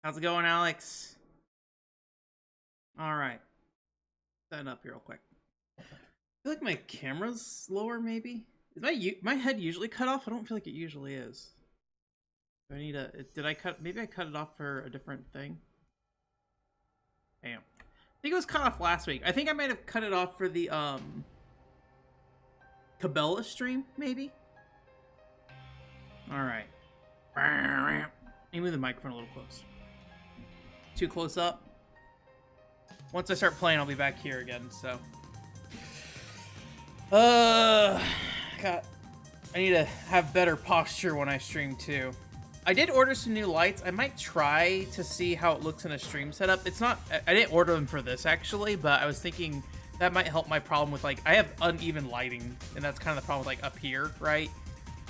How's it going, Alex? All right. Stand up here real quick. I feel like my camera's lower, maybe? Is my head usually cut off? I don't feel like it usually is. Do I need a... Did I cut... Maybe I cut it off for a different thing? Damn. I think it was cut off last week. I think I might have cut it off for the, Cabela stream, maybe? Alright. Let me move the microphone a little close. Too close up? Once I start playing, I'll be back here again, so. God. I need to have better posture when I stream, too. I did order some new lights. I might try to see how it looks in a stream setup. It's not... I didn't order them for this, actually, but I was thinking that might help my problem with, like... I have uneven lighting, and that's kind of the problem with, like, up here, right?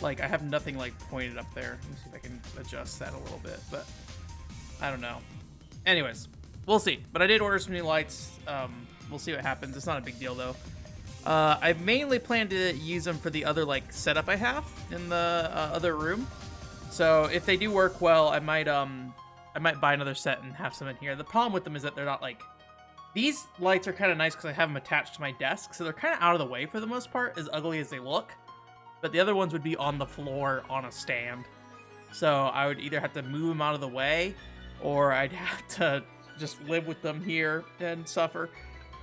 Like, I have nothing, like, pointed up there. Let me see if I can adjust that a little bit, but... I don't know. Anyways, we'll see. But I did order some new lights. We'll see what happens. It's not a big deal, though. I mainly plan to use them for the other, like, setup I have in the other room. So if they do work well, I might buy another set and have some in here. The problem with them is that they're not, like... These lights are kind of nice because I have them attached to my desk, so they're kind of out of the way for the most part, as ugly as they look. But the other ones would be on the floor on a stand. So I would either have to move them out of the way, or I'd have to just live with them here and suffer.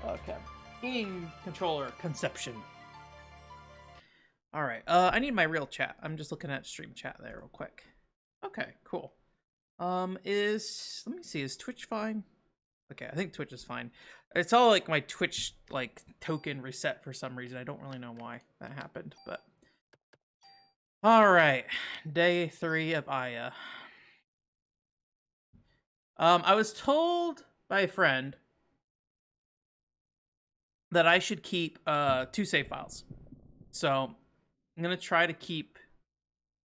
Okay. Game controller conception. All right. I need my real chat. I'm just looking at stream chat there real quick. Okay, cool. Let me see, is Twitch fine? Okay, I think Twitch is fine. It's all like my Twitch like token reset for some reason. I don't really know why that happened, but all right. Day 3 of Aya. I was told by a friend that I should keep 2 save files. So I'm gonna try to keep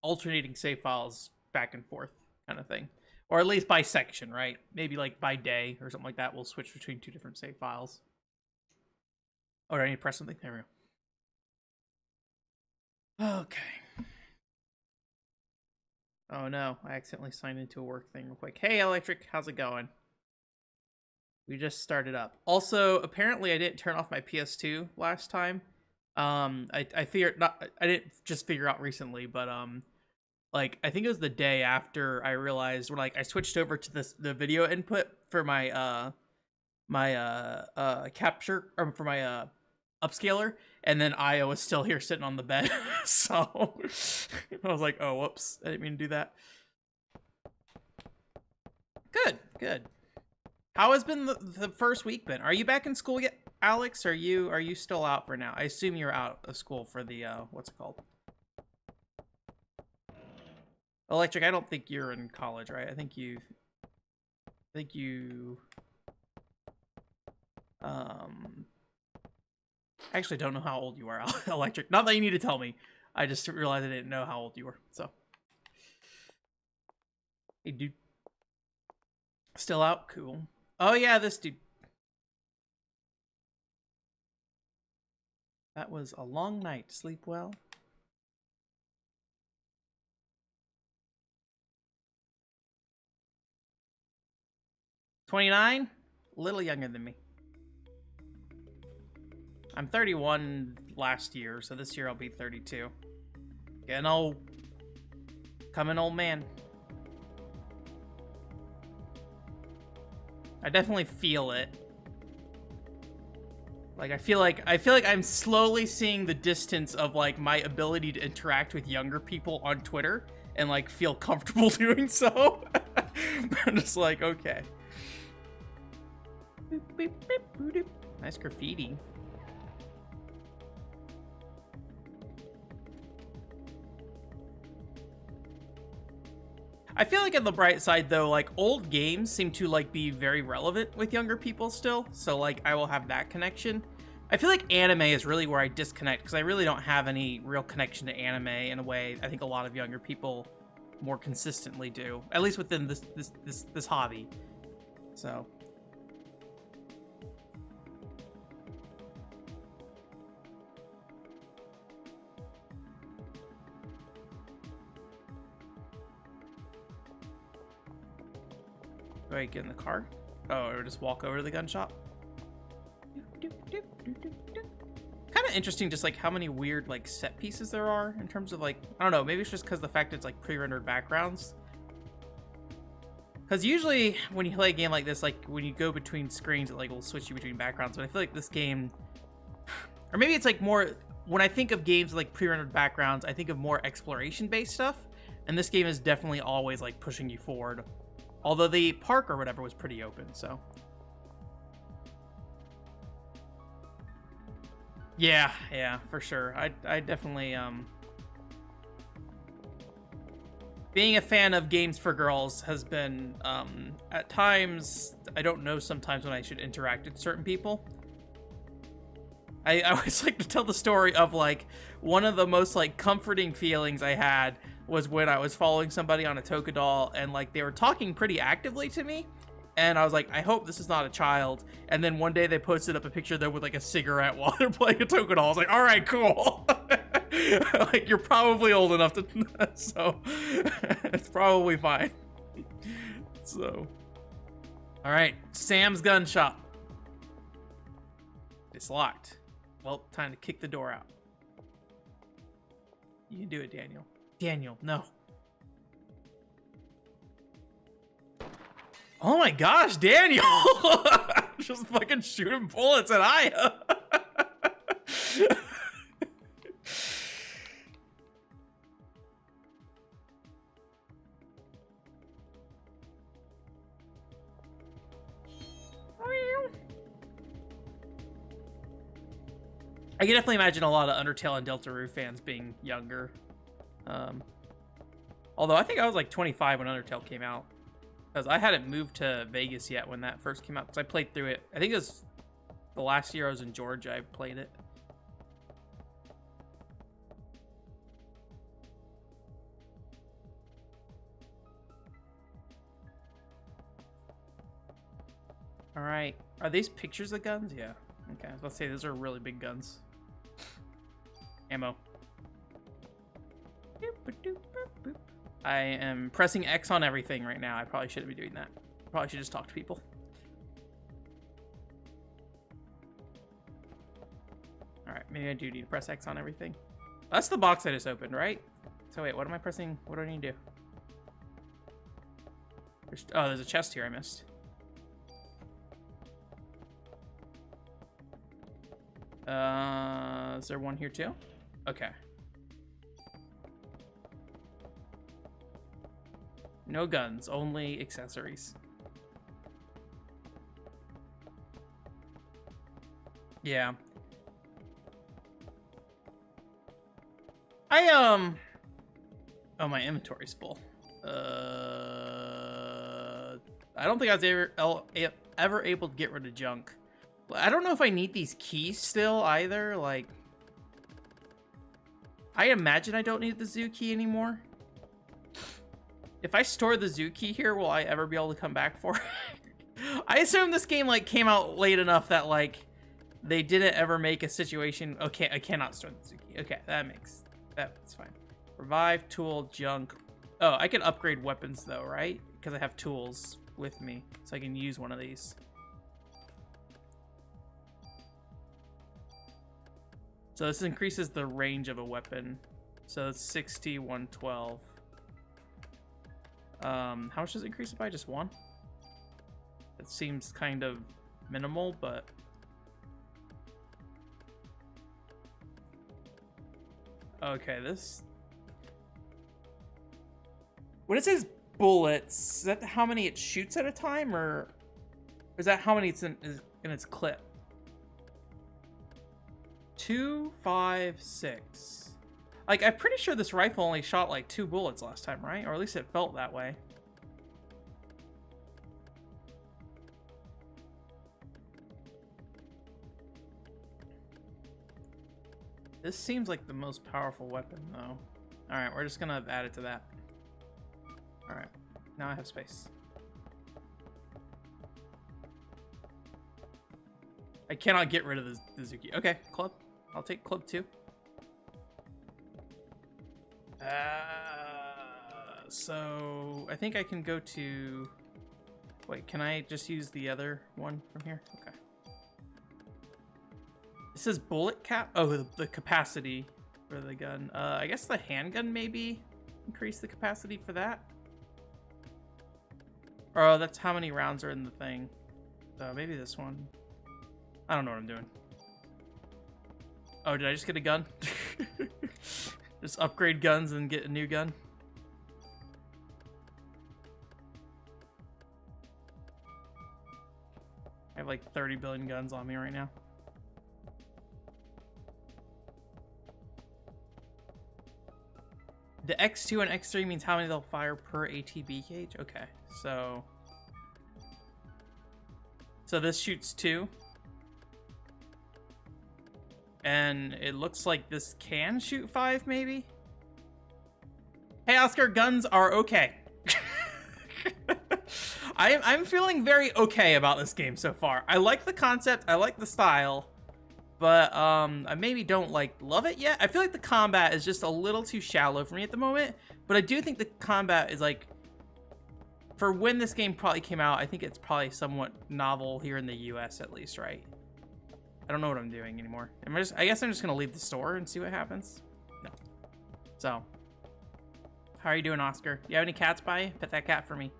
alternating save files back and forth, kind of thing, or at least by section, right? Maybe like by day or something like that. We'll switch between 2 different save files. Oh, do I need to press something? There we go. Okay. Oh no, I accidentally signed into a work thing real quick. Hey, Electric, how's it going? We just started up. Also, apparently I didn't turn off my PS2 last time. I figured I didn't just figure out recently, but like I think it was the day after I realized when like I switched over to the video input for my capture or for my upscaler, and then Io was still here sitting on the bed. So I was like, oh whoops, I didn't mean to do that. Good. How has been the first week been? Are you back in school yet, Alex? Are you still out for now? I assume you're out of school for the what's it called? Electric, I don't think you're in college, right? I think you I actually don't know how old you are, Electric. Not that you need to tell me. I just realized I didn't know how old you were. So, hey, dude, still out? Cool. Oh yeah, this dude. That was a long night. Sleep well. $29? A little younger than me. I'm 31 last year, so this year I'll be 32. Getting old. Coming old man. I definitely feel it. Like I feel like I'm slowly seeing the distance of like my ability to interact with younger people on Twitter and like feel comfortable doing so. I'm just like, okay. Nice graffiti. I feel like on the bright side though, like old games seem to like be very relevant with younger people still. So like I will have that connection. I feel like anime is really where I disconnect because I really don't have any real connection to anime in a way I think a lot of younger people more consistently do, at least within this hobby. So Do I get in the car? Oh, or just walk over to the gun shop? Kind of interesting just like how many weird like set pieces there are in terms of like, I don't know, maybe it's just because the fact it's like pre-rendered backgrounds. Because usually when you play a game like this, like when you go between screens, it like will switch you between backgrounds. But I feel like this game, or maybe it's like more, when I think of games like pre-rendered backgrounds, I think of more exploration-based stuff. And this game is definitely always like pushing you forward. Although the park or whatever was pretty open, so. Yeah, for sure. I definitely, being a fan of games for girls has been, at times, I don't know sometimes when I should interact with certain people. I always like to tell the story of, like, one of the most, like, comforting feelings I had was when I was following somebody on a Toka doll, and, like, they were talking pretty actively to me, and I was like, I hope this is not a child. And then one day they posted up a picture of them with, like, a cigarette while they're playing a Toka doll. I was like, all right, cool. Like, you're probably old enough to, so it's probably fine. So, all right, Sam's gun shop. It's locked. Well, time to kick the door out. You can do it, Daniel. Daniel, no. Oh my gosh, Daniel! Just fucking shooting bullets at Aya. I can definitely imagine a lot of Undertale and Deltarune fans being younger. Although I think I was like 25 when Undertale came out. Because I hadn't moved to Vegas yet when that first came out. Because I played through it. I think it was the last year I was in Georgia I played it. Alright. Are these pictures of guns? Yeah. Okay, I was about to say, those are really big guns. Ammo. I am pressing X on everything right now. I probably shouldn't be doing that. Probably should just talk to people. Alright, maybe I do need to press X on everything. That's the box I just opened, right? So wait, what am I pressing? What do I need to do? There's a chest here I missed. Is there one here too? Okay. No guns, only accessories. Yeah. Oh, my inventory's full. I don't think I was ever able to get rid of junk. I don't know if I need these keys still either. Like, I imagine I don't need the zoo key anymore. If I store the zoo key here, will I ever be able to come back for it? I assume this game like came out late enough that like they didn't ever make a situation. Okay, I cannot store the zoo key. Okay, that's fine. Revive, tool, junk. Oh, I can upgrade weapons though, right? Because I have tools with me, so I can use one of these. So this increases the range of a weapon. So it's 60, 112. How much does it increase it by? Just one? It seems kind of minimal, but... Okay, this... When it says bullets, is that how many it shoots at a time, or is that how many it's in its clip? 2, 5, 6. Like, I'm pretty sure this rifle only shot like 2 bullets last time, right? Or at least it felt that way. This seems like the most powerful weapon, though. Alright, we're just gonna add it to that. Alright, now I have space. I cannot get rid of the Zuki. Okay, club. I'll take club 2. So I think I can go to Wait, can I just use the other one from here? Okay. It says bullet cap. Oh, the capacity for the gun. I guess the handgun maybe increase the capacity for that. Oh, that's how many rounds are in the thing. So maybe this one. I don't know what I'm doing. Oh, did I just get a gun? Just upgrade guns and get a new gun. I have like 30 billion guns on me right now. The X2 and X3 means how many they'll fire per ATB gauge? Okay, so this shoots 2. And it looks like this can shoot 5, maybe? Hey, Oscar, guns are okay. I'm feeling very okay about this game so far. I like the concept, I like the style, but I maybe don't love it yet. I feel like the combat is just a little too shallow for me at the moment, but I do think the combat is for when this game probably came out, I think it's probably somewhat novel here in the US at least, right? I don't know what I'm doing anymore. I guess I'm just gonna leave the store and see what happens. No. So, how are you doing, Oscar? You have any cats by you? Pet that cat for me.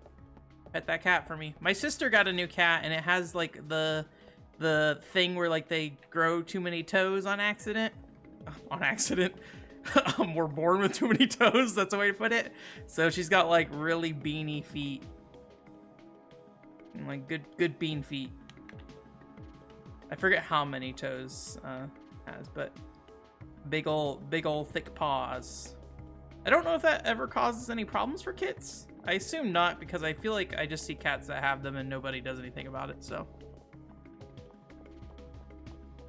Pet that cat for me. My sister got a new cat, and it has the thing where they grow too many toes on accident. On accident. We're born with too many toes. That's the way to put it. So she's got really beanie feet, and good bean feet. I forget how many toes has, but big old thick paws. I don't know if that ever causes any problems for kids. I assume not, because I feel like I just see cats that have them and nobody does anything about it, so.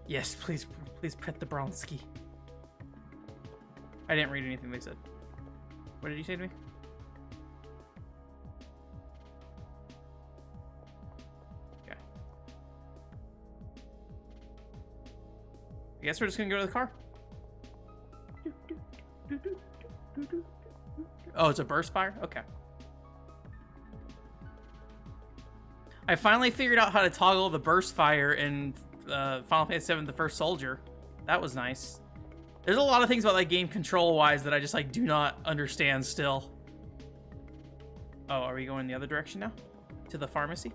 Yes, please pet the Bronski. I didn't read anything they said. What did you say to me? Okay. I guess we're just gonna go to the car. Oh, it's a burst fire? Okay. I finally figured out how to toggle the burst fire in Final Fantasy VII: The First Soldier. That was nice. There's a lot of things about that game control-wise that I just do not understand still. Oh, are we going the other direction now? To the pharmacy?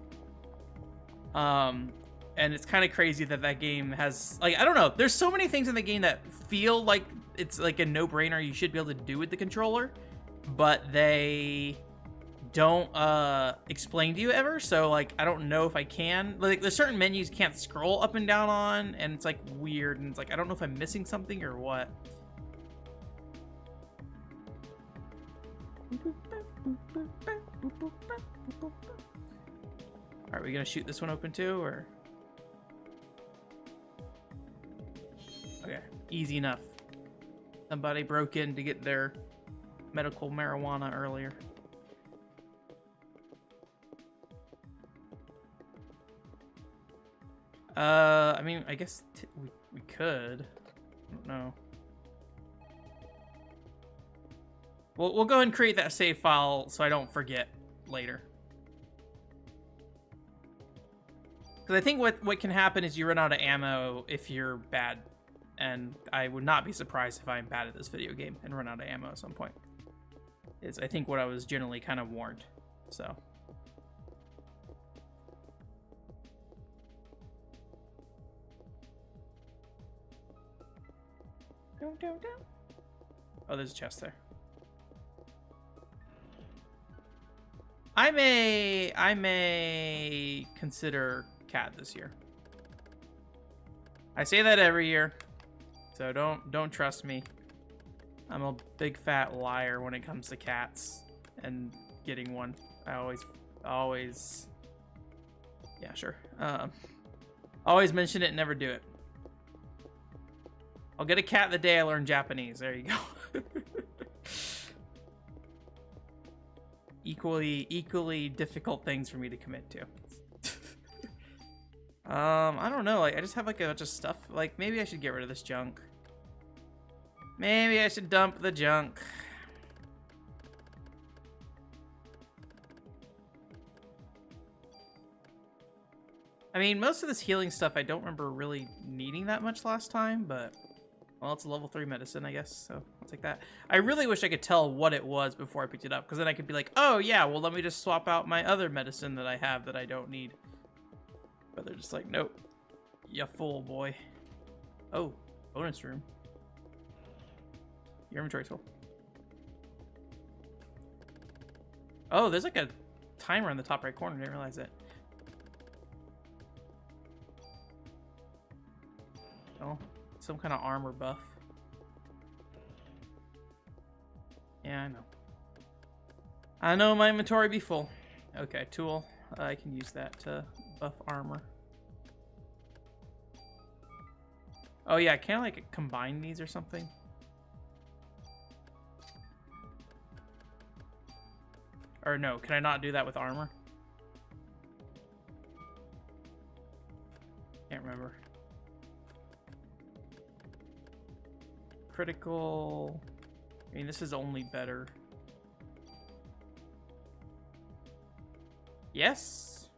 And it's kind of crazy that that game has, I don't know. There's so many things in the game that feel like it's a no-brainer you should be able to do with the controller, but they don't explain to you ever. So I don't know if I can. There's certain menus you can't scroll up and down on, and it's weird, and it's I don't know if I'm missing something or what. Are we gonna shoot this one open too, or? Okay, easy enough. Somebody broke in to get their medical marijuana earlier. I mean, I guess we could. I don't know. We'll go ahead and create that save file so I don't forget later. Because I think what can happen is you run out of ammo if you're bad. And I would not be surprised if I'm bad at this video game and run out of ammo at some point. Is I think what I was generally kind of warned. So. Oh, there's a chest there. I may consider cat this year. I say that every year, so don't trust me. I'm a big fat liar when it comes to cats and getting one. I always yeah, sure. Always mention it and never do it. I'll get a cat the day I learn Japanese. There you go. Equally difficult things for me to commit to. I don't know. I just have a bunch of stuff. Maybe I should get rid of this junk. Maybe I should dump the junk. I mean, most of this healing stuff I don't remember really needing that much last time, but... Well, it's a level 3 medicine, I guess, so I'll take that. I really wish I could tell what it was before I picked it up, because then I could be like, oh, yeah, well, let me just swap out my other medicine that I have that I don't need. But they're just like, nope. You fool, boy. Oh, bonus room. Your inventory tool. Oh, there's like a timer in the top right corner. I didn't realize it. Oh, some kind of armor buff. Yeah, I know. I know my inventory be full. Okay, tool. I can use that to buff armor. Oh yeah, can I like combine these or something? Or no, can I not do that with armor? Can't remember. Critical. I mean, this is only better. Yes.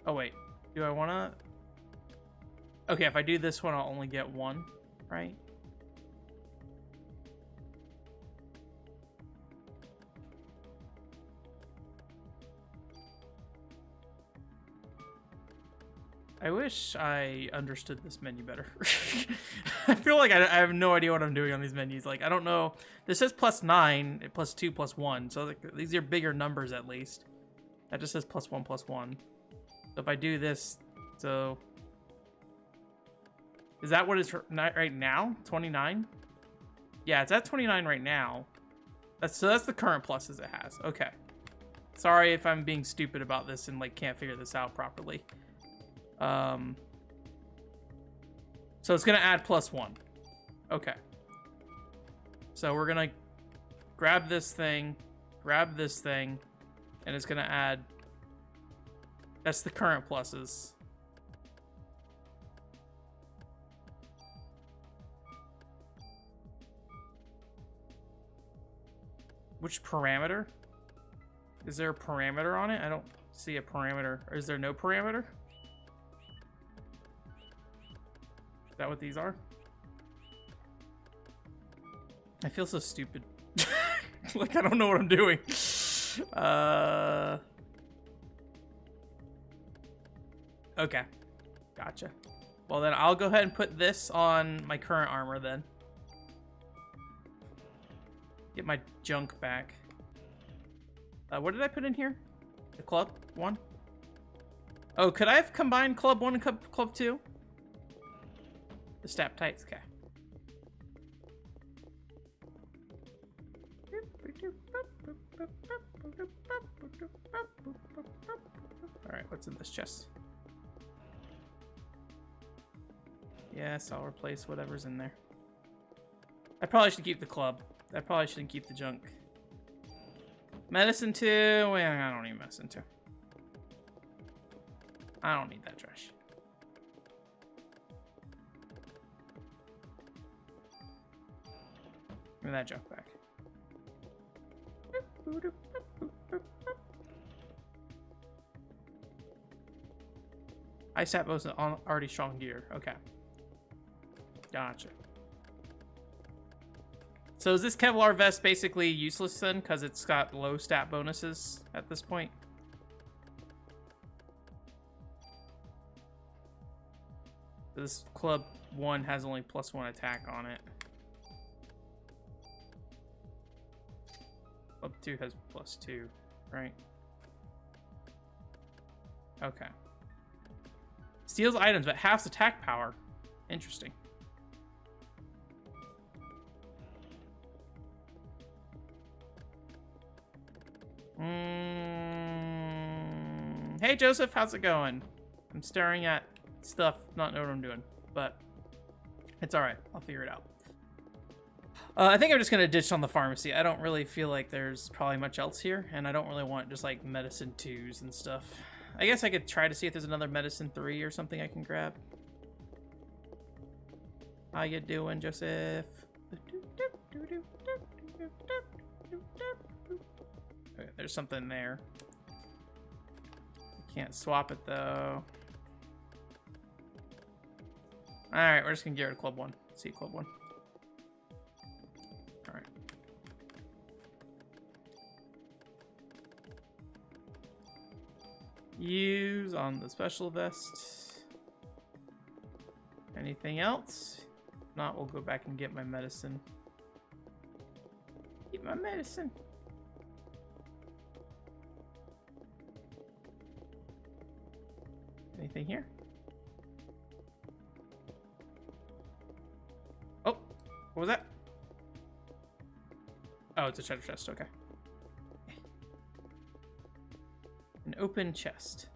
Oh wait, do I wanna? Okay, if I do this one, I'll only get one, right? I wish I understood this menu better. I feel like I have no idea what I'm doing on these menus. Like, I don't know. This says +9, +2, +1. So like, these are bigger numbers at least. That just says +1, +1. So if I do this, so... Is that what it's right now? 29? Yeah, it's at 29 right now. So that's the current pluses it has. Okay. Sorry if I'm being stupid about this and like can't figure this out properly. So it's gonna add +1. Okay. So we're gonna grab this thing, and it's gonna add. That's the current pluses. Which parameter? Is there a parameter on it? I don't see a parameter. Or is there no parameter? Is that what these are? I feel so stupid. Like, I don't know what I'm doing. Okay. Gotcha. Well, then I'll go ahead and put this on my current armor then. Get my junk back. What did I put in here? The club 1? Oh, could I have combined club 1 and club 2? The stat tights, okay. Alright, what's in this chest? Yes, I'll replace whatever's in there. I probably should keep the club. I probably shouldn't keep the junk. Medicine 2, well, I don't need medicine 2. I don't need that trash. Give me that junk back. Ice Atmos on already strong gear. Okay. Gotcha. So is this Kevlar vest basically useless then? Because it's got low stat bonuses at this point? This club 1 has only +1 attack on it. Club 2 has +2, right? Okay. Steals items, but halves attack power. Interesting. Hey Joseph, how's it going? I'm staring at stuff, not knowing what I'm doing, but it's all right. I'll figure it out. I think I'm just gonna ditch on the pharmacy. I don't really feel like there's probably much else here, and I don't really want just like medicine 2s and stuff. I guess I could try to see if there's another medicine 3 or something I can grab. How you doing, Joseph? Okay, there's something there. Can't swap it though. Alright, we're just gonna get rid of Club 1. See Club 1. Alright. Use on the special vest. Anything else? If not, we'll go back and get my medicine. Get my medicine. Anything here? Oh, what was that? Oh, it's a treasure chest, okay. An open chest.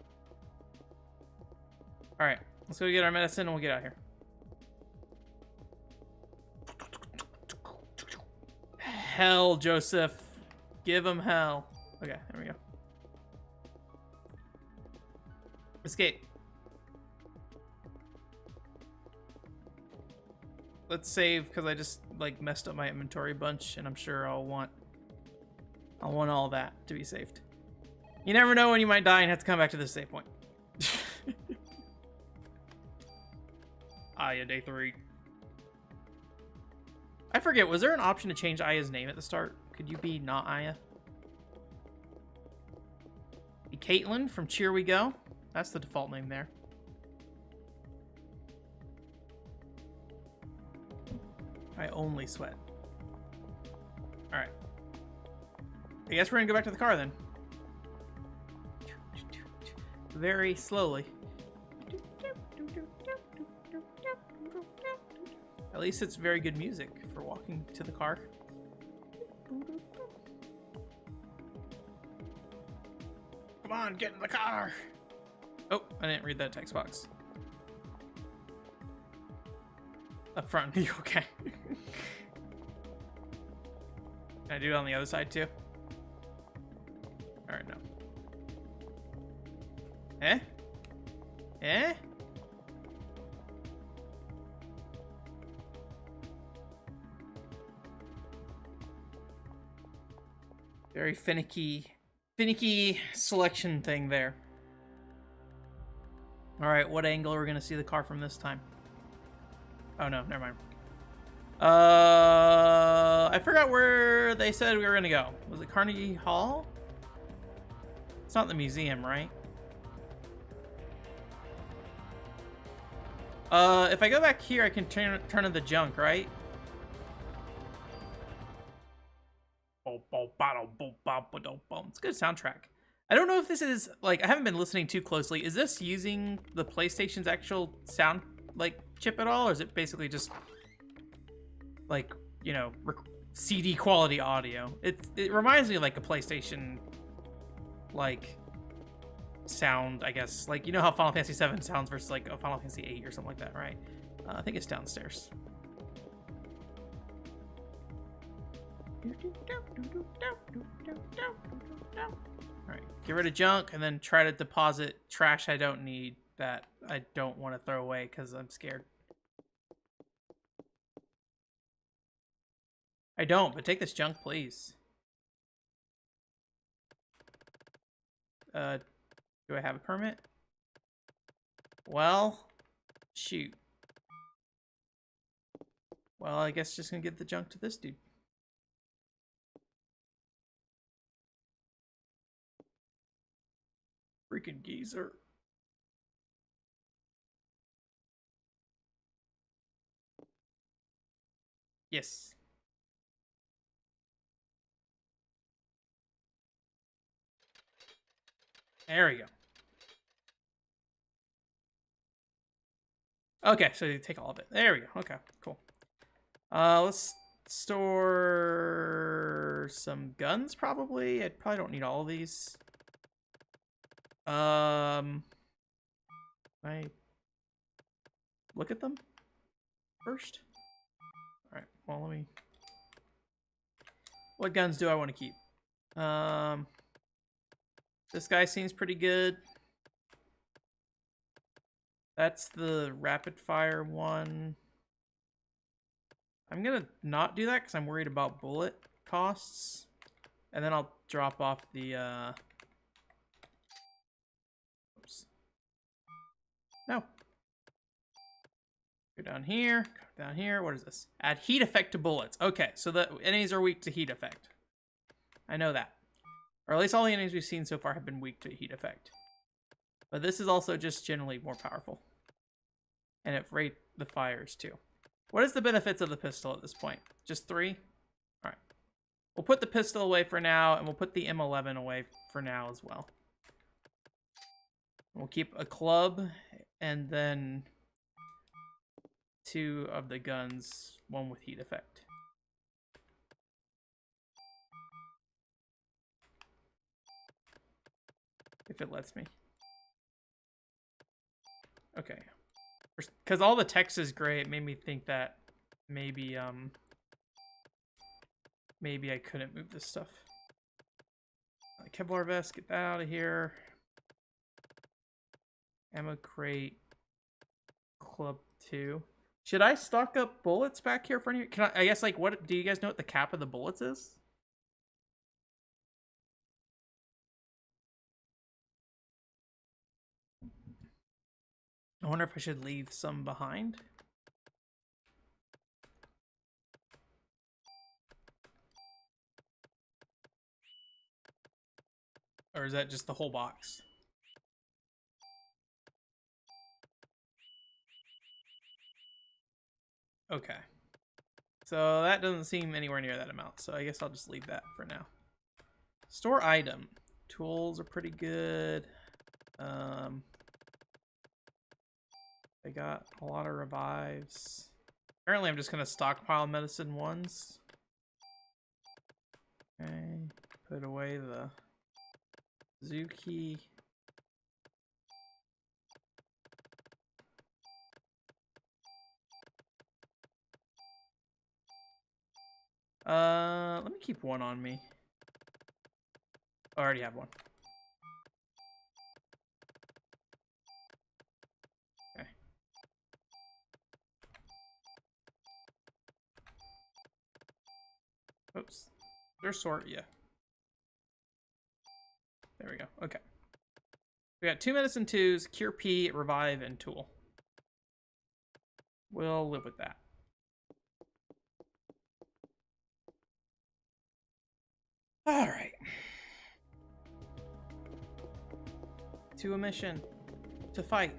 Alright, let's go get our medicine and we'll get out of here. Hell, Joseph. Give him hell. Okay, there we go. Escape. Let's save, because I just like messed up my inventory a bunch, and I'm sure I'll want all that to be saved. You never know when you might die and have to come back to this save point. Aya, day 3. I forget, was there an option to change Aya's name at the start? Could you be not Aya? Be Caitlin from Cheer We Go. That's the default name there. I only sweat. Alright. I guess we're gonna go back to the car then. Very slowly. At least it's very good music for walking to the car. Come on, get in the car! Oh, I didn't read that text box. Up front, you okay? Can I do it on the other side too? Alright, no. Eh? Eh? Very finicky selection thing there. Alright, what angle are we gonna see the car from this time? Oh no, never mind. I forgot where they said we were gonna go. Was it Carnegie Hall? It's not the museum, right? If I go back here, I can turn to the junk, right? It's a good soundtrack. I don't know if this is, like, I haven't been listening too closely. Is this using the PlayStation's actual sound, like, chip at all? Or is it basically just, like, you know, CD quality audio? It reminds me of, like, a PlayStation, like, sound, I guess. Like, you know how Final Fantasy 7 sounds versus, like, a Final Fantasy 8 or something like that, right? I think it's downstairs. Alright, get rid of junk and then try to deposit trash I don't need that I don't want to throw away because I'm scared. I don't, but take this junk, please. Do I have a permit? Well, shoot. Well, I guess just gonna give the junk to this dude. Freaking geezer. Yes. There we go. Okay, so you take all of it. There we go. Okay, cool. Let's store some guns, probably. I probably don't need all of these. I look at them first. All right. Well, let me. What guns do I want to keep? This guy seems pretty good. That's the rapid fire one. I'm gonna not do that because I'm worried about bullet costs. And then I'll drop off the, oops. No. Go down here, what is this? Add heat effect to bullets. Okay, so the enemies are weak to heat effect. I know that. Or at least all the enemies we've seen so far have been weak to heat effect. But this is also just generally more powerful. And it rate the fires too. What is the benefits of the pistol at this point? Just 3? Alright. We'll put the pistol away for now, and we'll put the M11 away for now as well. We'll keep a club, and then 2 of the guns, 1 with heat effect. If it lets me. Okay. Because all the text is gray, it made me think that maybe, maybe I couldn't move this stuff. Kevlar vest, get that out of here. Ammo crate, club 2. Should I stock up bullets back here for any? Can I guess, like, what do you guys know what the cap of the bullets is? I wonder if I should leave some behind. Or is that just the whole box? Okay. So that doesn't seem anywhere near that amount, so I guess I'll just leave that for now. Store item. Tools are pretty good. I got a lot of revives. Apparently I'm just gonna stockpile medicine ones. Okay, put away the Zuki. Let me keep 1 on me. Oh, I already have 1. Okay. Oops. There's sort, yeah. There we go. Okay. We got 2 medicine 2s, cure P, revive, and tool. We'll live with that. All right. To a mission. To fight.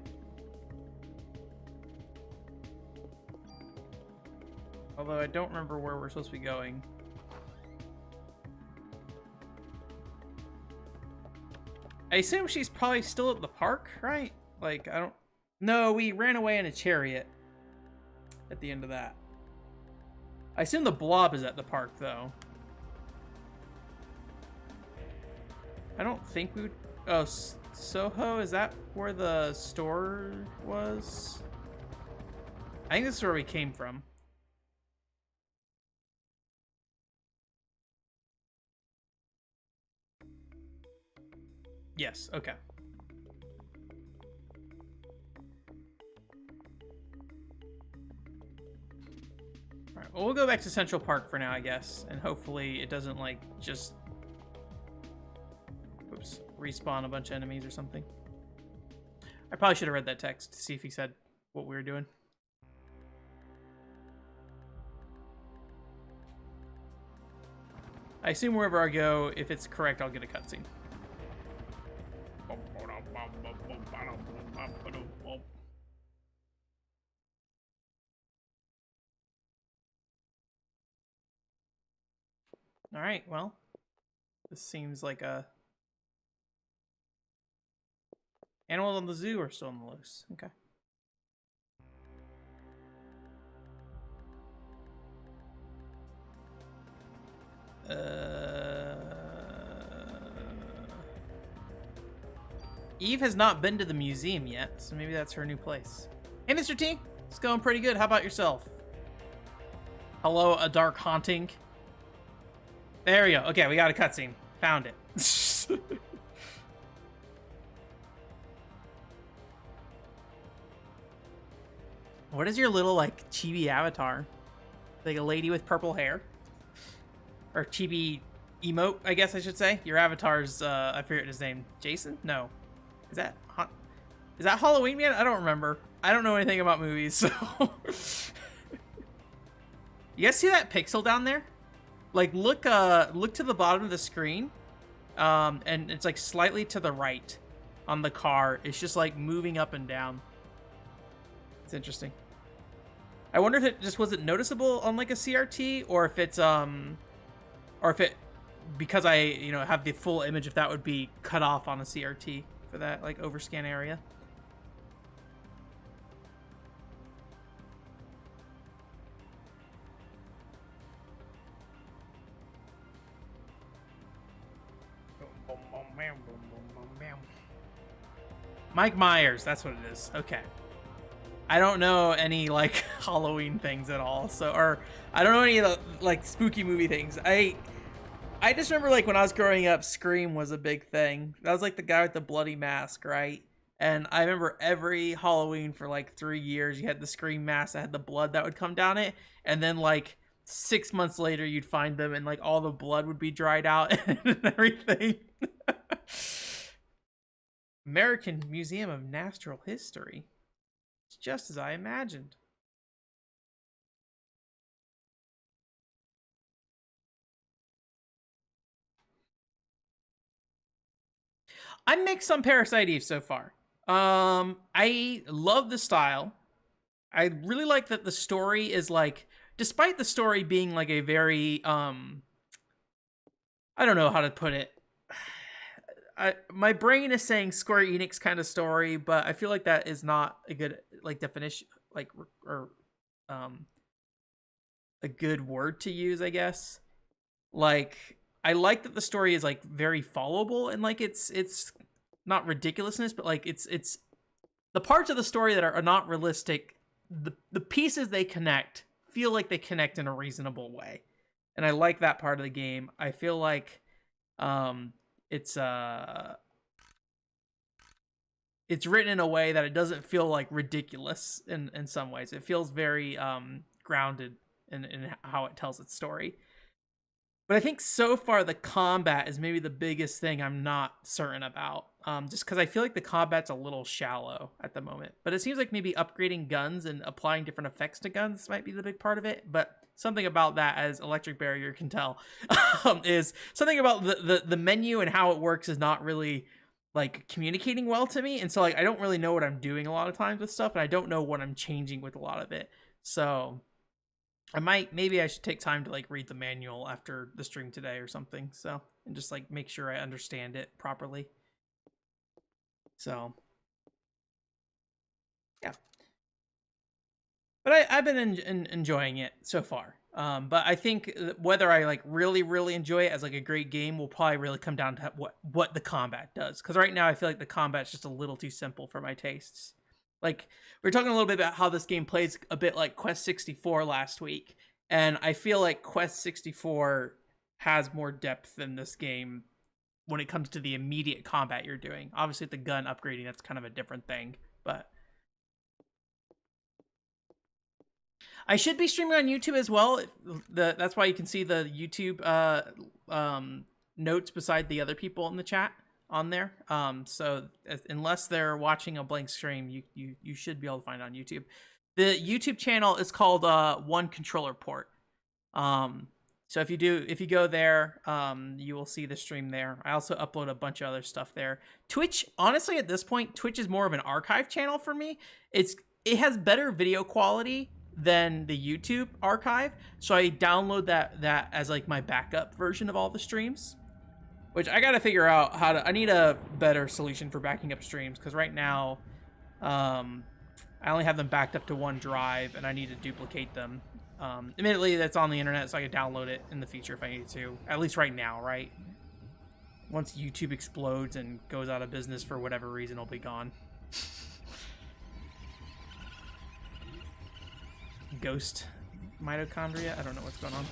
Although I don't remember where we're supposed to be going. I assume she's probably still at the park, right? Like, I don't... No, we ran away in a chariot at the end of that. I assume the blob is at the park, though. I don't think we would... Oh, Soho? Is that where the store was? I think this is where we came from. Yes, okay. Alright, well, we'll go back to Central Park for now, I guess. And hopefully it doesn't, like, just... Oops. Respawn a bunch of enemies or something. I probably should have read that text to see if he said what we were doing. I assume wherever I go, if it's correct, I'll get a cutscene. All right, well, this seems like a... Animals on the zoo are still on the loose. Okay. Eve has not been to the museum yet, so maybe that's her new place. Hey, Mr. T. It's going pretty good. How about yourself? Hello, a dark haunting. There we go. Okay, we got a cutscene. Found it. What is your little, like, chibi avatar? Like a lady with purple hair? Or chibi emote, I guess I should say. Your avatar's, I forget his name. Jason? No. Is that Halloween Man? I don't remember. I don't know anything about movies, so. You guys see that pixel down there? Like, look to the bottom of the screen, and it's like slightly to the right on the car. It's just like moving up and down. It's interesting. I wonder if it just wasn't noticeable on like a CRT, or if it's or if it, because I have the full image, if that would be cut off on a CRT for that like overscan area. Mike Myers, that's what it is. Okay. I don't know any like Halloween things at all, so, or I don't know any of the like spooky movie things. I just remember like when I was growing up, Scream was a big thing. That was like the guy with the bloody mask, right? And I remember every Halloween for like 3 years, you had the Scream mask that had the blood that would come down it, and then like 6 months later, you'd find them and like all the blood would be dried out and everything. American Museum of Natural History. It's just as I imagined. I mixed on Parasite Eve so far. I love the style. I really like that the story is like, despite the story being like a very I don't know how to put it. My brain is saying Square Enix kind of story, but I feel like that is not a good like definition, like, or a good word to use, I guess. Like, I like that the story is like very followable, and like it's not ridiculousness, but like it's the parts of the story that are not realistic. The pieces they connect feel like they connect in a reasonable way, and I like that part of the game. I feel like um it's it's written in a way that it doesn't feel like ridiculous in some ways. It feels very grounded in how it tells its story. But I think so far the combat is maybe the biggest thing I'm not certain about. Just because I feel like the combat's a little shallow at the moment. But it seems like maybe upgrading guns and applying different effects to guns might be the big part of it. But something about that, as Electric Barrier can tell, is something about the menu and how it works is not really like communicating well to me. And so like I don't really know what I'm doing a lot of times with stuff, and I don't know what I'm changing with a lot of it. So maybe I should take time to like read the manual after the stream today or something. So, and just like make sure I understand it properly. So, yeah. But I've been enjoying it so far. But I think whether I like really enjoy it as like a great game will probably really come down to what the combat does. Because right now I feel like the combat's just a little too simple for my tastes. Like, we were talking a little bit about how this game plays a bit like Quest 64 last week, and I feel like Quest 64 has more depth than this game when it comes to the immediate combat you're doing. Obviously, the gun upgrading, that's kind of a different thing, but I should be streaming on YouTube as well. That's why you can see the YouTube notes beside the other people in the chat on there. So unless they're watching a blank stream, you should be able to find it on YouTube. The YouTube channel is called One Controller Port. So if you go there, you will see the stream there. I also upload a bunch of other stuff there. Twitch, honestly, at this point, Twitch is more of an archive channel for me. It has better video quality than the YouTube archive, so I download that as like my backup version of all the streams. Which I gotta figure out how to. I need a better solution for backing up streams, because right now, I only have them backed up to one drive, and I need to duplicate them. Admittedly, that's on the internet, so I can download it in the future if I need to. At least right now, right? Once YouTube explodes and goes out of business for whatever reason, it'll be gone. Ghost mitochondria? I don't know what's going on.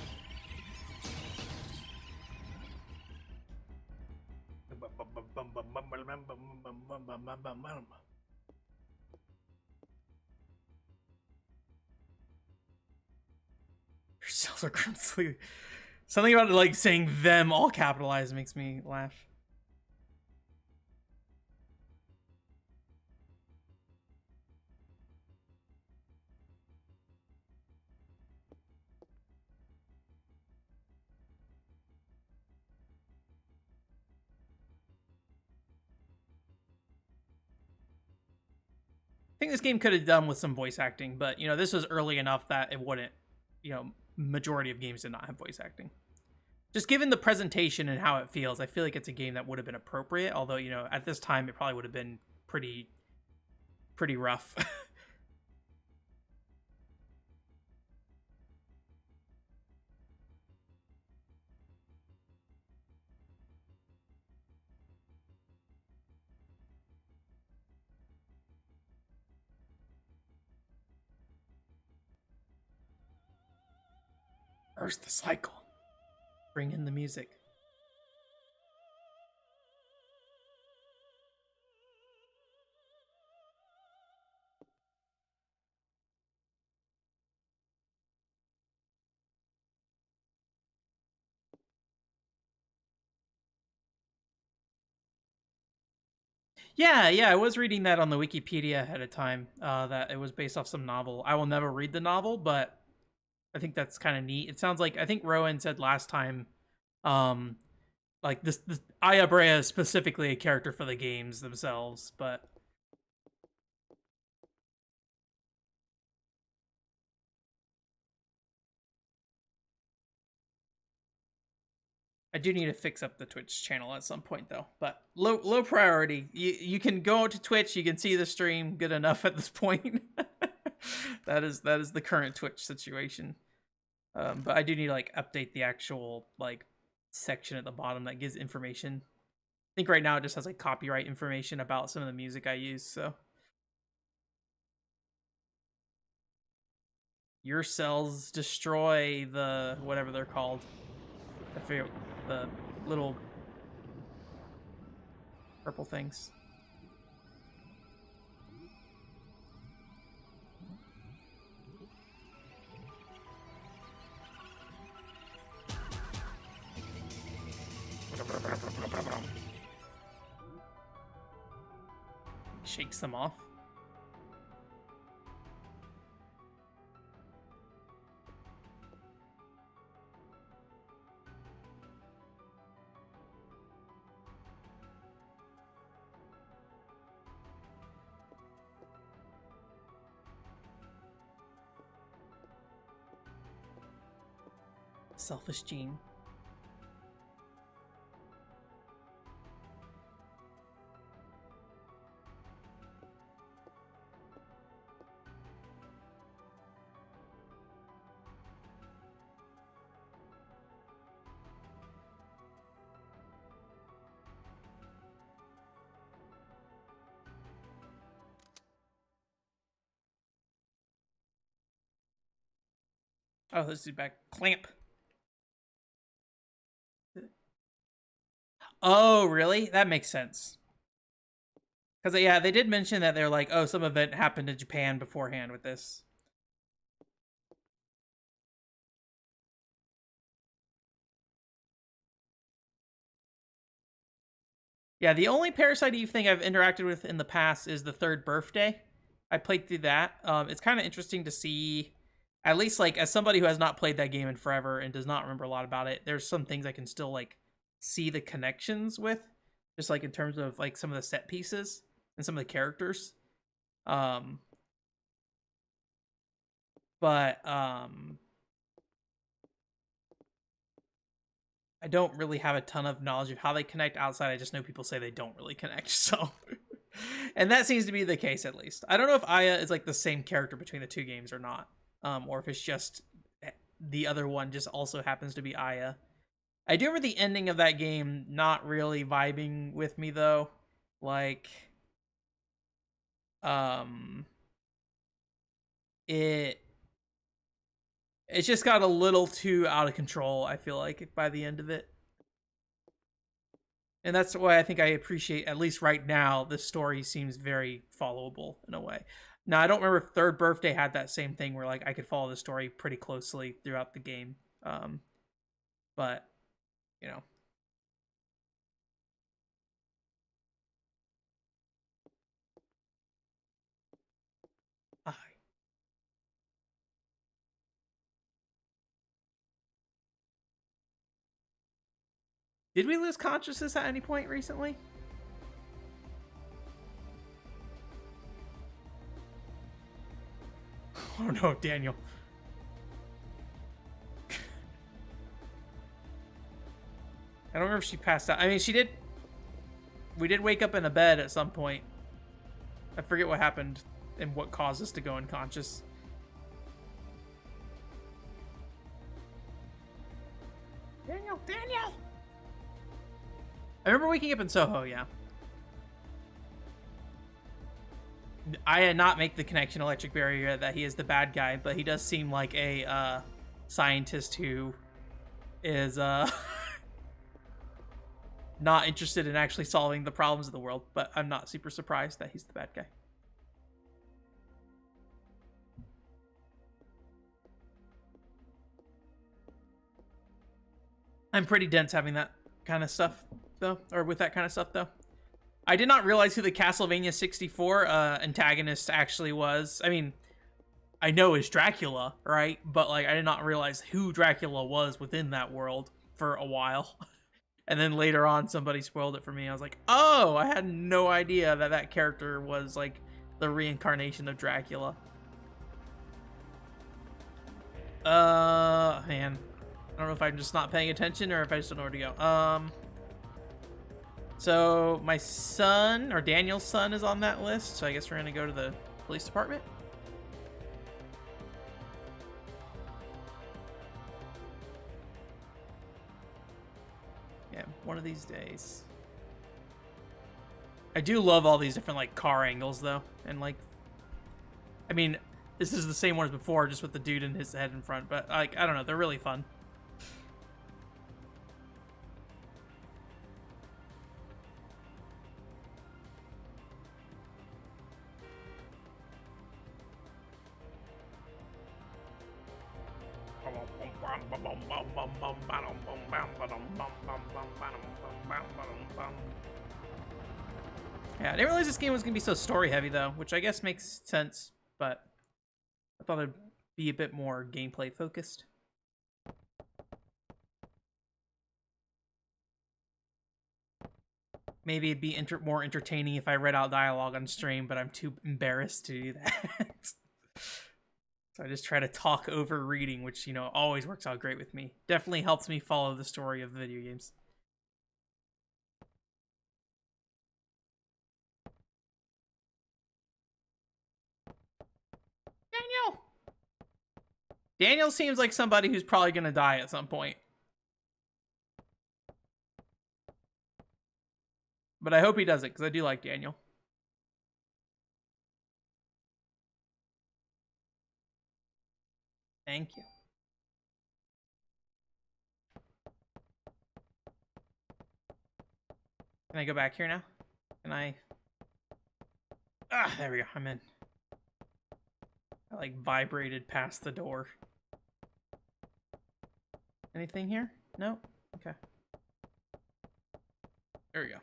Your cells are grown slowly. Something about like saying them all capitalized makes me laugh. I think this game could have done with some voice acting, but this was early enough that it wouldn't. Majority of games did not have voice acting. Just given the presentation and how it feels, I feel like it's a game that would have been appropriate. Although at this time it probably would have been pretty rough. Where's the cycle? Bring in the music. Yeah, I was reading that on the Wikipedia ahead of time. That it was based off some novel. I will never read the novel, but I think that's kind of neat. It sounds like I think Rowan said last time, um, like this Aya Brea is specifically a character for the games themselves, but I do need to fix up the Twitch channel at some point though. But low priority. You can go to Twitch, you can see the stream, good enough at this point. that is the current Twitch situation. But I do need to like update the actual like section at the bottom that gives information. I think right now it just has like copyright information about some of the music I use, so your cells destroy the whatever they're called. I forget the little purple things. Shakes them off. Selfish gene. Oh, this is back. Clamp. Oh, really? That makes sense. Because, yeah, they did mention that they're like, oh, some event happened in Japan beforehand with this. Yeah, the only Parasite Eve thing I've interacted with in the past is the third birthday. I played through that. It's kind of interesting to see, at least like as somebody who has not played that game in forever and does not remember a lot about it, there's some things I can still like see the connections with, just like in terms of like some of the set pieces and some of the characters. Um, but I don't really have a ton of knowledge of how they connect outside. I just know people say they don't really connect. So, and that seems to be the case at least. I don't know if Aya is like the same character between the two games or not, or if it's just the other one just also happens to be Aya. I do remember the ending of that game not really vibing with me though. Like, um, it it just got a little too out of control. I feel like by the end of it. And that's why I think I appreciate, at least right now, this story seems very followable in a way. Now I don't remember if Third Birthday had that same thing where like I could follow the story pretty closely throughout the game. but you know. Did we lose consciousness at any point recently? Oh no, Daniel. I don't remember if she passed out. I mean, she did. We did wake up in a bed at some point. I forget what happened and what caused us to go unconscious. Daniel! I remember waking up in Soho, yeah. I did not make the connection, Electric Barrier, that he is the bad guy, but he does seem like a scientist who is not interested in actually solving the problems of the world, but I'm not super surprised that he's the bad guy. I'm pretty dense having that kind of stuff, though, or with that kind of stuff, though. I did not realize who the Castlevania 64 antagonist actually was. I mean, I know it's Dracula, right? But, like, I did not realize who Dracula was within that world for a while. And then later on, somebody spoiled it for me. I was like, oh, I had no idea that that character was, like, the reincarnation of Dracula. Man. I don't know if I'm just not paying attention or if I just don't know where to go. So my son, or Daniel's son, is on that list. So I guess we're gonna go to the police department. Yeah, one of these days. I do love all these different, like, car angles, though. And, like, I mean, this is the same one as before, just with the dude in his head in front. But, like, I don't know, they're really fun. Yeah, I didn't realize this game was going to be so story heavy, though, which I guess makes sense, but I thought it'd be a bit more gameplay focused. Maybe it'd be more entertaining if I read out dialogue on stream, but I'm too embarrassed to do that. So I just try to talk over reading, which, you know, always works out great with me. Definitely helps me follow the story of video games. Daniel seems like somebody who's probably going to die at some point. But I hope he doesn't, because I do like Daniel. Thank you. Can I go back here now? Can I? Ah, there we go. I'm in. I, like, vibrated past the door. Anything here? No? Okay. There we go.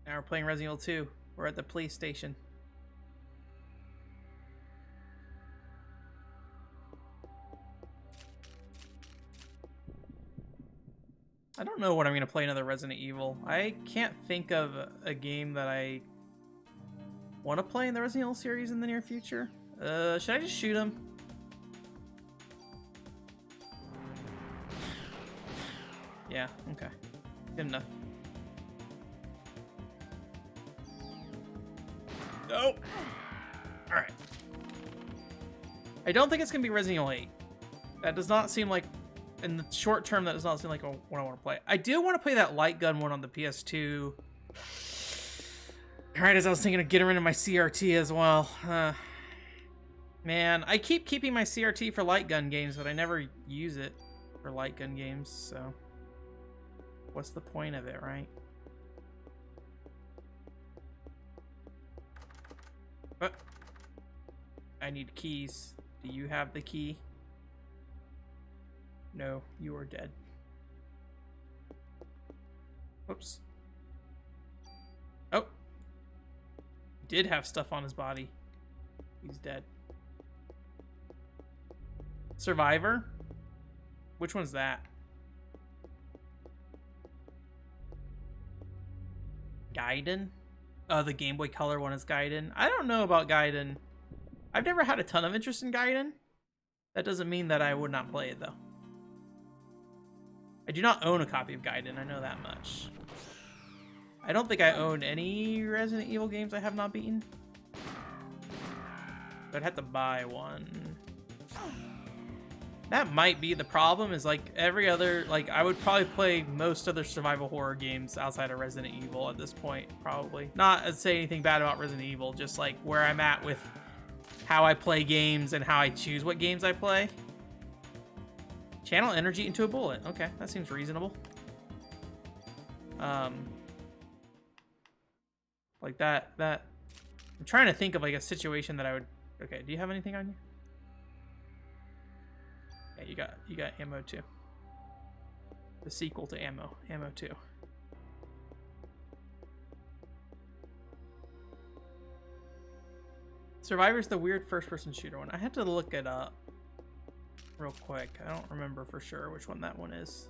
Now we're playing Resident Evil 2. We're at the police station. I don't know what I'm going to play another Resident Evil. I can't think of a game that I want to play in the Resident Evil series in the near future. Should I just shoot him? Yeah, okay. Good enough. Oh! Alright. I don't think it's going to be Resident Evil 8. That does not seem like... In the short term, that does not seem like what I want to play. I do want to play that light gun one on the PS2. Alright, as I was thinking of getting rid of my CRT as well. Man, I keep keeping my CRT for light gun games, but I never use it for light gun games, so... What's the point of it, right? I need keys. Do you have the key? No, you are dead. Whoops. Oh. Did have stuff on his body. He's dead. Survivor? Which one's that? Gaiden? Oh, the Game Boy Color one is Gaiden. I don't know about Gaiden. I've never had a ton of interest in Gaiden. That doesn't mean that I would not play it, though. I do not own a copy of Gaiden, I know that much. I don't think I own any Resident Evil games I have not beaten. But I'd have to buy one. That might be the problem, is like every other, like I would probably play most other survival horror games outside of Resident Evil at this point, probably. Not to say anything bad about Resident Evil, just like where I'm at with how I play games and how I choose what games I play. Channel energy into a bullet. Okay, that seems reasonable. Like that, I'm trying to think of like a situation that I would, okay, do you have anything on you? Yeah, you got ammo too. The sequel to ammo 2. Survivor's the weird first-person shooter one. I had to look it up real quick. I don't remember for sure which one that one is.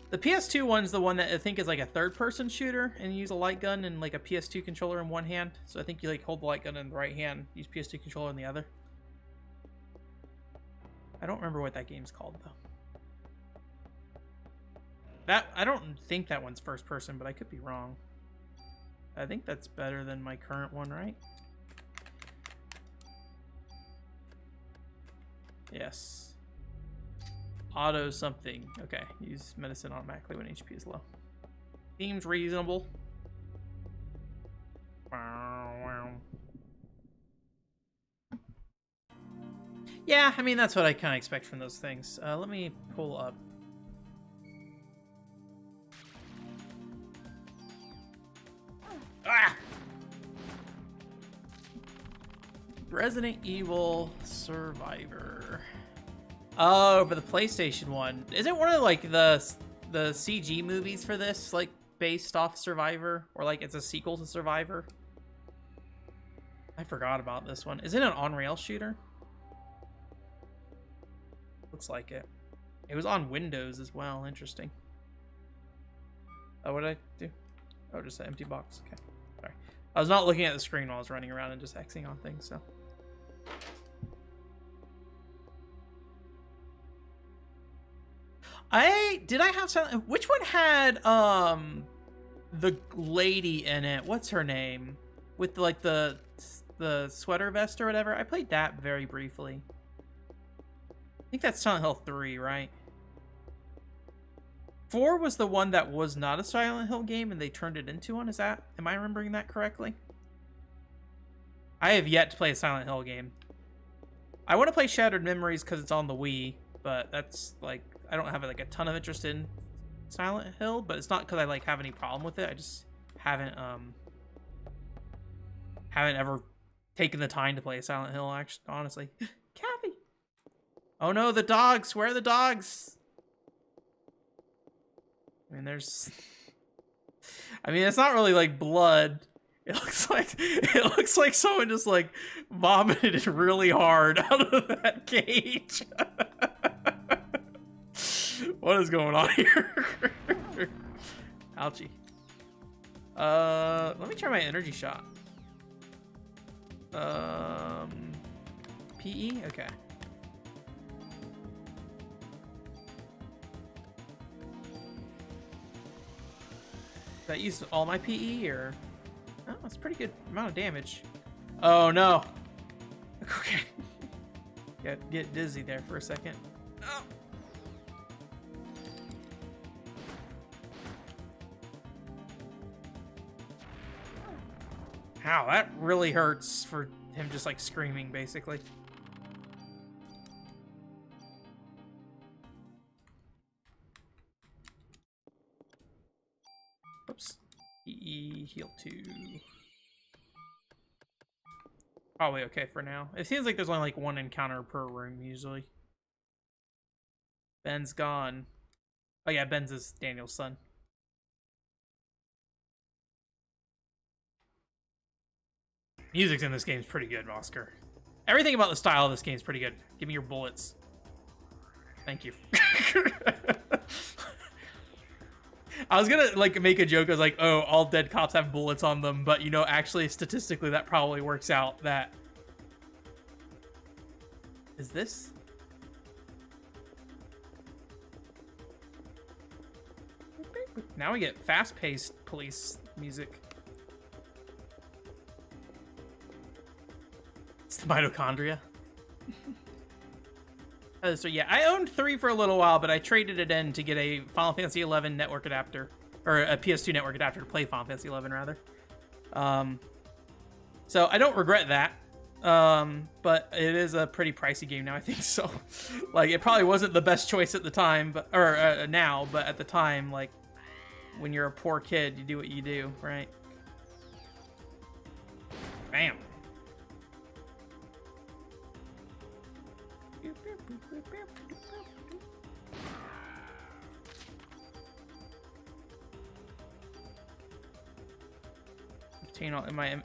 The PS2 one's the one that I think is like a third-person shooter, and you use a light gun and like a PS2 controller in one hand. So I think you like hold the light gun in the right hand, use PS2 controller in the other. I don't remember what that game's called though. I don't think that one's first person, but I could be wrong. I think that's better than my current one, right? Yes. Auto something. Okay, use medicine automatically when HP is low. Seems reasonable. Yeah, I mean, that's what I kind of expect from those things. Let me pull up. Ah! Resident Evil Survivor. Oh, for the PlayStation one. Is it one of like the CG movies for this, like based off Survivor, or like it's a sequel to Survivor? I forgot about this one. Is it an on-rail shooter? Looks like it. It was on Windows as well. Interesting. Oh, what did I do? Oh, just an empty box. Okay. Sorry. I was not looking at the screen while I was running around and just Xing on things, so. Did I have some, which one had the lady in it? What's her name? With like the sweater vest or whatever? I played that very briefly. I think that's Silent Hill 3, right? 4 was the one that was not a Silent Hill game and they turned it into one. Am I remembering that correctly? I have yet to play a Silent Hill game. I want to play Shattered Memories because it's on the Wii, but that's like, I don't have like a ton of interest in Silent Hill, but it's not because I like have any problem with it. I just haven't ever taken the time to play a Silent Hill, actually, honestly. Kathy! Oh no, the dogs! Where are the dogs? I mean, it's not really like blood. It looks like someone just like vomited really hard out of that cage. What is going on here? Ouchie. Let me try my energy shot. PE? Okay. Did I use all my PE or? Oh, that's a pretty good amount of damage. Oh no. Okay. Get dizzy there for a second. Oh. Ow, that really hurts for him just like screaming basically. Oops. Heal 2. Probably okay for now. It seems like there's only like one encounter per room usually. Ben's gone. Oh yeah, Ben's is Daniel's son. Music's in this game is pretty good, Oscar. Everything about the style of this game is pretty good. Give me your bullets. Thank you. I was gonna like make a joke. I was like, "Oh, all dead cops have bullets on them," but you know, actually, statistically, that probably works out. That is this. Now we get fast-paced police music. It's the mitochondria. So yeah, I owned 3 for a little while, but I traded it in to get a Final Fantasy 11 network adapter, or a PS2 network adapter to play Final Fantasy 11 rather. So I don't regret that. But it is a pretty pricey game now, I think. So, like, it probably wasn't the best choice at the time, but now, but at the time, like, when you're a poor kid, you do what you do, right? Bam.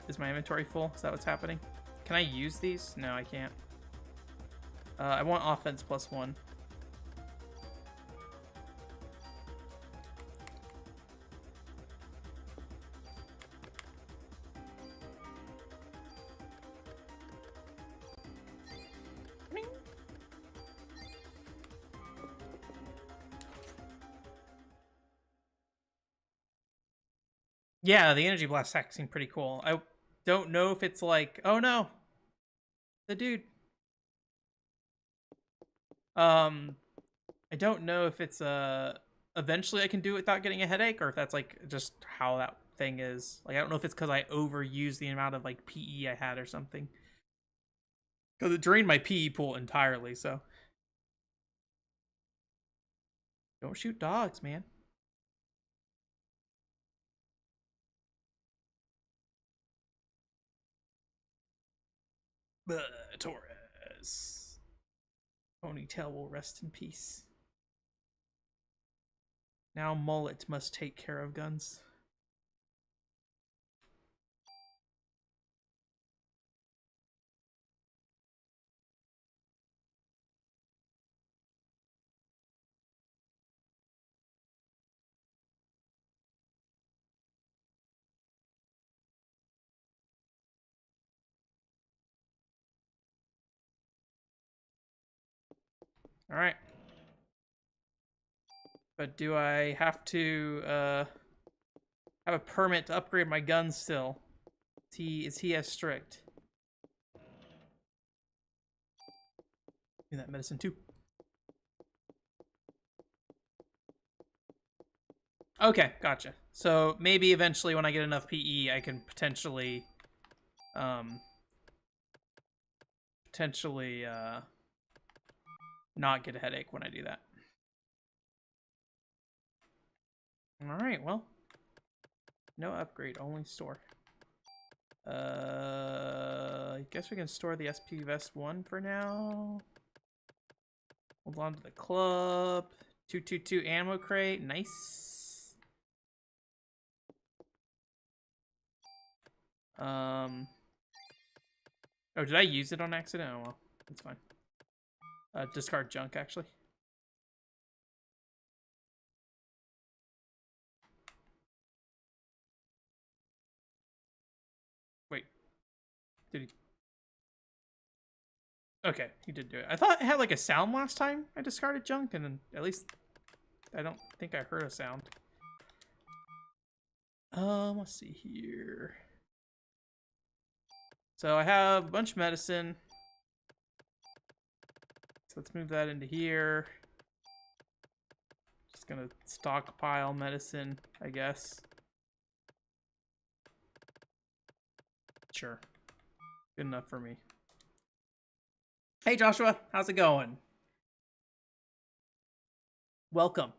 Is my inventory full? Is that what's happening? Can I use these? No, I can't. I want offense +1. Yeah, the energy blast hack seemed pretty cool. I don't know if it's like, oh no, the dude. I don't know if it's eventually I can do it without getting a headache, or if that's like just how that thing is. Like, I don't know if it's because I overused the amount of like PE I had or something. Because it drained my PE pool entirely. So don't shoot dogs, man. Torres. Ponytail will rest in peace. Now Mullet must take care of guns. All right. But do I have to have a permit to upgrade my gun still? Is he as strict? Do that medicine too. Okay, gotcha. So maybe eventually when I get enough PE, I can potentially not get a headache when I do that. All right, well, no upgrade, only store. I guess we can store the SP Vest 1 for now. Hold on to the club. 222 ammo crate, nice. Oh, did I use it on accident? Oh well, that's fine. Discard junk, actually. Wait. Did he? Okay, he did do it. I thought it had like a sound last time I discarded junk, and then at least I don't think I heard a sound. Let's see here. So I have a bunch of medicine. So let's move that into here. Just gonna stockpile medicine, I guess. Sure. Good enough for me. Hey Joshua, how's it going? Welcome.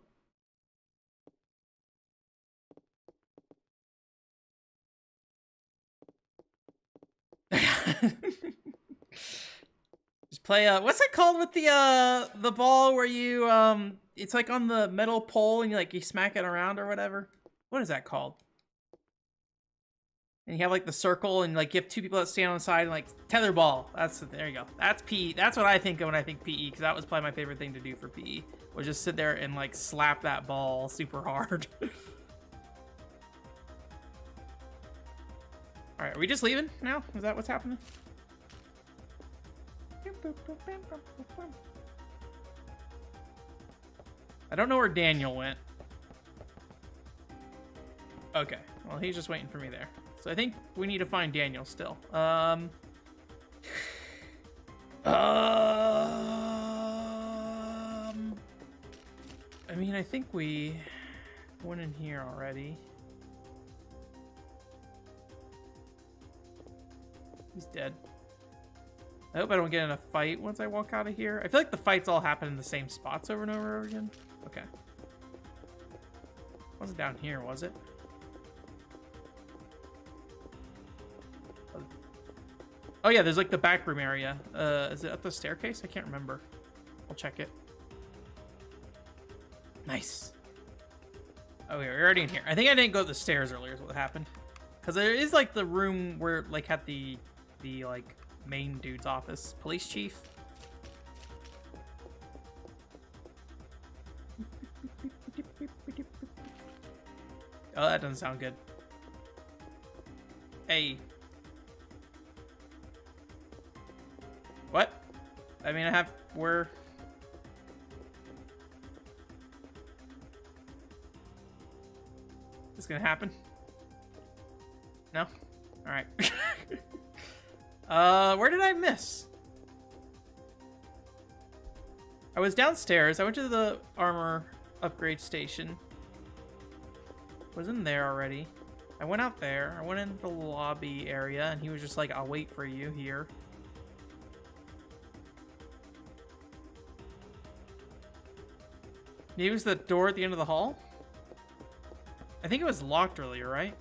Just play what's it called with the ball where you it's like on the metal pole and you smack it around or whatever. What is that called? And you have like the circle and like you have two people that stand on the side and like tetherball. There you go. That's PE. That's what I think of when I think PE, because that was probably my favorite thing to do for PE. Was just sit there and like slap that ball super hard. Alright, are we just leaving now? Is that what's happening? I don't know where Daniel went. Okay, well he's just waiting for me there. So I think we need to find Daniel still. I mean, I think we went in here already. He's dead. I hope I don't get in a fight once I walk out of here. I feel like the fights all happen in the same spots over and over again. Okay. Wasn't down here, was it? Oh yeah, there's like the back room area. Is it up the staircase? I can't remember. I'll check it. Nice. Oh, yeah, we're already in here. I think I didn't go up the stairs earlier is what happened. Because there is like the room where like had the like main dude's office. Police chief. Oh, that doesn't sound good. Hey. What? I mean, we're... Is this gonna happen? No? Alright. Where did I miss? I was downstairs. I went to the armor upgrade station. Was in there already. I went out there. I went in the lobby area, and he was just like, I'll wait for you here. Maybe it was the door at the end of the hall? I think it was locked earlier, right?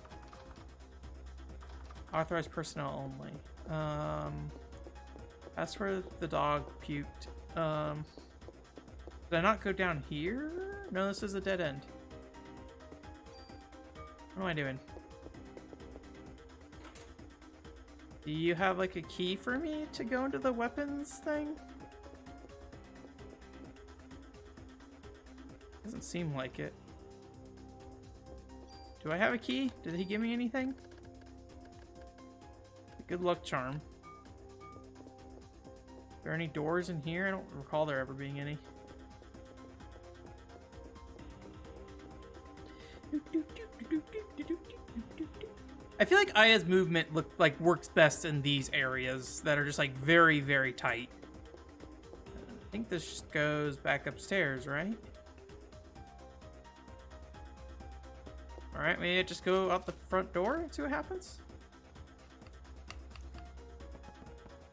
Authorized personnel only. That's where the dog puked. Did I not go down here? No, this is a dead end. What am I doing? Do you have like a key for me to go into the weapons thing? Doesn't seem like it. Do I have a key? Did he give me anything? Good luck charm. Are there any doors in here? I don't recall there ever being any. I feel like Aya's movement works best in these areas that are just like very, very tight. I think this goes back upstairs, right? Alright, maybe I just go out the front door and see what happens?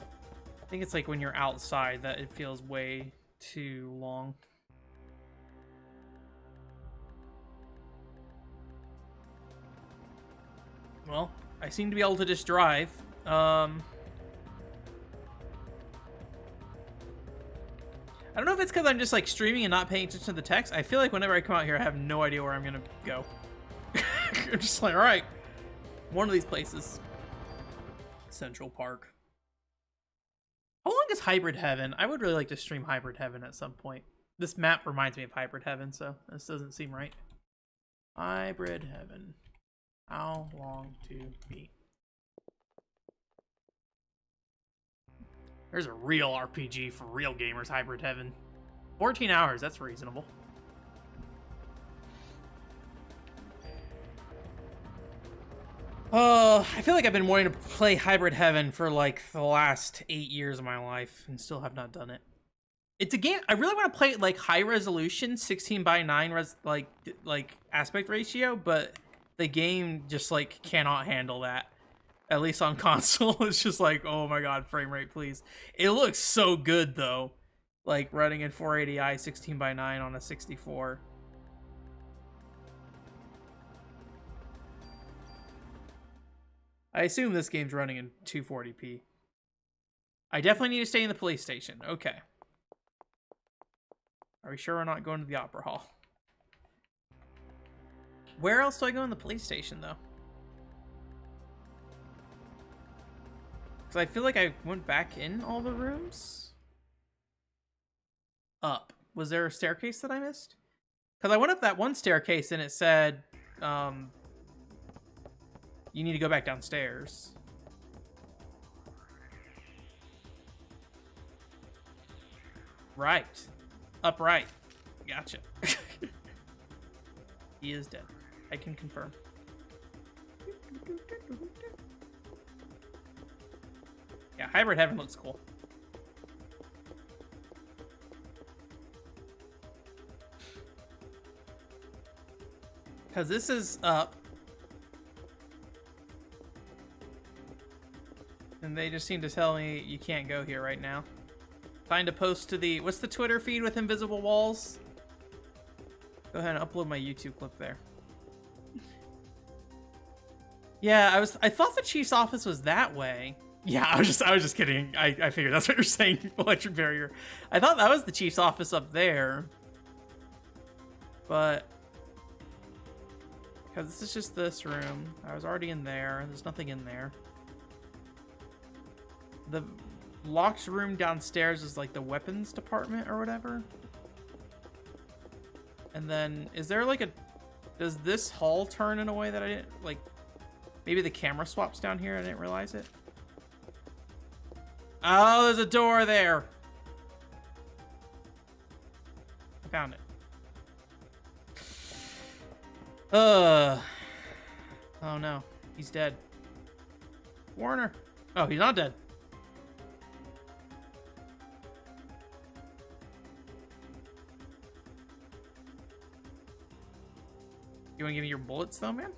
I think it's like when you're outside that it feels way too long. Well, I seem to be able to just drive. I don't know if it's because I'm just like streaming and not paying attention to the text. I feel like whenever I come out here, I have no idea where I'm gonna go. I'm just like, all right, one of these places. Central Park. How long is Hybrid Heaven? I would really like to stream Hybrid Heaven at some point. This map reminds me of Hybrid Heaven, so this doesn't seem right. Hybrid Heaven. How long to beat? There's a real RPG for real gamers, Hybrid Heaven. 14 hours, that's reasonable. I feel like I've been wanting to play Hybrid Heaven for like the last 8 years of my life and still have not done it. It's a game I really want to play it like high resolution, 16:9 like aspect ratio, but the game just like cannot handle that. At least on console, it's just like, oh my god, frame rate, please. It looks so good though, like running in 480i 16:9 on a 64. I assume this game's running in 240p. I definitely need to stay in the police station. Okay. Are we sure we're not going to the opera hall? Where else do I go in the police station, though? Because I feel like I went back in all the rooms. Up. Was there a staircase that I missed? Because I went up that one staircase and it said, you need to go back downstairs. Right. Upright. Gotcha. He is dead. I can confirm. Yeah, Hybrid Heaven looks cool. Because this is up. And they just seem to tell me you can't go here right now. Find a post to the... What's the Twitter feed with invisible walls? Go ahead and upload my YouTube clip there. Yeah, I thought the chief's office was that way. Yeah, I was just kidding. I figured that's what you're saying, electric barrier. I thought that was the chief's office up there. But... Because this is just this room. I was already in there. There's nothing in there. The locked room downstairs is like the weapons department or whatever. And then, is there like a... Does this hall turn in a way that I didn't... Like, maybe the camera swaps down here. I didn't realize it. Oh, there's a door there. I found it. Oh no. He's dead. Warner. Oh, he's not dead. You want to give me your bullets, though, man?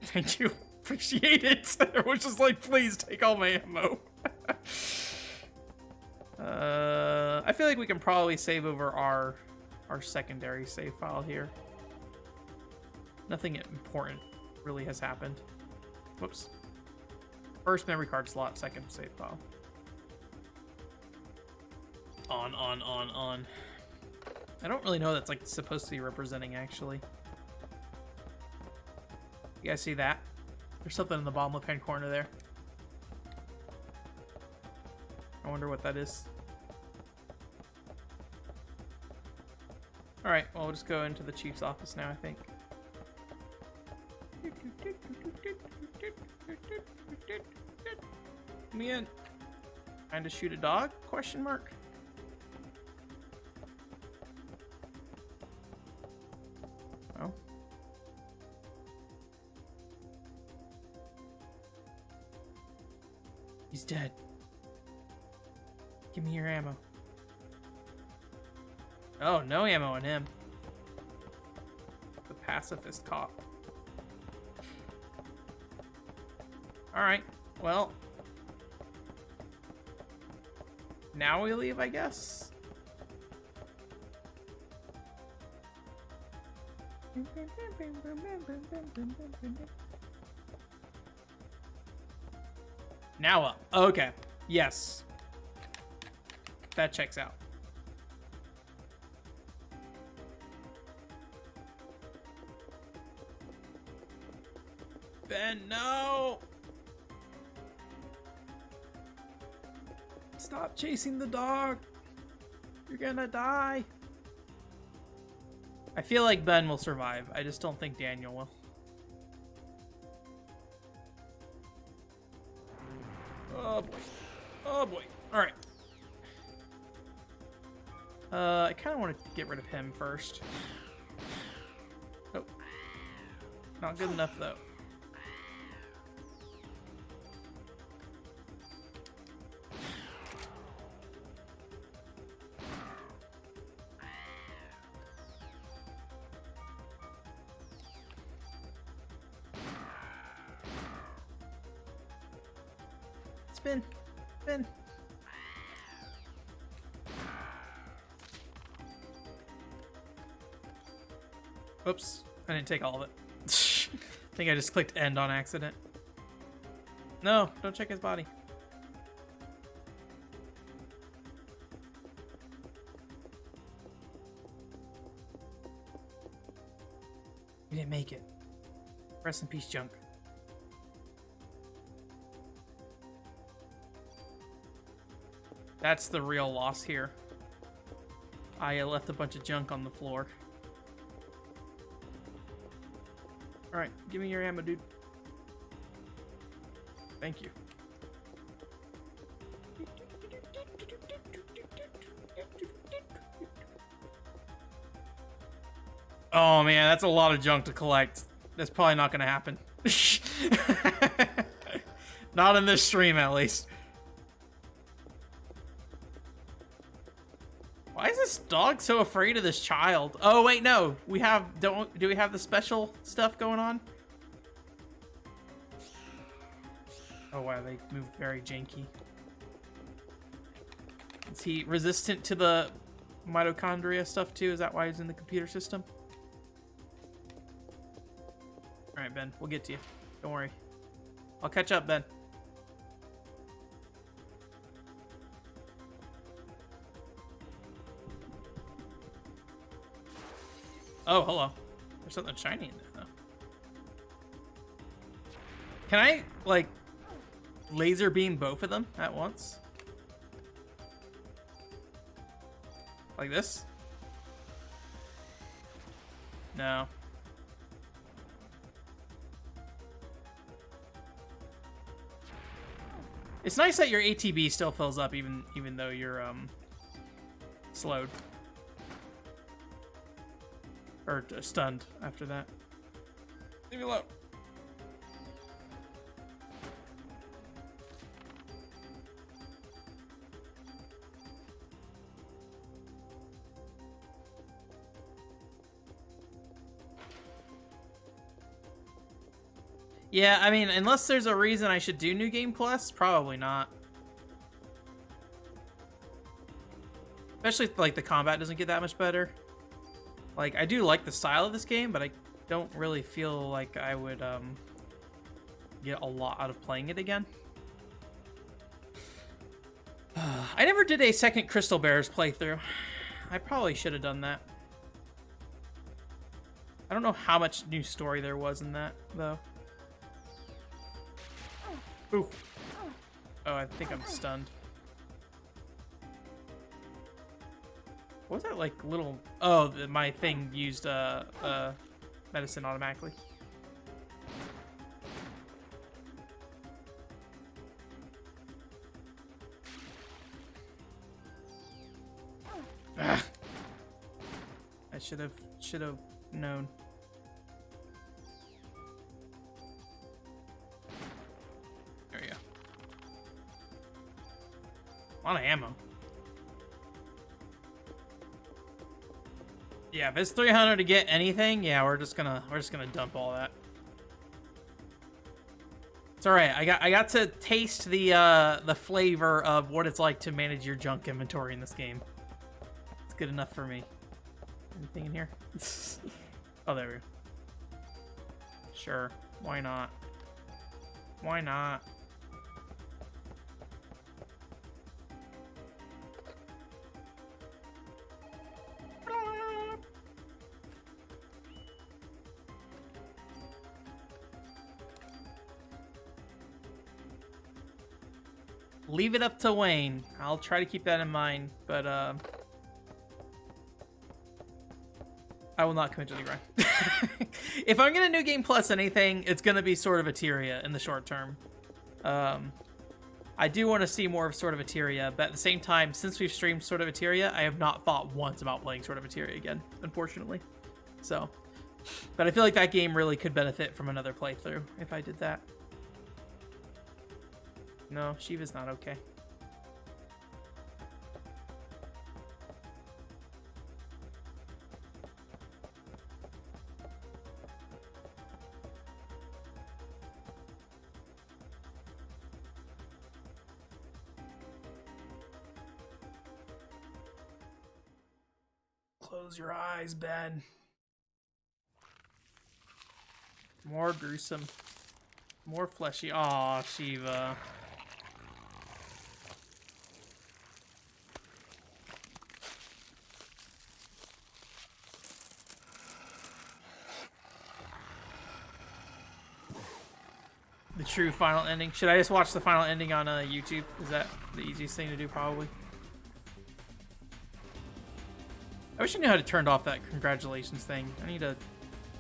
Thank you. Appreciate it. I was just like, please take all my ammo. I feel like we can probably save over our secondary save file here. Nothing important really has happened. Whoops. First memory card slot, second save file. On. I don't really know what that's like supposed to be representing, actually. You guys see that? There's something in the bottom left-hand corner there. I wonder what that is. Alright, well, we'll just go into the chief's office now, I think. Let me in. Trying to shoot a dog? Question mark. Oh. He's dead. Give me your ammo. Oh, no ammo on him. The pacifist cop. Alright, well. Now we leave, I guess. Now up. Okay. Yes. That checks out. Ben, no! Stop chasing the dog. You're gonna die. I feel like Ben will survive. I just don't think Daniel will. Oh boy. Oh boy. Alright. I kind of want to get rid of him first. Oh. Not good enough though. Spin. Spin. Oops. I didn't take all of it. I think I just clicked end on accident. No, don't check his body. We didn't make it. Rest in peace, junk. That's the real loss here. I left a bunch of junk on the floor. Alright, give me your ammo, dude. Thank you. Oh man, that's a lot of junk to collect. That's probably not gonna happen. Not in this stream, at least. Why is this dog so afraid of this child? Oh wait, no. We have do we have the special stuff going on? Oh wow, they move very janky. Is he resistant to the mitochondria stuff too? Is that why he's in the computer system? Alright, Ben, we'll get to you. Don't worry. I'll catch up, Ben. Oh, hello. There's something shiny in there, though. Can I, like, laser beam both of them at once? Like this? No. It's nice that your ATB still fills up even though you're slowed. Or stunned after that. Leave me alone. Yeah, I mean, unless there's a reason I should do New Game Plus, probably not. Especially if, like, the combat doesn't get that much better. Like, I do like the style of this game, but I don't really feel like I would get a lot out of playing it again. I never did a second Crystal Bears playthrough. I probably should have done that. I don't know how much new story there was in that, though. Ooh. Oh, I think I'm stunned. What was that, like, little... Oh, my thing used medicine automatically. Ah. I should have known. There you go. A lot of ammo. Yeah, if it's 300 to get anything, yeah, we're just gonna dump all that. It's all right. I got to taste the flavor of what it's like to manage your junk inventory in this game. It's good enough for me. Anything in here? Oh, there we go. Sure. Why not? Why not? Leave it up to Wayne. I'll try to keep that in mind, but I will not commit to the grind. If I'm gonna New Game Plus anything, it's gonna be Sword of Eteria in the short term. I do want to see more of Sword of Eteria, but at the same time, since we've streamed Sword of Eteria, I have not thought once about playing Sword of Eteria again, unfortunately. So, but I feel like that game really could benefit from another playthrough if I did that. No, Shiva's not okay. Close your eyes, Ben. More gruesome. More fleshy. Aw, Shiva. The true final ending. Should I just watch the final ending on YouTube? Is that the easiest thing to do, probably? I wish I knew how to turn off that congratulations thing. I need to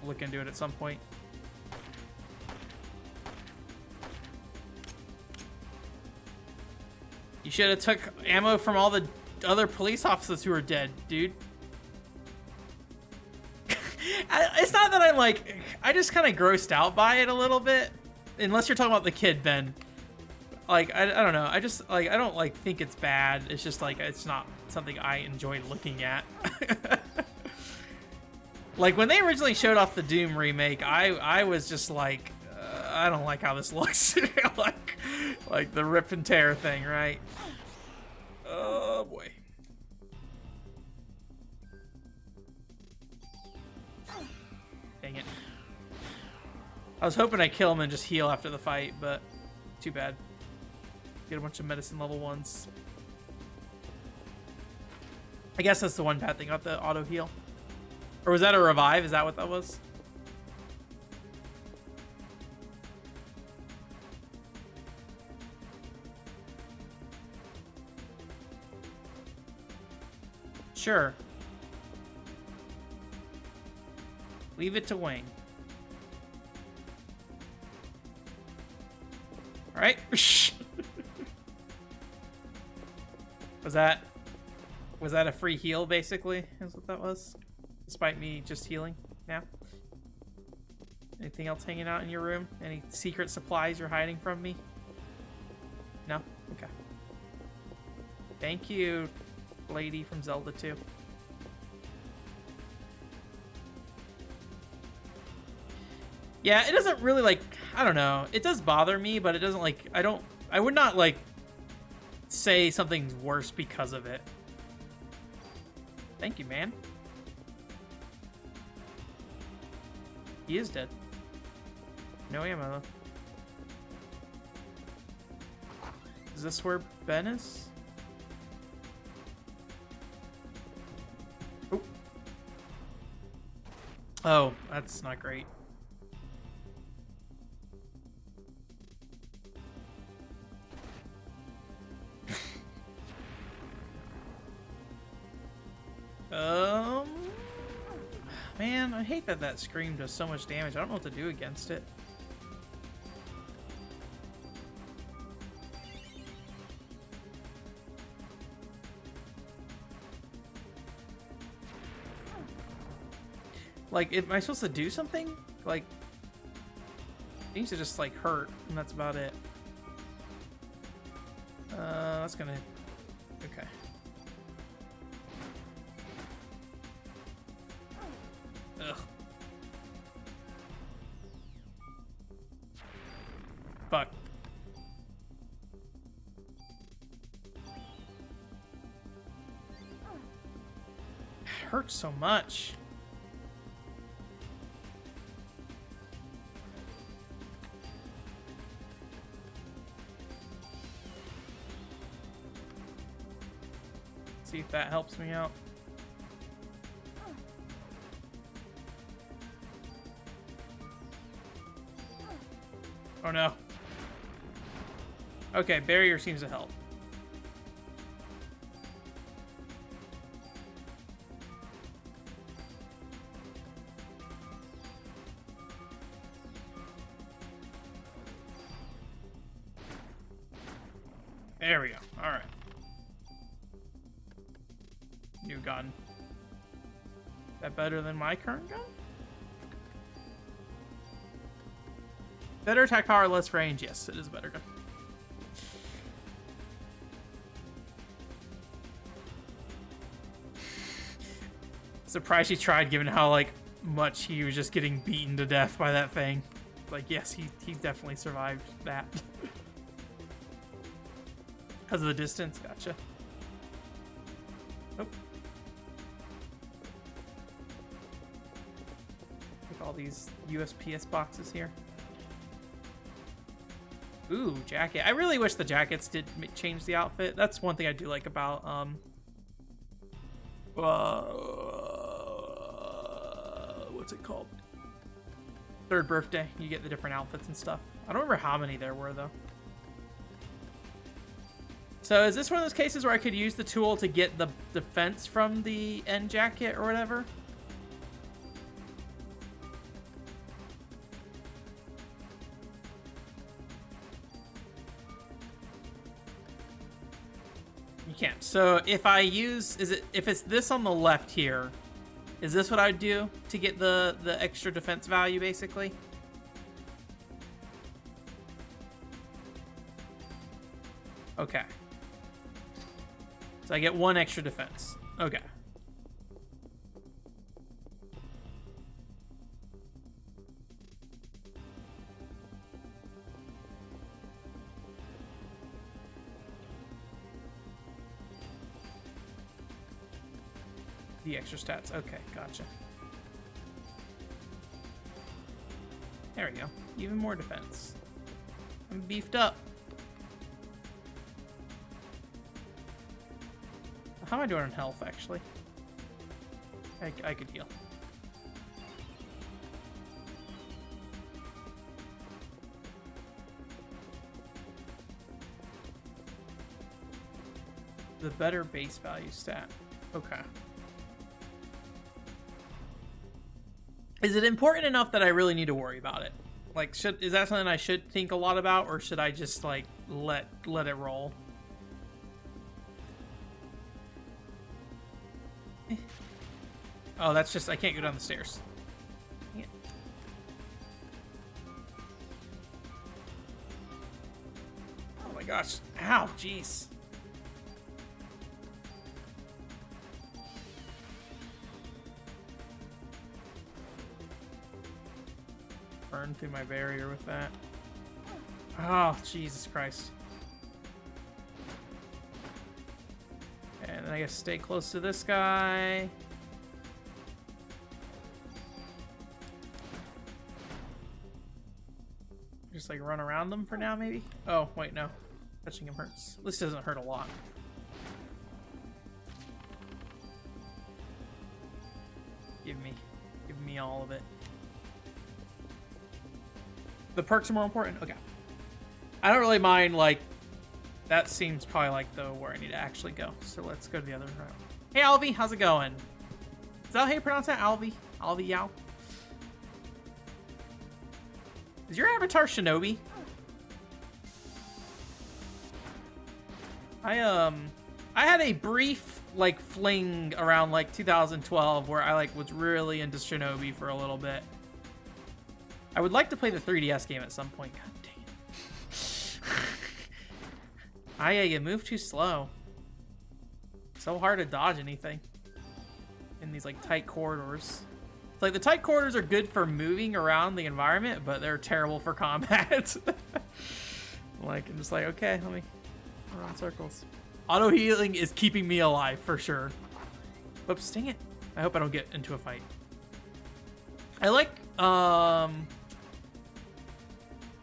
look into it at some point. You should have took ammo from all the other police officers who are dead, dude. It's not that I'm like... I just kind of grossed out by it a little bit. Unless you're talking about the kid, Ben. Like, I don't know. I just, like, I don't, like, think it's bad. It's just, like, it's not something I enjoy looking at. Like, when they originally showed off the Doom remake, I was just like, I don't like how this looks. like the rip and tear thing, right? Oh, boy. Dang it. I was hoping I'd kill him and just heal after the fight, but too bad. Get a bunch of medicine level 1s. I guess that's the one bad thing about the auto heal. Or was that a revive? Is that what that was? Sure. Leave it to Wayne. All right. Was that a free heal, basically? Is what that was? Despite me just healing now? Anything else hanging out in your room? Any secret supplies you're hiding from me? No? Okay. Thank you, lady from Zelda 2. Yeah, it doesn't really, like, I don't know. It does bother me, but it doesn't, like, I would not, like, say something's worse because of it. Thank you, man. He is dead. No ammo. Is this where Ben is? Oh. Oh, that's not great. Man, I hate that that scream does so much damage. I don't know what to do against it. Like, am I supposed to do something? Like, it needs to just, like, hurt, and that's about it. That's gonna... Okay. Ugh. Fuck. It hurts so much. See if that helps me out. Oh no. Okay, barrier seems to help. There we go. All right. New gun. Is that better than my current gun? Better attack power, less range. Yes, it is a better gun. Surprised he tried, given how like much he was just getting beaten to death by that thing. Like, yes, he definitely survived that. Because of the distance. Gotcha. Oh. All these USPS boxes here. Ooh, jacket. I really wish the jackets did change the outfit. That's one thing I do like about what's it called? Third Birthday. You get the different outfits and stuff. I don't remember how many there were though. So is this one of those cases where I could use the tool to get the defense from the end jacket or whatever? You can't. So if I use, if it's this on the left here, is this what I would do to get the extra defense value basically? Okay. So I get 1 extra defense. Okay. The extra stats. Okay, gotcha. There we go. Even more defense. I'm beefed up. How am I doing on health, actually? I could heal. The better base value stat. Okay. Is it important enough that I really need to worry about it? Like, is that something I should think a lot about, or should I just, like, let it roll? Oh, that's just, I can't go down the stairs. Yeah. Oh my gosh. Ow, jeez. Burn through my barrier with that. Oh, Jesus Christ. And then I guess stay close to this guy. Just like run around them for now, maybe? Oh, wait, no. Touching him hurts. This doesn't hurt a lot. Give me all of it. The perks are more important? Okay. I don't really mind, like, that seems probably like where I need to actually go. So let's go to the other route. Hey, Alvy, how's it going? Is that how you pronounce that? Alvy? Alvy Yao? Is your avatar Shinobi? I had a brief, like, fling around, like, 2012 where I, like, was really into Shinobi for a little bit. I would like to play the 3DS game at some point. God dang it. Aya, you move too slow. So hard to dodge anything in these, like, tight corridors. It's like, the tight corridors are good for moving around the environment, but they're terrible for combat. Like, I'm just like, okay, let me run circles. Auto healing is keeping me alive for sure. Oops, dang it. I hope I don't get into a fight. I like, I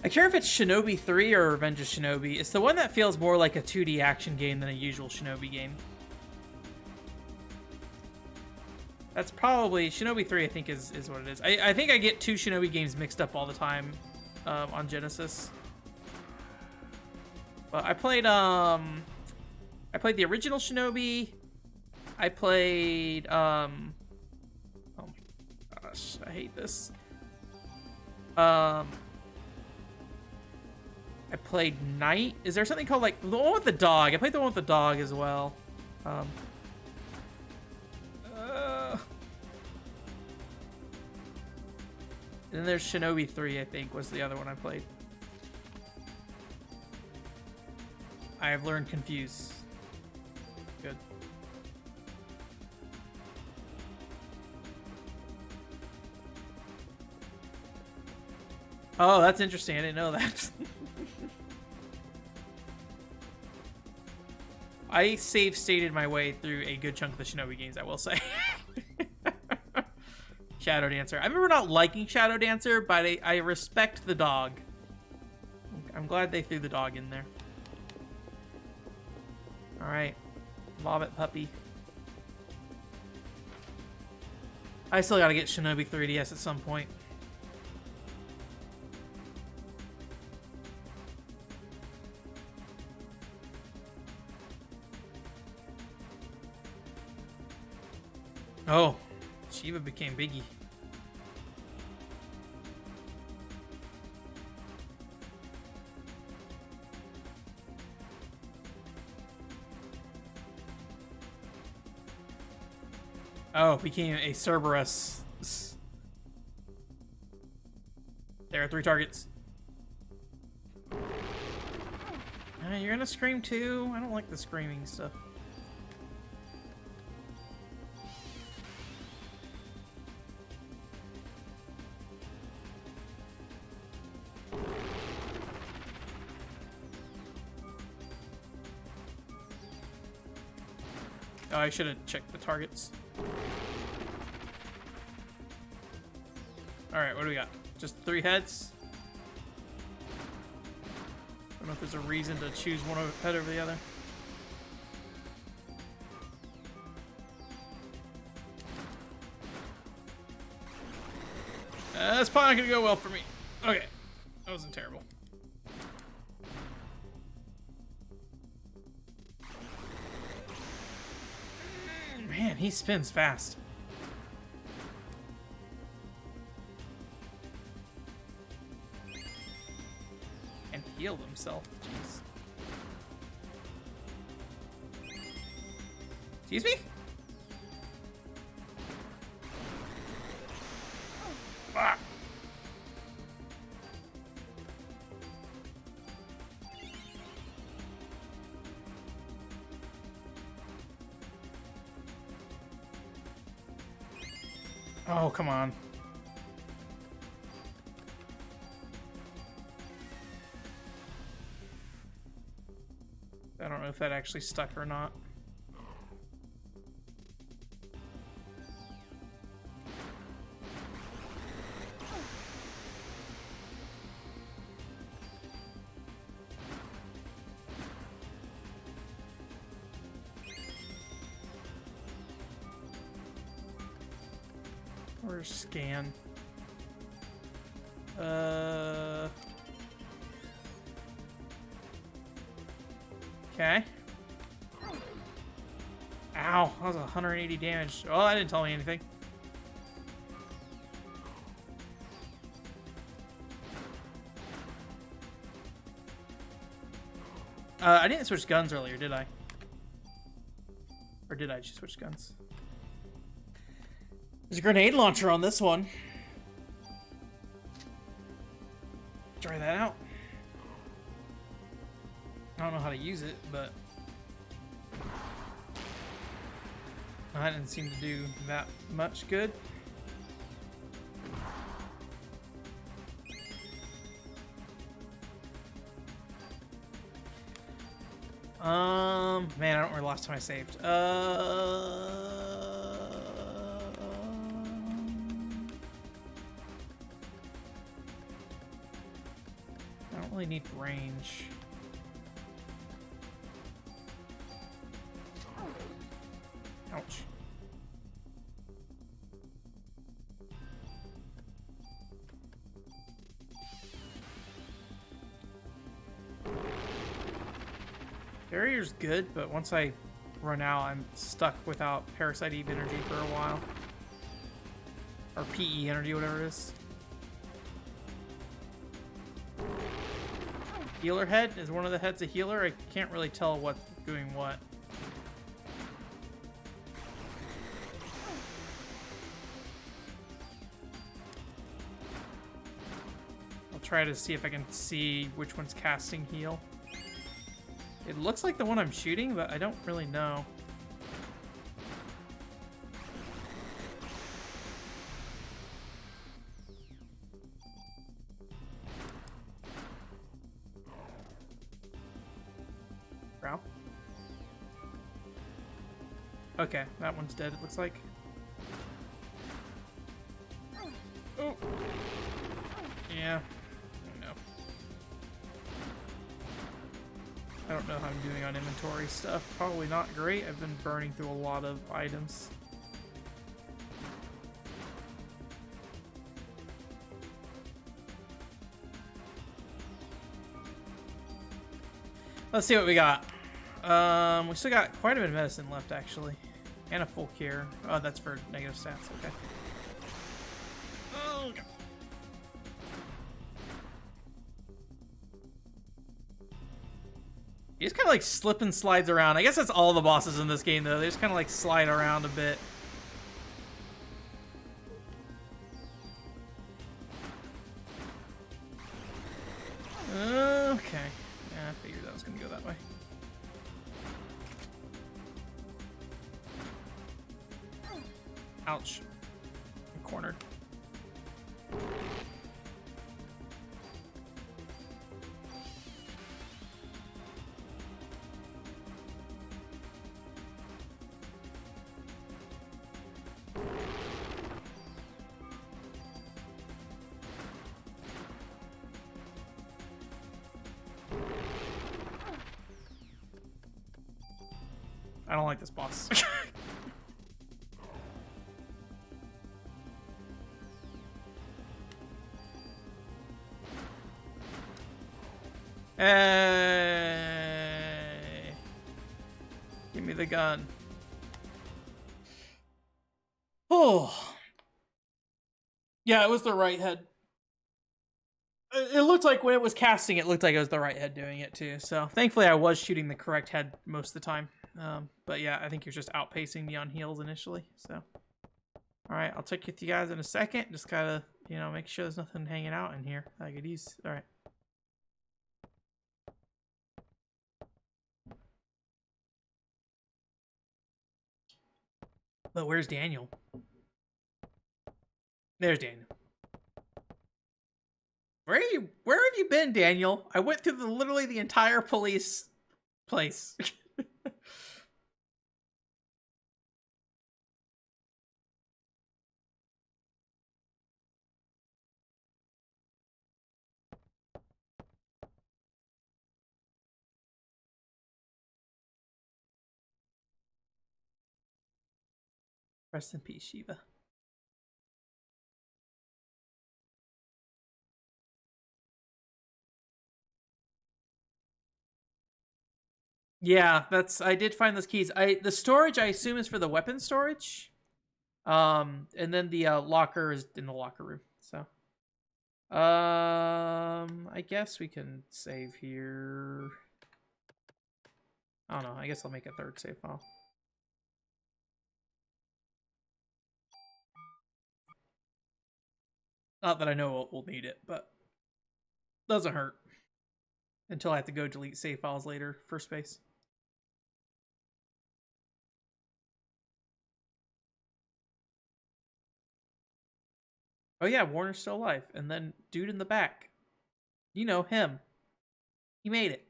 care if it's Shinobi 3 or Revenge of Shinobi. It's the one that feels more like a 2D action game than a usual Shinobi game. That's probably... Shinobi 3, I think, is what it is. I think I get 2 Shinobi games mixed up all the time on Genesis. But I played the original Shinobi. I played... oh my gosh, I hate this. I played Night. Is there something called, like, the one with the dog? I played the one with the dog as well. And then there's Shinobi 3, I think, was the other one I played. I have learned Confuse. Good. Oh, that's interesting. I didn't know that. I save-stated my way through a good chunk of the Shinobi games, I will say. Shadow Dancer. I remember not liking Shadow Dancer, but I respect the dog. I'm glad they threw the dog in there. Alright. Lob it, puppy. I still gotta get Shinobi 3DS at some point. Oh, Shiva became Biggie. Oh, became a Cerberus. There are 3 targets. You're gonna scream too? I don't like the screaming stuff. Oh, I should have checked the targets. Alright, what do we got? Just 3 heads? I don't know if there's a reason to choose one head over the other. That's probably not gonna go well for me. Okay, that wasn't terrible. Man, he spins fast. And healed himself. Jeez. Excuse me? Ah. Oh, come on. I don't know if that actually stuck or not. Or scan. Okay. Ow, that was 180 damage. Oh, that didn't tell me anything. I didn't switch guns earlier, did I? Or did I just switch guns? There's a grenade launcher on this one. Try that out. I don't know how to use it, but that didn't seem to do that much good. Man, I don't remember the last time I saved. I don't really need range. Ouch. Barrier's good, but once I run out, I'm stuck without Parasite Eve energy for a while. Or PE energy, whatever it is. Healer head? Is one of the heads a healer? I can't really tell what's doing what. I'll try to see if I can see which one's casting heal. It looks like the one I'm shooting, but I don't really know. Brow? Okay, that one's dead, it looks like. Oh! Yeah. No. I don't know how I'm doing on inventory stuff. Probably not great. I've been burning through a lot of items. Let's see what we got. We still got quite a bit of medicine left, actually. And a full cure. Oh, that's for negative stats. Okay. Oh, God. He just kind of like slip and slides around. I guess that's all the bosses in this game, though. They just kind of like slide around a bit. Okay. Yeah, I figured that was going to go that way. Ouch. I'm cornered. I don't like this boss. Hey! Give me the gun. Oh! Yeah, it was the right head. It looked like when it was casting, it looked like it was the right head doing it too. So thankfully I was shooting the correct head most of the time. But yeah, I think you're just outpacing me on heals initially. So, alright, I'll check with you guys in a second. Just gotta, you know, make sure there's nothing hanging out in here that I could use. Alright. But where's Daniel? There's Daniel. Where have you been, Daniel? I went through literally the entire police place. Rest in peace, Shiva. Yeah, I did find those keys. The storage I assume is for the weapon storage. And then the locker is in the locker room. So I guess we can save here. I don't know. I guess I'll make a third save file. Not that I know we'll need it, but doesn't hurt. Until I have to go delete save files later for space. Oh yeah, Warner's still alive. And then dude in the back. You know him. He made it.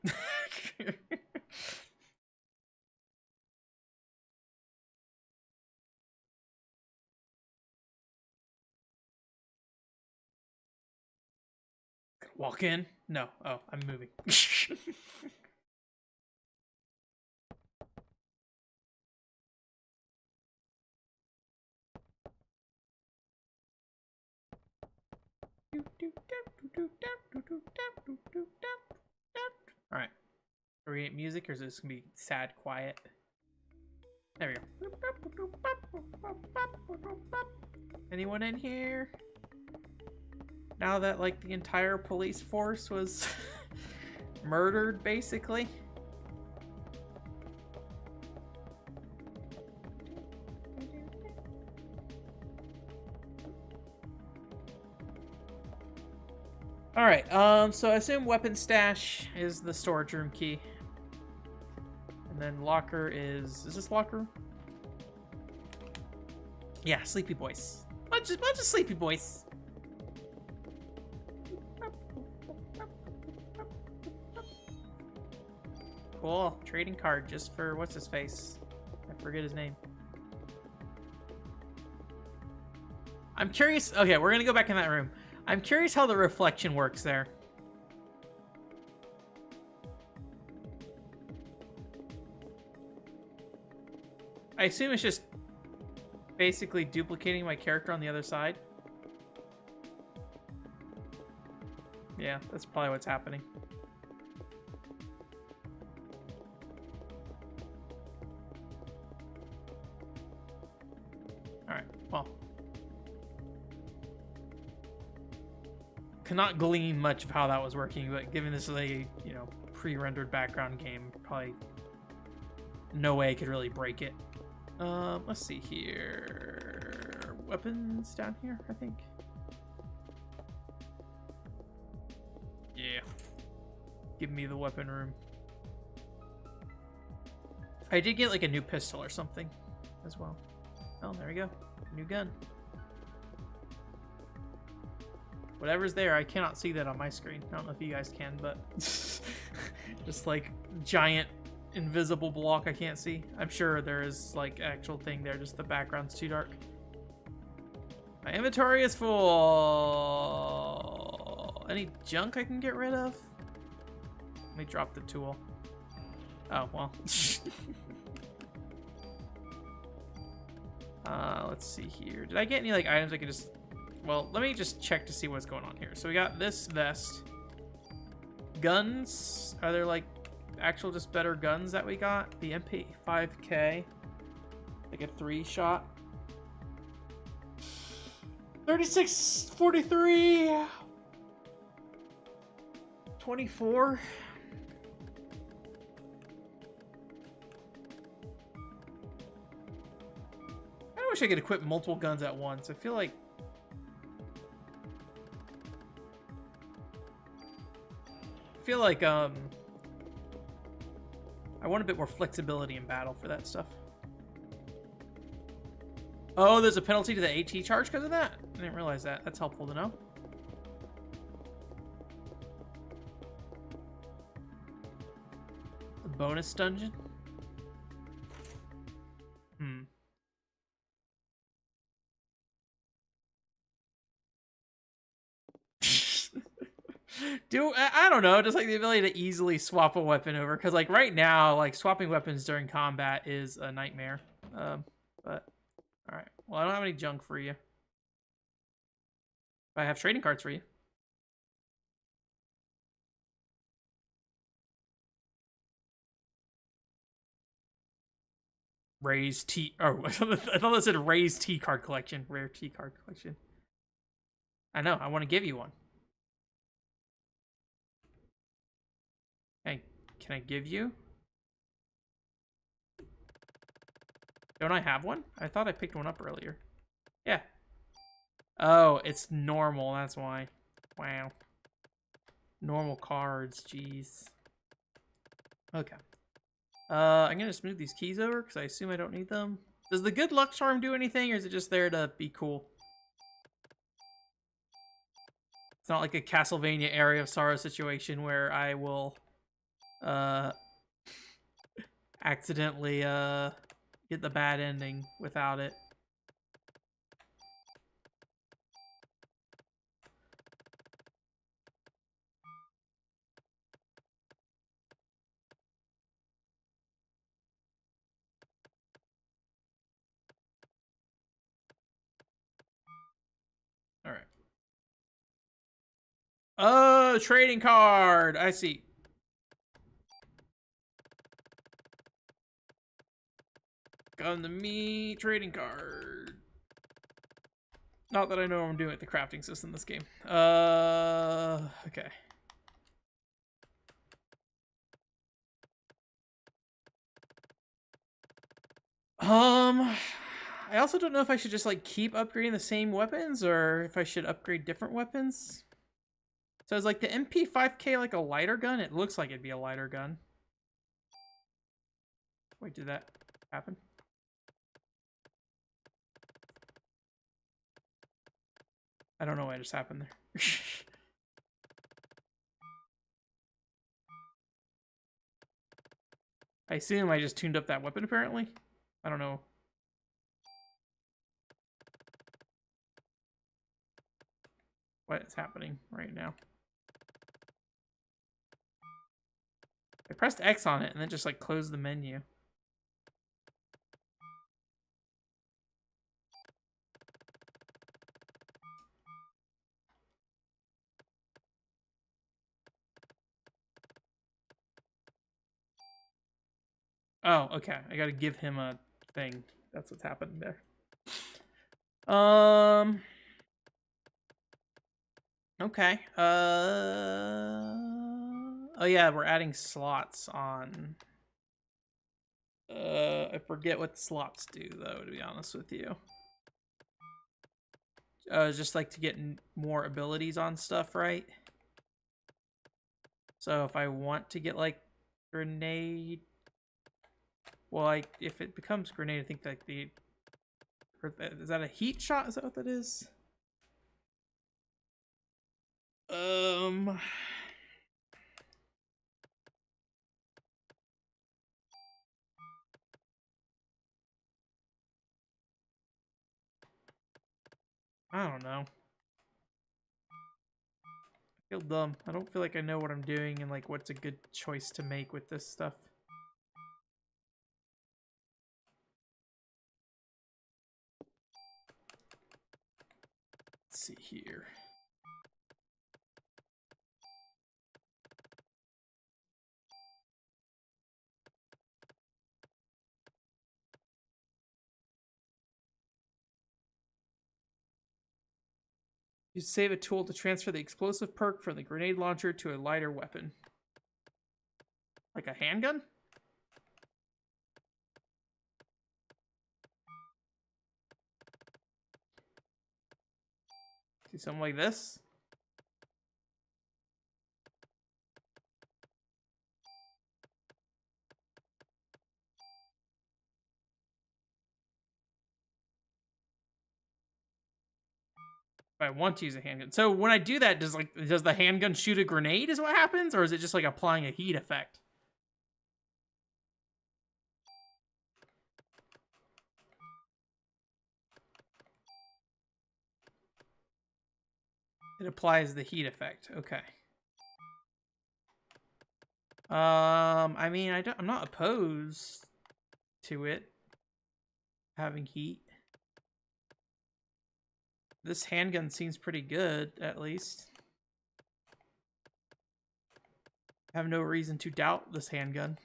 Walk in? No. Oh, I'm moving. Alright. Are we getting music or is this gonna be sad, quiet? There we go. Anyone in here? Now that like the entire police force was murdered, basically. Alright, so I assume weapon stash is the storage room key. And then locker is this locker room? Yeah, sleepy boys. Bunch of sleepy boys. Cool. Trading card just for what's his face? I forget his name. I'm curious. Okay, we're gonna go back in that room. I'm curious how the reflection works there. I assume it's just basically duplicating my character on the other side. Yeah, that's probably what's happening. Alright, well. Cannot glean much of how that was working, but given this is a, you know, pre-rendered background game, probably no way I could really break it. Let's see here. Weapons down here, I think. Yeah. Give me the weapon room. I did get like a new pistol or something as well. Oh, there we go. New gun. Whatever's there, I cannot see that on my screen. I don't know if you guys can, but just like giant invisible block I can't see. I'm sure there is like actual thing there, just the background's too dark. My inventory is full. Any junk I can get rid of? Let me drop the tool. Oh, well. Let's see here. Did I get any like items I could just... Well, let me just check to see what's going on here. So we got this vest. Guns. Are there like actual just better guns that we got? The MP5K. Like a 3-shot. 3643. 24. I wish I could equip multiple guns at once. I feel like I want a bit more flexibility in battle for that stuff. Oh, there's a penalty to the AT charge because of that? I didn't realize that. That's helpful to know. The bonus dungeon? I don't know, just like the ability to easily swap a weapon over, because like right now, like swapping weapons during combat is a nightmare. But all right, well I don't have any junk for you. But I have trading cards for you. Raised T. Oh, I thought that said raised T card collection, rare T card collection. I know. I want to give you one. Hey, can I give you? Don't I have one? I thought I picked one up earlier. Yeah. Oh, it's normal. That's why. Wow. Normal cards. Jeez. Okay. I'm gonna just move these keys over because I assume I don't need them. Does the good luck charm do anything, or is it just there to be cool? It's not like a Castlevania Area of Sorrow situation where I will accidentally get the bad ending without it. All right. Oh, trading card. I see. Come to me, trading card. Not that I know what I'm doing with the crafting system in this game. Okay. I also don't know if I should just like keep upgrading the same weapons or if I should upgrade different weapons. So is like the MP5K like a lighter gun? It looks like it'd be a lighter gun. Wait, did that happen? I don't know what just happened there. I assume I just tuned up that weapon apparently. I don't know. What is happening right now? I pressed X on it and then just like closed the menu. Oh, okay. I gotta give him a thing. That's what's happening there. Um. Okay. Oh yeah, we're adding slots on. I forget what slots do though. To be honest with you. Just like to get more abilities on stuff, right? So if I want to get like grenade, well, like if it becomes grenade, I think like is that a heat shot? Is that what that is? Um, I don't know. I feel dumb. I don't feel like I know what I'm doing and like what's a good choice to make with this stuff. Let's see here. You save a tool to transfer the explosive perk from the grenade launcher to a lighter weapon. Like a handgun? See something like this? If I want to use a handgun. So when I do that, does the handgun shoot a grenade is what happens? Or is it just like applying a heat effect? It applies the heat effect. Okay. I mean, I'm not opposed to it having heat. This handgun seems pretty good, at least. I have no reason to doubt this handgun.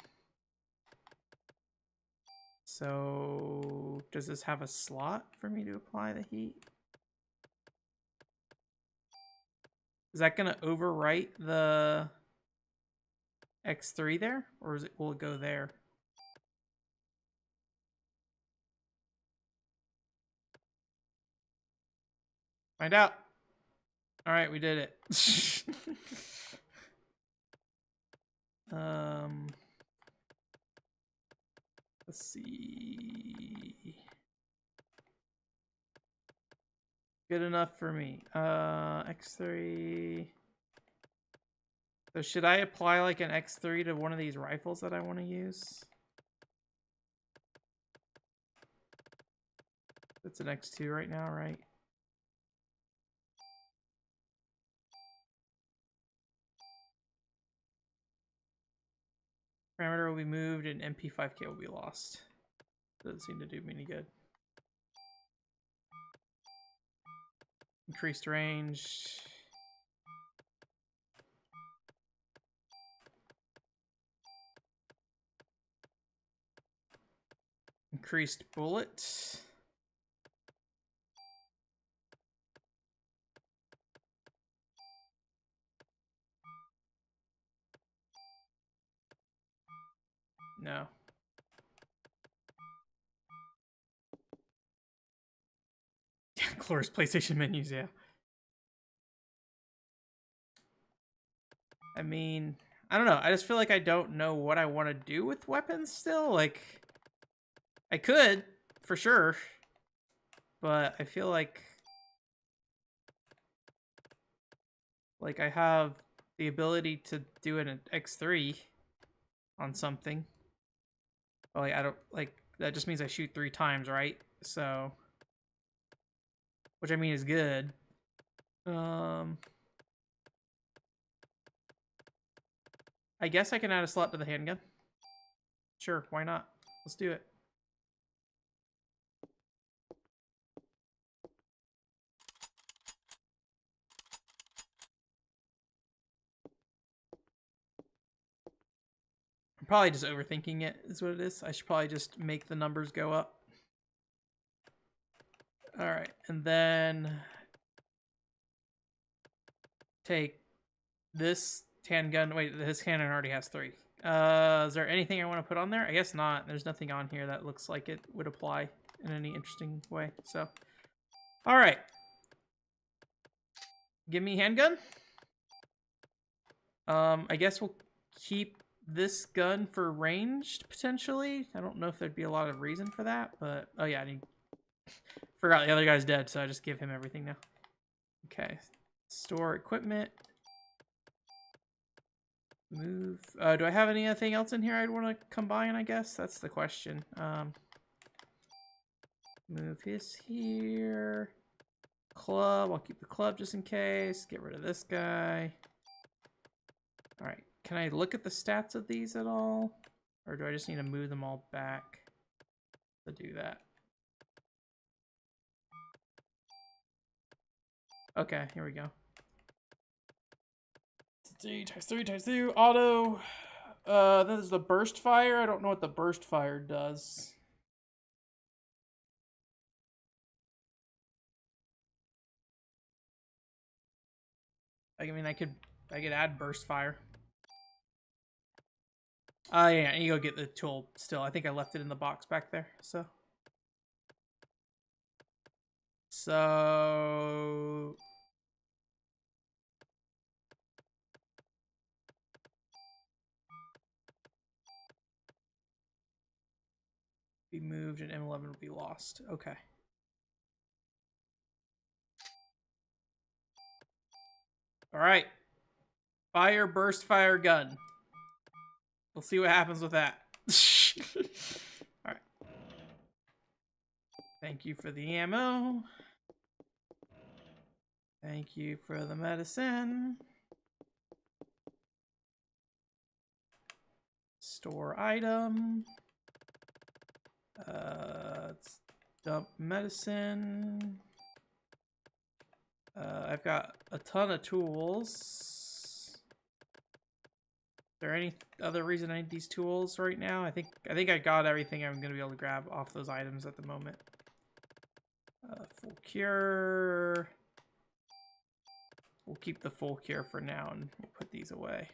So, does this have a slot for me to apply the heat? Is that going to overwrite the X3 there? Or will it go there? Find out. All right, we did it. Let's see. Good enough for me. X3. So should I apply like an X3 to one of these rifles that I want to use? It's an X2 right now, right? Parameter will be moved and MP5K will be lost. Doesn't seem to do me any good. Increased range. Increased bullet. No. Glorious PlayStation menus, yeah. I mean, I don't know. I just feel like I don't know what I want to do with weapons still. Like, I could, for sure. But I feel like I have the ability to do an X3 on something. But like, I don't, like, that just means I shoot 3 times, right? So, which I mean is good. I guess I can add a slot to the handgun. Sure, why not? Let's do it. I'm probably just overthinking it is what it is. I should probably just make the numbers go up. All right, and then take this handgun. Wait, this cannon already has 3. Is there anything I want to put on there? I guess not. There's nothing on here that looks like it would apply in any interesting way. So, all right. Give me handgun. I guess we'll keep this gun for ranged, potentially. I don't know if there'd be a lot of reason for that, but... Oh, yeah, forgot the other guy's dead, so I just give him everything now. Okay. Store equipment. Move. Do I have anything else in here I'd want to combine, I guess? That's the question. Move his here. Club. I'll keep the club just in case. Get rid of this guy. All right. Can I look at the stats of these at all? Or do I just need to move them all back to do that? Okay, here we go. Times 3, auto. Then there's the burst fire. I don't know what the burst fire does. I mean, I could add burst fire. Yeah, you go get the tool still. I think I left it in the box back there. So be moved and M11 will be lost. Okay. All right. Fire, burst, fire, gun. We'll see what happens with that. All right. Thank you for the ammo. Thank you for the medicine. Store item. Let's dump medicine. I've got a ton of tools. Is there any other reason I need these tools right now? I think I got everything I'm gonna be able to grab off those items at the moment. Full cure. We'll keep the full cure for now and we'll put these away.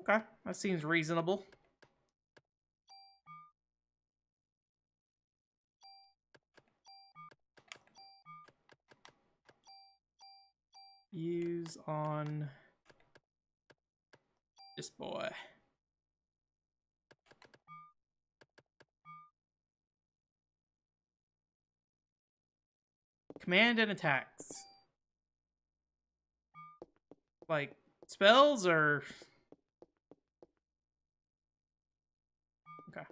Okay, that seems reasonable. Use on this boy. Command and attacks. Like spells or... Okay.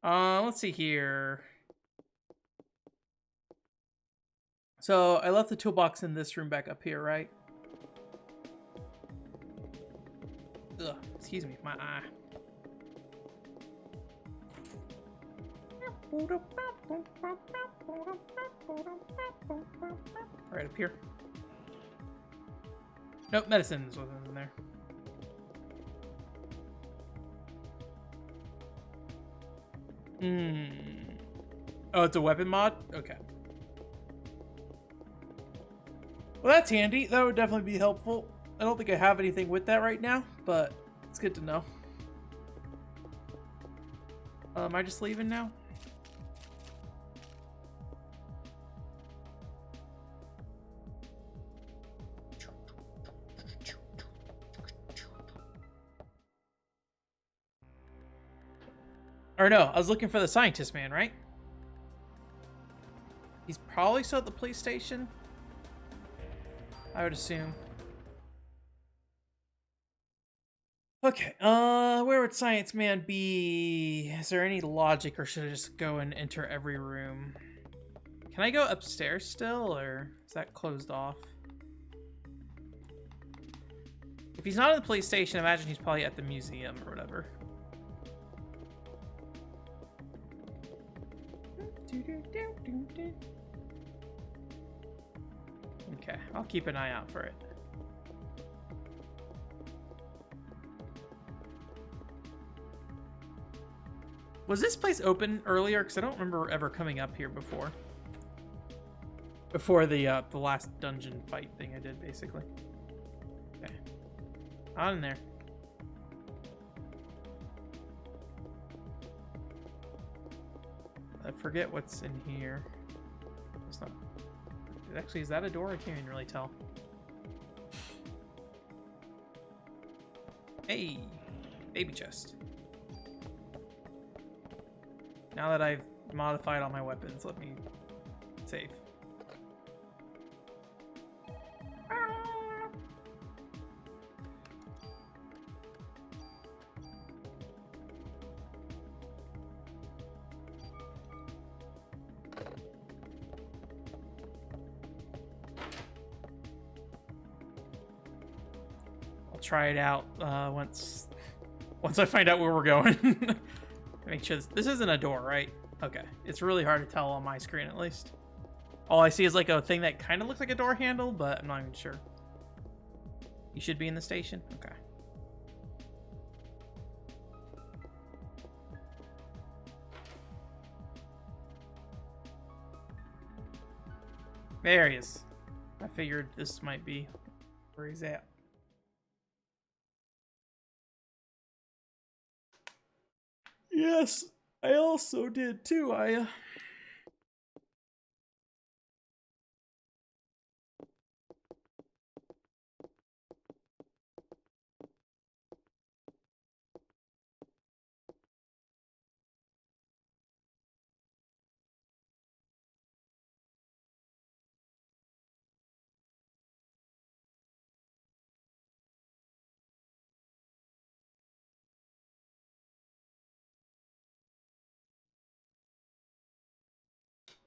Let's see here. So I left the toolbox in this room back up here, right? Ugh, excuse me, my eye. Right up here. Nope, medicines wasn't in there. Oh, it's a weapon mod? Okay. Well, that's handy. That would definitely be helpful. I don't think I have anything with that right now, but it's good to know. Am I just leaving now? Or no, I was looking for the scientist man, right? He's probably still at the police station, I would assume. Okay, where would Science Man be? Is there any logic, or should I just go and enter every room? Can I go upstairs still, or is that closed off? If he's not at the police station, I imagine he's probably at the museum or whatever. Okay, I'll keep an eye out for it. Was this place open earlier? Because I don't remember ever coming up here before. Before the last dungeon fight thing I did, basically. Okay. On in there. I forget what's in here. It's not... Actually, is that a door? I can't even really tell. Hey! Baby chest. Now that I've modified all my weapons, let me save. I'll try it out once I find out where we're going. Make sure this isn't a door, right? Okay. It's really hard to tell on my screen, at least. All I see is like a thing that kind of looks like a door handle, but I'm not even sure. You should be in the station? Okay. There he is. I figured this might be where he's at. Yes, I also did too.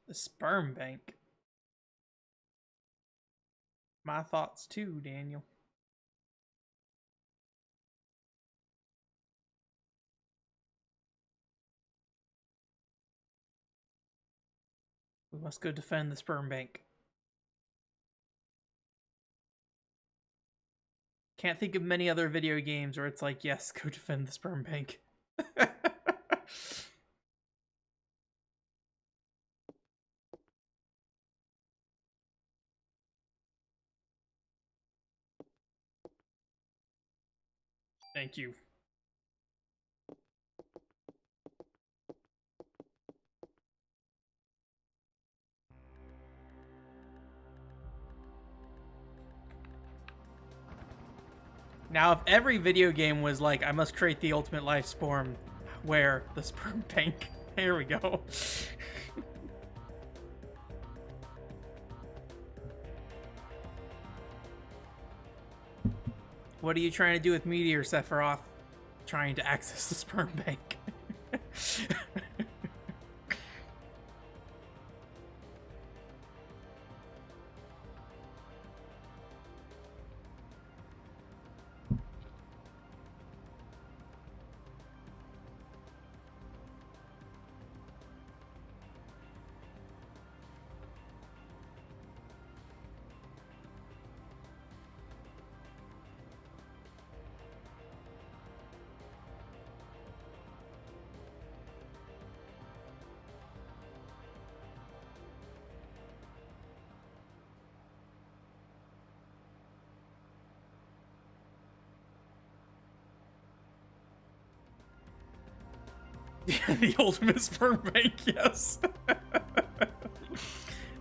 The sperm bank. My thoughts too, Daniel. We must go defend the sperm bank. Can't think of many other video games where it's like, yes, go defend the sperm bank. Thank you. Now, if every video game was like, I must create the ultimate life sperm, where the sperm bank. Here we go. What are you trying to do with Meteor, Sephiroth? Trying to access the sperm bank. The ultimate sperm bank, yes.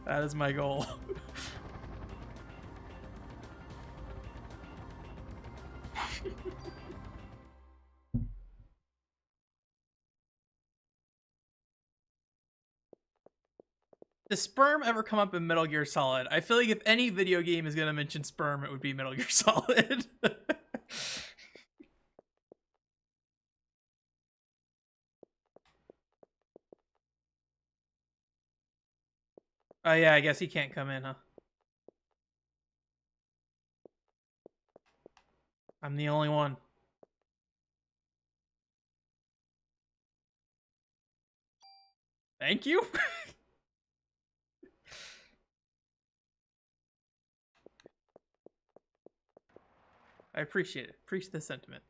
That is my goal. Does sperm ever come up in Metal Gear Solid? I feel like if any video game is going to mention sperm, it would be Metal Gear Solid. Oh yeah, I guess he can't come in, huh? I'm the only one. Thank you. I appreciate it. Appreciate the sentiment.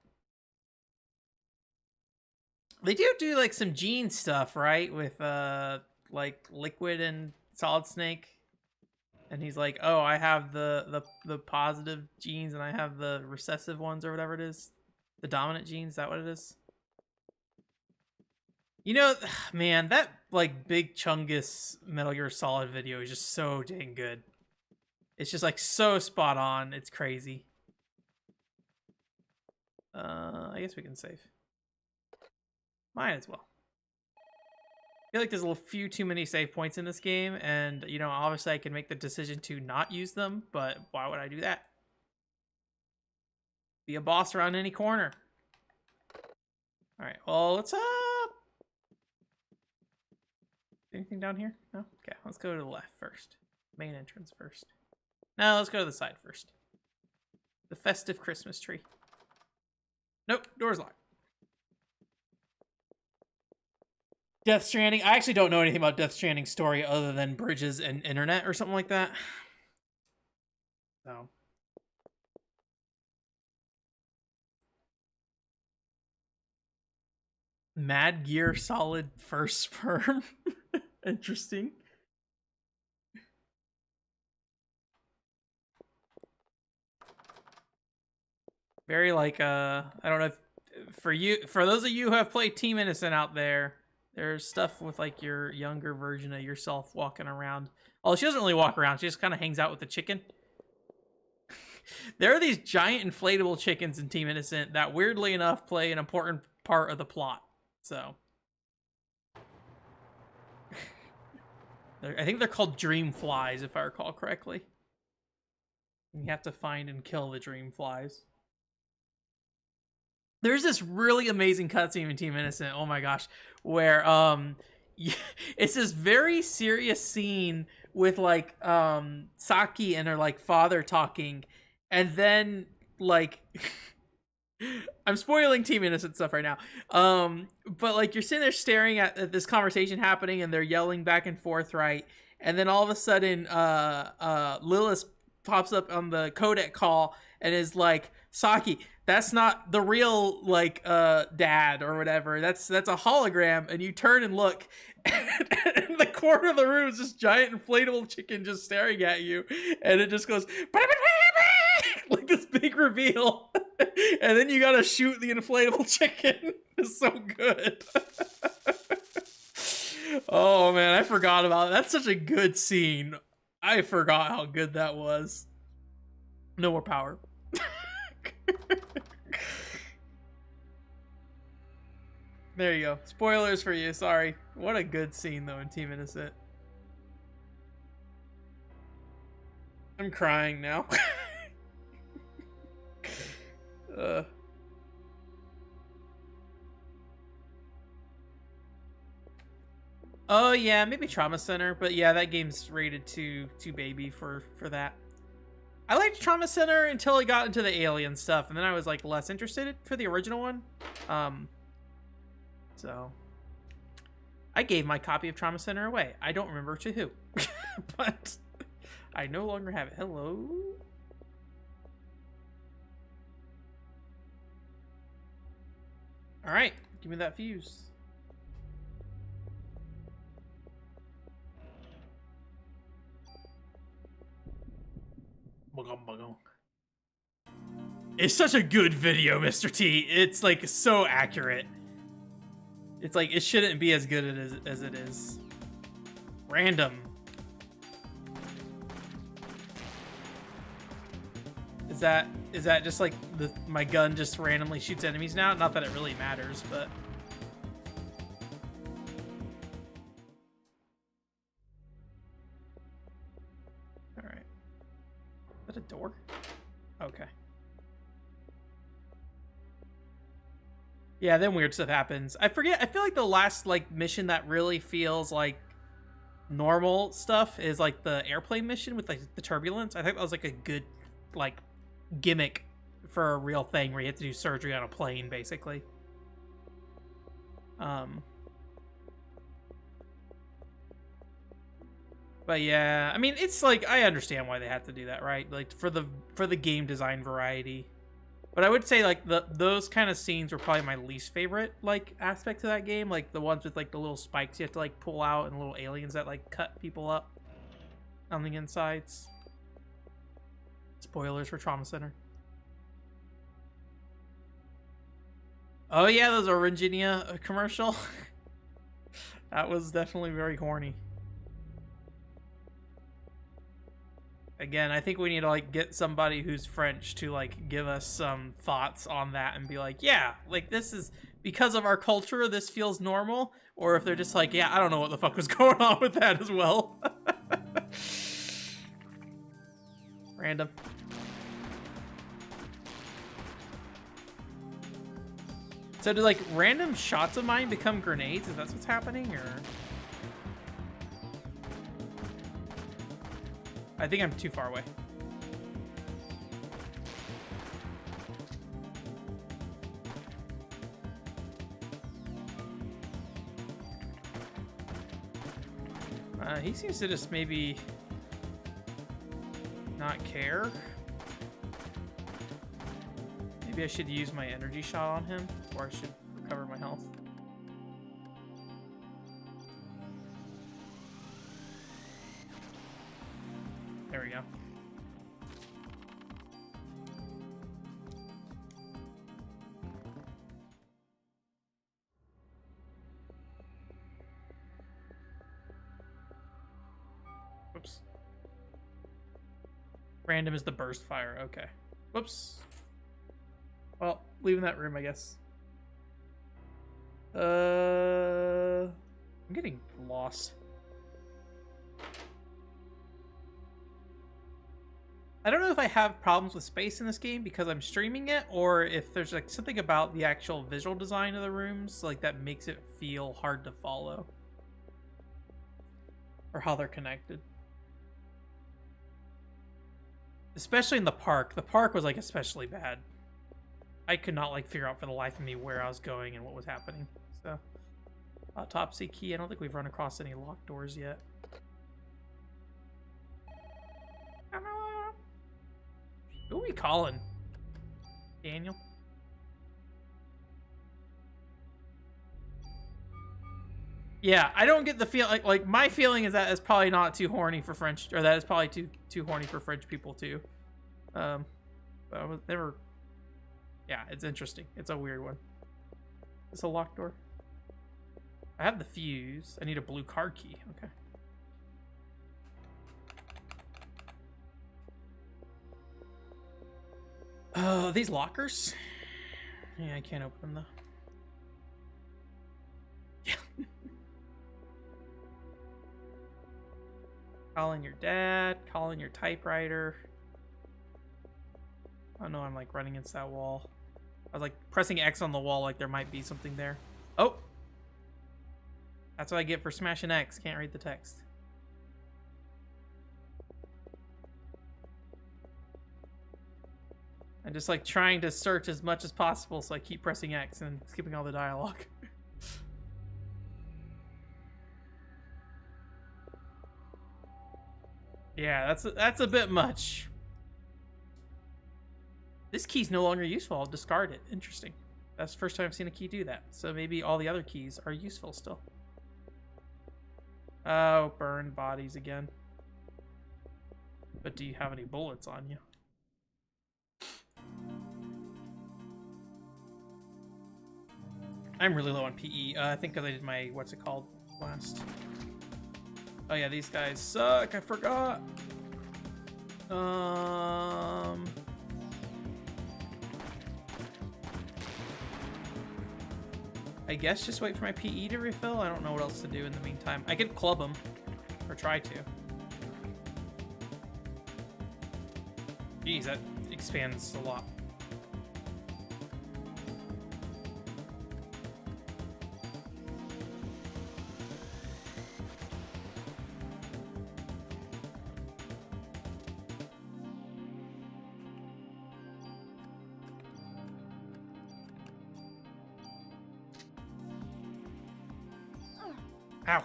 They do like some gene stuff, right? With like Liquid and Solid Snake. And he's like, "Oh, I have the positive genes and I have the recessive ones or whatever it is. The dominant genes, is that what it is?" You know, man, that like Big Chungus Metal Gear Solid video is just so dang good. It's just like so spot on. It's crazy. I guess we can save. Might as well. I feel like there's a few too many save points in this game, and you know, obviously I can make the decision to not use them, but why would I do that? Be a boss around any corner. All right, well, let's anything down here? No? Okay, let's go to the left first. Main entrance first. No, let's go to the side first. The festive Christmas tree. Nope, door's locked. Death Stranding. I actually don't know anything about Death Stranding's story other than bridges and internet or something like that. So. Mad Gear Solid first sperm. Interesting. Very like I don't know if for those of you who have played Team Innocent out there, there's stuff with like your younger version of yourself walking around. Oh, she doesn't really walk around. She just kind of hangs out with the chicken. There are these giant inflatable chickens in Team Innocent that weirdly enough play an important part of the plot. So I think they're called dream flies, if I recall correctly. You have to find and kill the dream flies. There's this really amazing cutscene in Team Innocent, oh my gosh, where it's this very serious scene with like Saki and her like father talking, and then like I'm spoiling Team Innocent stuff right now. But like you're sitting there staring at this conversation happening and they're yelling back and forth, right? And then all of a sudden Lilith pops up on the codec call and is like, "Saki, that's not the real like dad or whatever. That's a hologram." And you turn and look, and in the corner of the room is this giant inflatable chicken just staring at you, and it just goes like this big reveal. And then you gotta shoot the inflatable chicken. It's so good. Oh man, I forgot about it. That's such a good scene. I forgot how good that was. No more power. There you go. Spoilers for you. Sorry. What a good scene though in Team Innocent. I'm crying now. Oh yeah, maybe Trauma Center, but yeah, that game's rated too baby for that. I liked Trauma Center until I got into the alien stuff, and then I was like less interested for the original one. So I gave my copy of Trauma Center away. I don't remember to who, but I no longer have it. Hello. All right, give me that fuse. It's such a good video, Mr. T. It's like so accurate. It's like it shouldn't be as good as it is. Random. Is that just like my gun just randomly shoots enemies now? Not that it really matters, but all right. Is that a door? Okay. Yeah, then weird stuff happens. I forget. I feel like the last like mission that really feels like normal stuff is like the airplane mission with like the turbulence. I think that was like a good like gimmick for a real thing where you have to do surgery on a plane, basically. But yeah, I mean, it's like I understand why they had to do that, right? Like for the game design variety. But I would say like those kind of scenes were probably my least favorite like aspect of that game, like the ones with like the little spikes you have to like pull out and little aliens that like cut people up on the insides. Spoilers for Trauma Center. Oh yeah, those Oranginia commercial. That was definitely very horny. Again, I think we need to like get somebody who's French to like give us some thoughts on that and be like, yeah, like this is because of our culture, this feels normal. Or if they're just like, yeah, I don't know what the fuck was going on with that as well. Random. So do like random shots of mine become grenades? Is that what's happening, or? I think I'm too far away. He seems to just maybe not care. Maybe I should use my energy shot on him, or I should recover my health. There we go. Whoops. Random is the burst fire. Okay. Whoops. Well, leaving that room, I guess. I'm getting lost. I don't know if I have problems with space in this game because I'm streaming it, or if there's like something about the actual visual design of the rooms like that makes it feel hard to follow, or how they're connected. Especially in the park. The park was like especially bad. I could not like figure out for the life of me where I was going and what was happening. So, autopsy key. I don't think we've run across any locked doors yet. Who are we calling? Daniel? Yeah, I don't get the feel like my feeling is that it's probably not too horny for French, or that is probably too horny for French people too. But I was never. Yeah, it's interesting. It's a weird one. It's a locked door. I have the fuse. I need a blue card key. Okay. These lockers? Yeah, I can't open them though. Yeah. Calling your dad, calling your typewriter. Oh no, I'm like running into that wall. I was like pressing X on the wall like there might be something there. Oh! That's what I get for smashing X. Can't read the text. I'm just like trying to search as much as possible, so I keep pressing X and skipping all the dialogue. Yeah, that's a bit much. This key's no longer useful. I'll discard it. Interesting. That's the first time I've seen a key do that. So maybe all the other keys are useful still. Oh, burned bodies again. But do you have any bullets on you? I'm really low on PE. I think because I did my, what's it called, last. Oh yeah, these guys suck. I forgot. I guess just wait for my PE to refill. I don't know what else to do in the meantime. I could club them, or try to. Jeez, that expands a lot. Ow.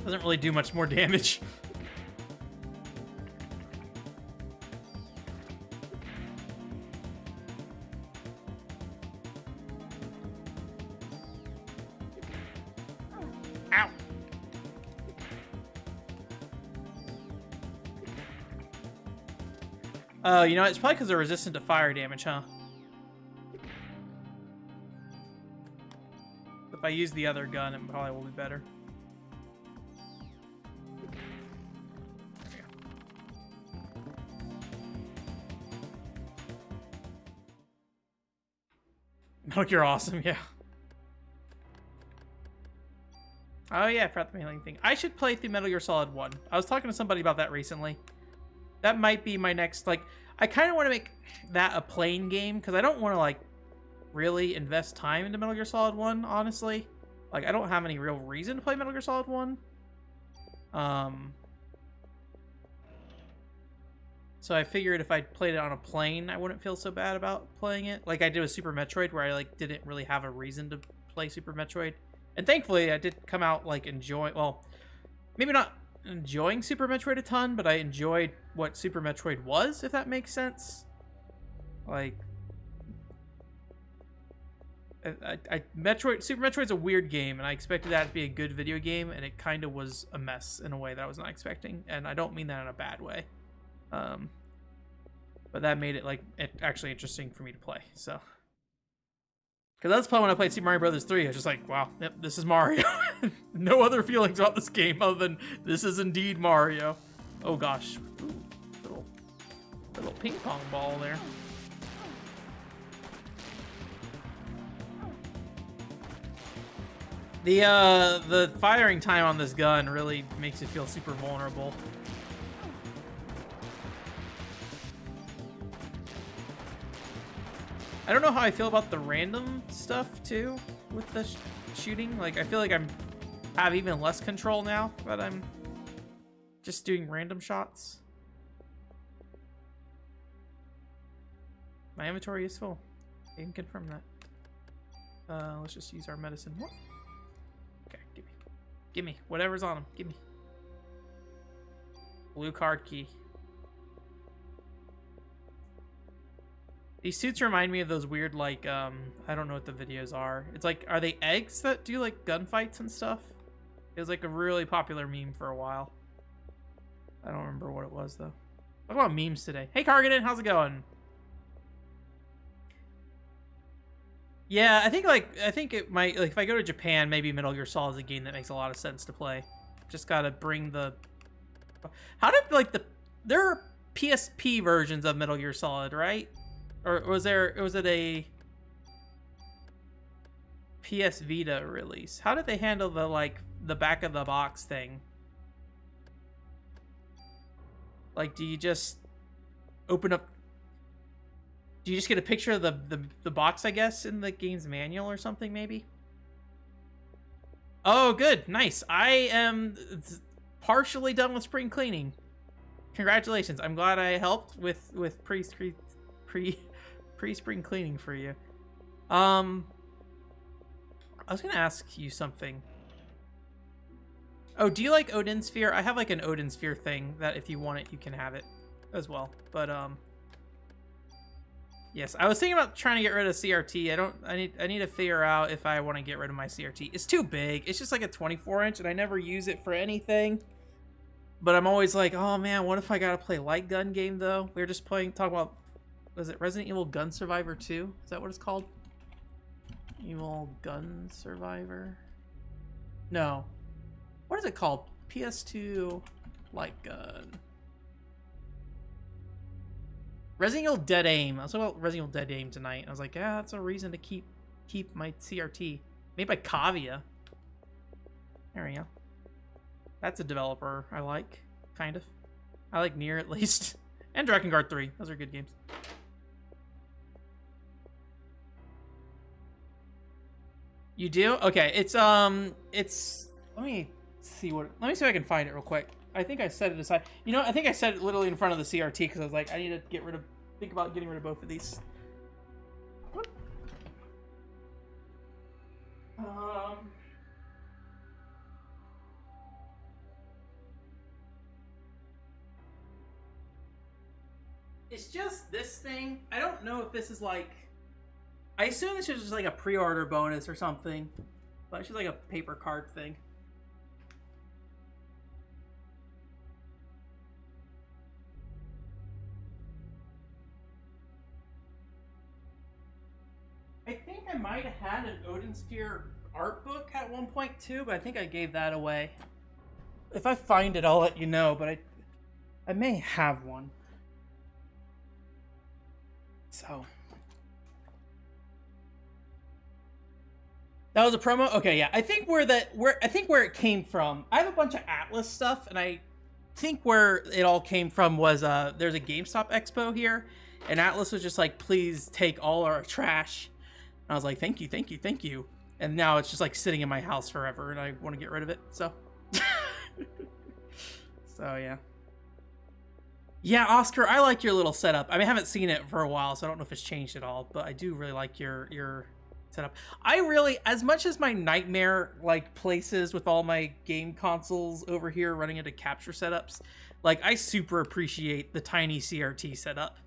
Doesn't really do much more damage. Oh, you know, it's probably because they're resistant to fire damage, huh? If I use the other gun, it probably will be better. Metal Gear awesome, yeah. Oh yeah, I forgot the mailing thing. I should play through Metal Gear Solid 1. I was talking to somebody about that recently. That might be my next, like, I kind of want to make that a plain game, because I don't want to, like, really invest time into Metal Gear Solid 1, honestly. Like, I don't have any real reason to play Metal Gear Solid 1. So I figured if I played it on a plane, I wouldn't feel so bad about playing it. Like I did with Super Metroid, where I, like, didn't really have a reason to play Super Metroid. And thankfully, I did come out, like, enjoying, well, maybe not enjoying Super Metroid a ton, but I enjoyed what Super Metroid was, if that makes sense. Like, Super Metroid's a weird game, and I expected that to be a good video game, and it kind of was a mess in a way that I was not expecting, and I don't mean that in a bad way. But that made it, like, actually interesting for me to play, so. Because that's probably when I played Super Mario Bros. 3, I was just like, wow, yep, this is Mario. No other feelings about this game other than this is indeed Mario. Oh gosh. Ooh, little ping pong ball there. The firing time on this gun really makes you feel super vulnerable. I don't know how I feel about the random stuff, too, with the shooting. Like, I feel like I have even less control now that I'm just doing random shots. My inventory is full. I can confirm that. Let's just use our medicine. What? Okay, gimme. Gimme. Whatever's on them. Gimme. Blue card key. These suits remind me of those weird, like, I don't know what the videos are. It's like, are they eggs that do, like, gunfights and stuff? It was, like, a really popular meme for a while. I don't remember what it was, though. Talk about memes today. Hey, Cargadin, how's it going? Yeah, I think it might, like, if I go to Japan, maybe Metal Gear Solid is a game that makes a lot of sense to play. Just gotta bring the... How did, like, there are PSP versions of Metal Gear Solid, right? Or was it a PS Vita release? How did they handle the, like, the back of the box thing? Like, do you just open up... Do you just get a picture of the box, I guess, in the game's manual or something, maybe? Oh, good. Nice. I am partially done with spring cleaning. Congratulations. I'm glad I helped with pre-spring cleaning for you. I was gonna ask you something. Oh, do you like Odin Sphere? I have, like, an Odin Sphere thing that if you want it, you can have it as well. But yes, I was thinking about trying to get rid of CRT. I need to figure out if I want to get rid of my CRT. It's too big. It's just like a 24-inch, and I never use it for anything. But I'm always like, oh man, what if I gotta play light gun game though? We were just talking about, was it Resident Evil Gun Survivor 2? Is that what it's called? Evil Gun Survivor? No. What is it called? PS2 light gun. Resident Evil Dead Aim. I was talking about Resident Evil Dead Aim tonight. I was like, yeah, that's a reason to keep my CRT. Made by Kavia. There we go. That's a developer I like, kind of. I like Nier at least. And Drakengard 3. Those are good games. You do? Okay, it's let me see if I can find it real quick. I think I set it aside. You know, I think I set it literally in front of the CRT because I was like, I need to think about getting rid of both of these. It's just this thing. I don't know if this is like. I assume this is just like a pre-order bonus or something, but it's just like a paper card thing. I think I might have had an Odin Sphere art book at one point too, but I think I gave that away. If I find it, I'll let you know, but I may have one. So that was a promo? Okay, yeah. I think where it came from. I have a bunch of Atlas stuff, and I think where it all came from was there's a GameStop expo here, and Atlas was just like, please take all our trash. And I was like, thank you, thank you, thank you. And now it's just like sitting in my house forever, and I want to get rid of it. So, so yeah. Yeah, Oscar, I like your little setup. I mean, I haven't seen it for a while, so I don't know if it's changed at all. But I do really like your setup. I really, as much as my nightmare like places with all my game consoles over here running into capture setups, like I super appreciate the tiny CRT setup,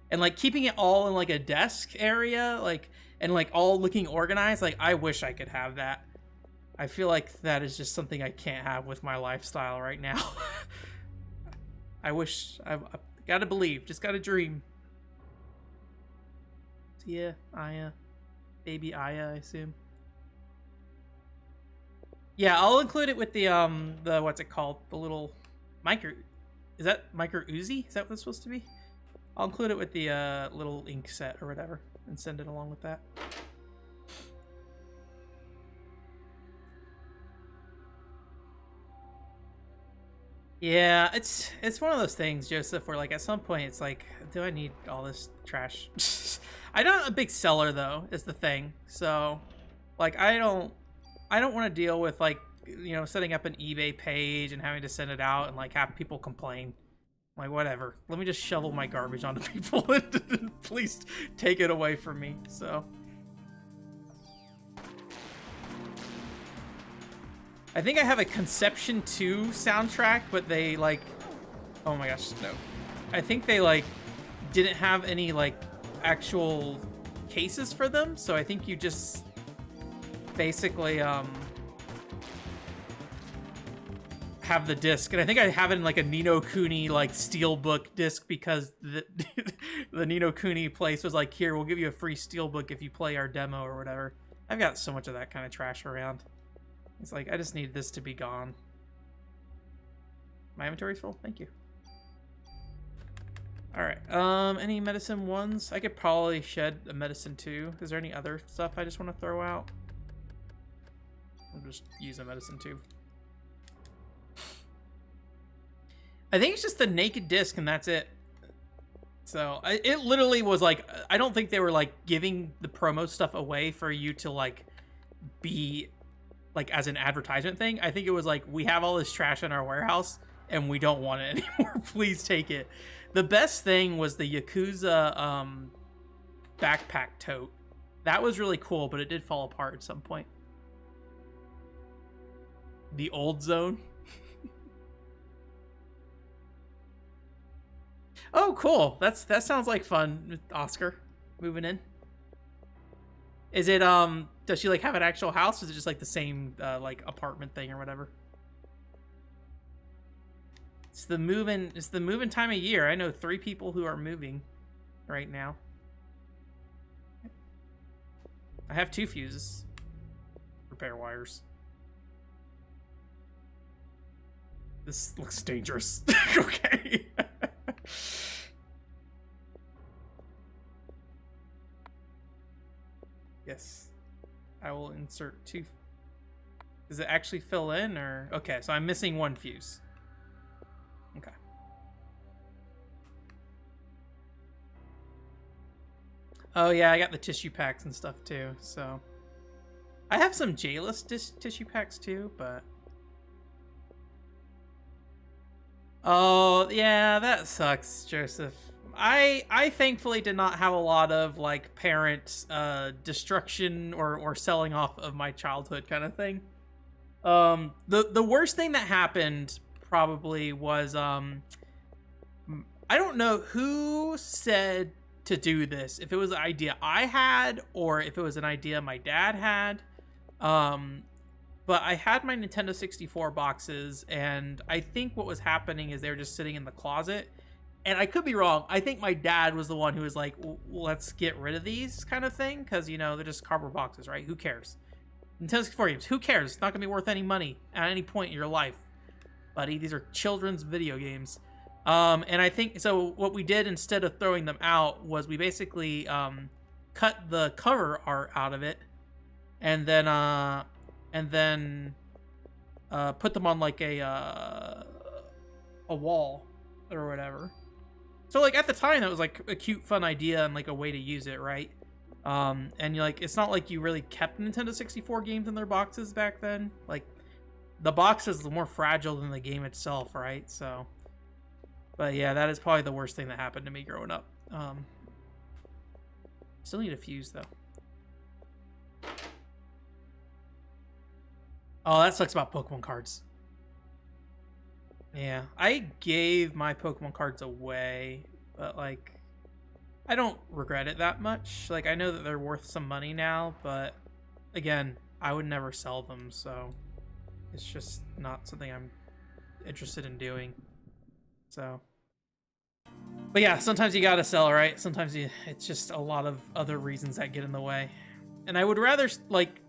and like keeping it all in like a desk area, like. And like all looking organized, like I wish I could have that. I feel like that is just something I can't have with my lifestyle right now. I wish, I've gotta believe, just gotta dream. So yeah, Aya. Baby Aya, I assume. Yeah, I'll include it with the what's it called? The little micro, is that micro Uzi? Is that what it's supposed to be? I'll include it with the little ink set or whatever. And send it along with that. Yeah, it's one of those things, Joseph, where like at some point it's like, do I need all this trash? I'm not a big seller though, is the thing. So like I don't want to deal with like, you know, setting up an eBay page and having to send it out and like have people complain. Like, whatever. Let me just shovel my garbage onto people and please take it away from me. So. I think I have a Conception 2 soundtrack, but they, like... Oh my gosh, no. I think they, like, didn't have any, like, actual cases for them. So I think you just basically, have the disc, and I think I have it in like a Ni no Kuni like steelbook disc because the Ni no Kuni place was like, here, we'll give you a free steelbook if you play our demo or whatever. I've got so much of that kind of trash around. It's like I just need this to be gone. My inventory's full. Thank you. All right. Any medicine ones? I could probably shed a medicine 2. Is there any other stuff I just want to throw out? I'll just use a medicine 2. I think it's just the naked disc and that's it. So it literally was like, I don't think they were like giving the promo stuff away for you to like be like as an advertisement thing. I think it was like, we have all this trash in our warehouse and we don't want it anymore. Please take it. The best thing was the Yakuza backpack tote. That was really cool, but it did fall apart at some point. The old zone. Oh, cool. That sounds like fun, Oscar. Moving in. Is it does she like have an actual house or is it just like the same like apartment thing or whatever? It's the moving time of year. I know 3 people who are moving right now. I have 2 fuses. Repair wires. This looks dangerous. Okay. Yes. I will insert 2. Does it actually fill in or? Okay, so I'm missing 1 fuse. Okay. Oh yeah, I got the tissue packs and stuff too, so. I have some J-less tissue packs too, but. Oh, yeah, that sucks, Joseph. I thankfully did not have a lot of like parent destruction or selling off of my childhood kind of thing. The worst thing that happened probably was I don't know who said to do this, if it was an idea I had or if it was an idea my dad had. But I had my Nintendo 64 boxes, and I think what was happening is they were just sitting in the closet. And I could be wrong. I think my dad was the one who was like, let's get rid of these kind of thing, because, you know, they're just cardboard boxes, right? Who cares? Nintendo 64 games, who cares? It's not going to be worth any money at any point in your life, buddy. These are children's video games. And I think, so what we did instead of throwing them out was we basically cut the cover art out of it, and then put them on like a wall or whatever. So like at the time that was like a cute, fun idea and like a way to use it, right? And you're like, it's not like you really kept Nintendo 64 games in their boxes back then. Like the box is more fragile than the game itself, right? So, but yeah, that is probably the worst thing that happened to me growing up. Still need a fuse though. Oh, that sucks about Pokemon cards. Yeah, I gave my Pokemon cards away, but like, I don't regret it that much. Like, I know that they're worth some money now, but again, I would never sell them, so it's just not something I'm interested in doing. So, but yeah, sometimes you gotta sell, right? Sometimes it's just a lot of other reasons that get in the way. And I would rather, like,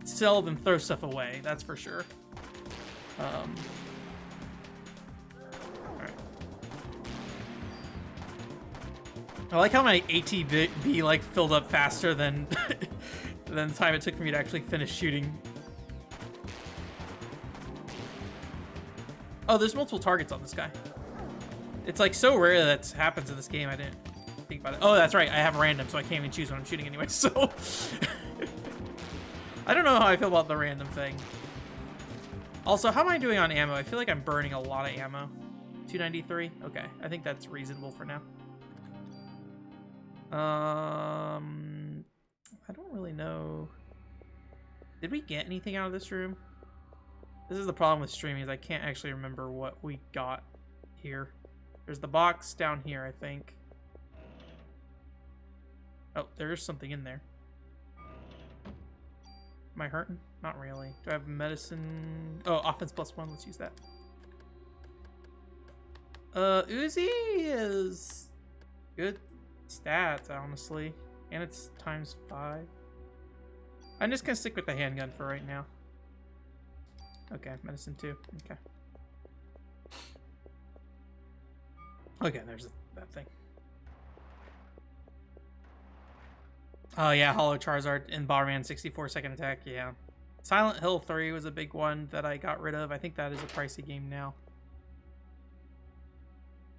sell than throw stuff away, that's for sure. Alright. I like how my ATB like filled up faster than than the time it took for me to actually finish shooting. Oh, there's multiple targets on this guy. It's like so rare that happens in this game. I didn't think about it. Oh, that's right. I have random, so I can't even choose when I'm shooting anyway. So I don't know how I feel about the random thing. Also, how am I doing on ammo? I feel like I'm burning a lot of ammo. 293? Okay, I think that's reasonable for now. I don't really know. Did we get anything out of this room? This is the problem with streaming, is I can't actually remember what we got here. There's the box down here, I think. Oh, there's something in there. Am I hurting? Not really. Do I have medicine? Oh, offense +1. Let's use that. Uzi is good stats, honestly. And it's ×5. I'm just gonna stick with the handgun for right now. Okay, medicine 2. Okay. Okay, there's that thing. Oh yeah, Hollow Charizard and Bomberman 64 second attack, yeah. Silent Hill 3 was a big one that I got rid of. I think that is a pricey game now.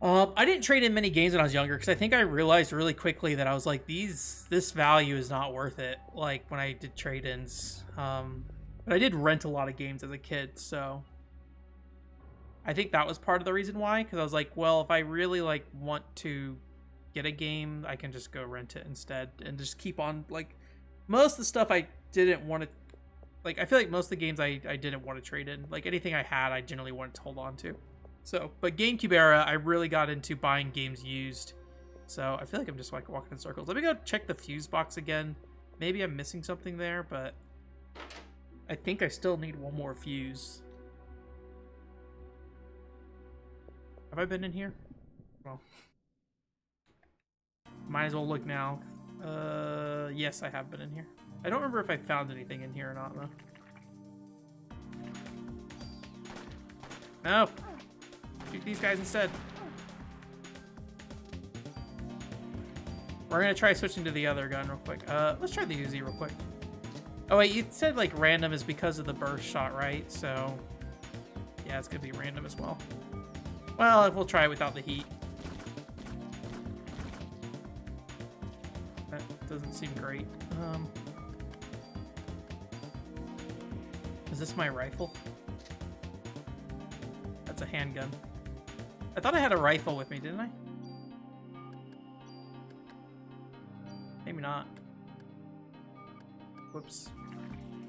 I didn't trade in many games when I was younger because I think I realized really quickly that I was like, this value is not worth it. Like when I did trade-ins, but I did rent a lot of games as a kid, so I think that was part of the reason why. Because I was like, well, if I really like want to get a game, I can just go rent it instead and just keep on. Like most of the stuff I didn't want to, like I feel like most of the games I didn't want to trade in. Like anything I had, I generally wanted to hold on to. So, but GameCube era, I really got into buying games used. So I feel like I'm just like walking in circles. Let me go check the fuse box again. Maybe I'm missing something there, but I think I still need one more fuse. Have I been in here? Well, might as well look now. Yes, I have been in here. I don't remember if I found anything in here or not, though. No. Shoot these guys instead. We're gonna try switching to the other gun real quick. Let's try the Uzi real quick. Oh wait, you said like random is because of the burst shot, right? So yeah, it's gonna be random as well. Well, we'll try it without the heat. That doesn't seem great. Is this my rifle? That's a handgun. I thought I had a rifle with me, didn't I? Maybe not. Whoops.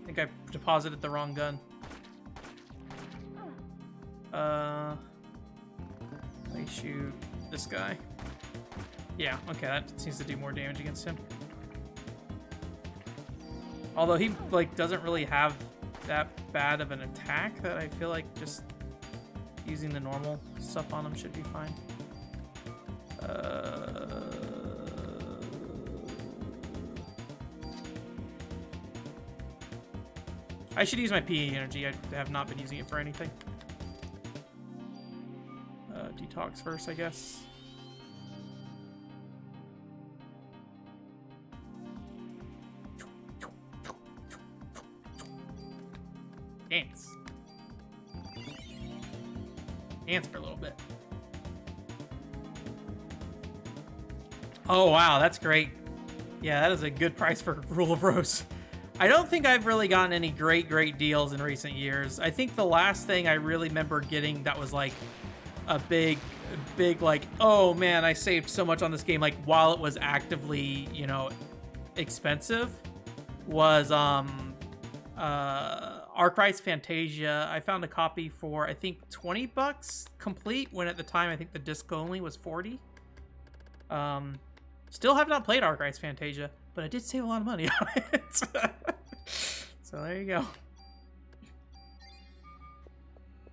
I think I deposited the wrong gun. Wait. shoot this guy. Yeah, okay, that seems to do more damage against him. Although he, like, doesn't really have that bad of an attack that I feel like just using the normal stuff on him should be fine. I should use my PE energy. I have not been using it for anything. Detox first, I guess. Dance. Dance for a little bit. Oh, wow, that's great. Yeah, that is a good price for Rule of Rose. I don't think I've really gotten any great deals in recent years. I think the last thing I really remember getting that was like a big like, oh man, I saved so much on this game, like while it was actively, you know, expensive, was Arkwright's Fantasia. I found a copy for I think $20 complete, when at the time I think the disc only was 40. Still have not played Arkwright's Fantasia, but I did save a lot of money on it. So there you go.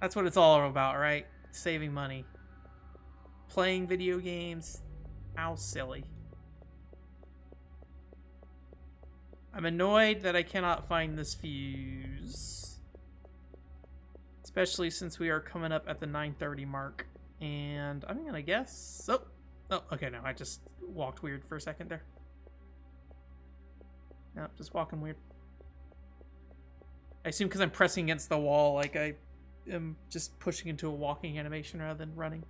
That's what it's all about, right? Saving money. Playing video games. How silly. I'm annoyed that I cannot find this fuse. Especially since we are coming up at the 9:30 mark. And I'm gonna guess... Oh, okay, no, I just walked weird for a second there. No, just walking weird. I assume because I'm pressing against the wall, like I am just pushing into a walking animation rather than running.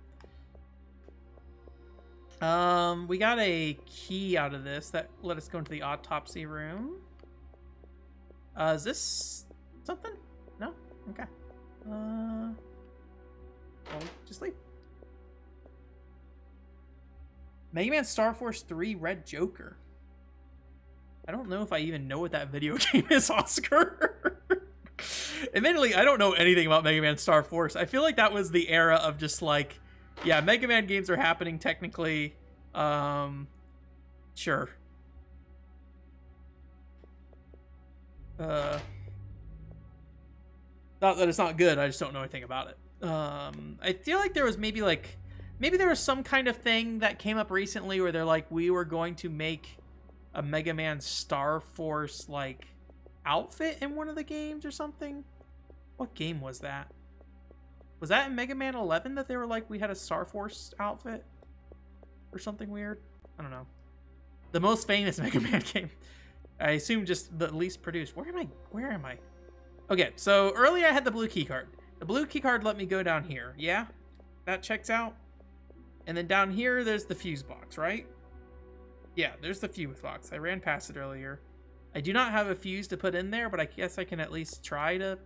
We got a key out of this that let us go into the autopsy room. Is this something? No? Okay. Well, just leave. Mega Man Star Force 3 Red Joker. I don't know if I even know what that video game is, Oscar. Admittedly, I don't know anything about Mega Man Star Force. I feel like that was the era of just like, yeah, Mega Man games are happening technically. Sure. Not that it's not good, I just don't know anything about it. I feel like there was maybe there was some kind of thing that came up recently where they're like, we were going to make a Mega Man Star Force like outfit in one of the games or something. What game was that? Was that in Mega Man 11 that they were like, we had a Star Force outfit or something weird? I don't know. The most famous Mega Man game. I assume just the least produced. Where am I? Okay, so earlier I had the blue key card. The blue key card let me go down here. Yeah, that checks out. And then down here, there's the fuse box, right? Yeah, there's the fuse box. I ran past it earlier. I do not have a fuse to put in there, but I guess I can at least try to...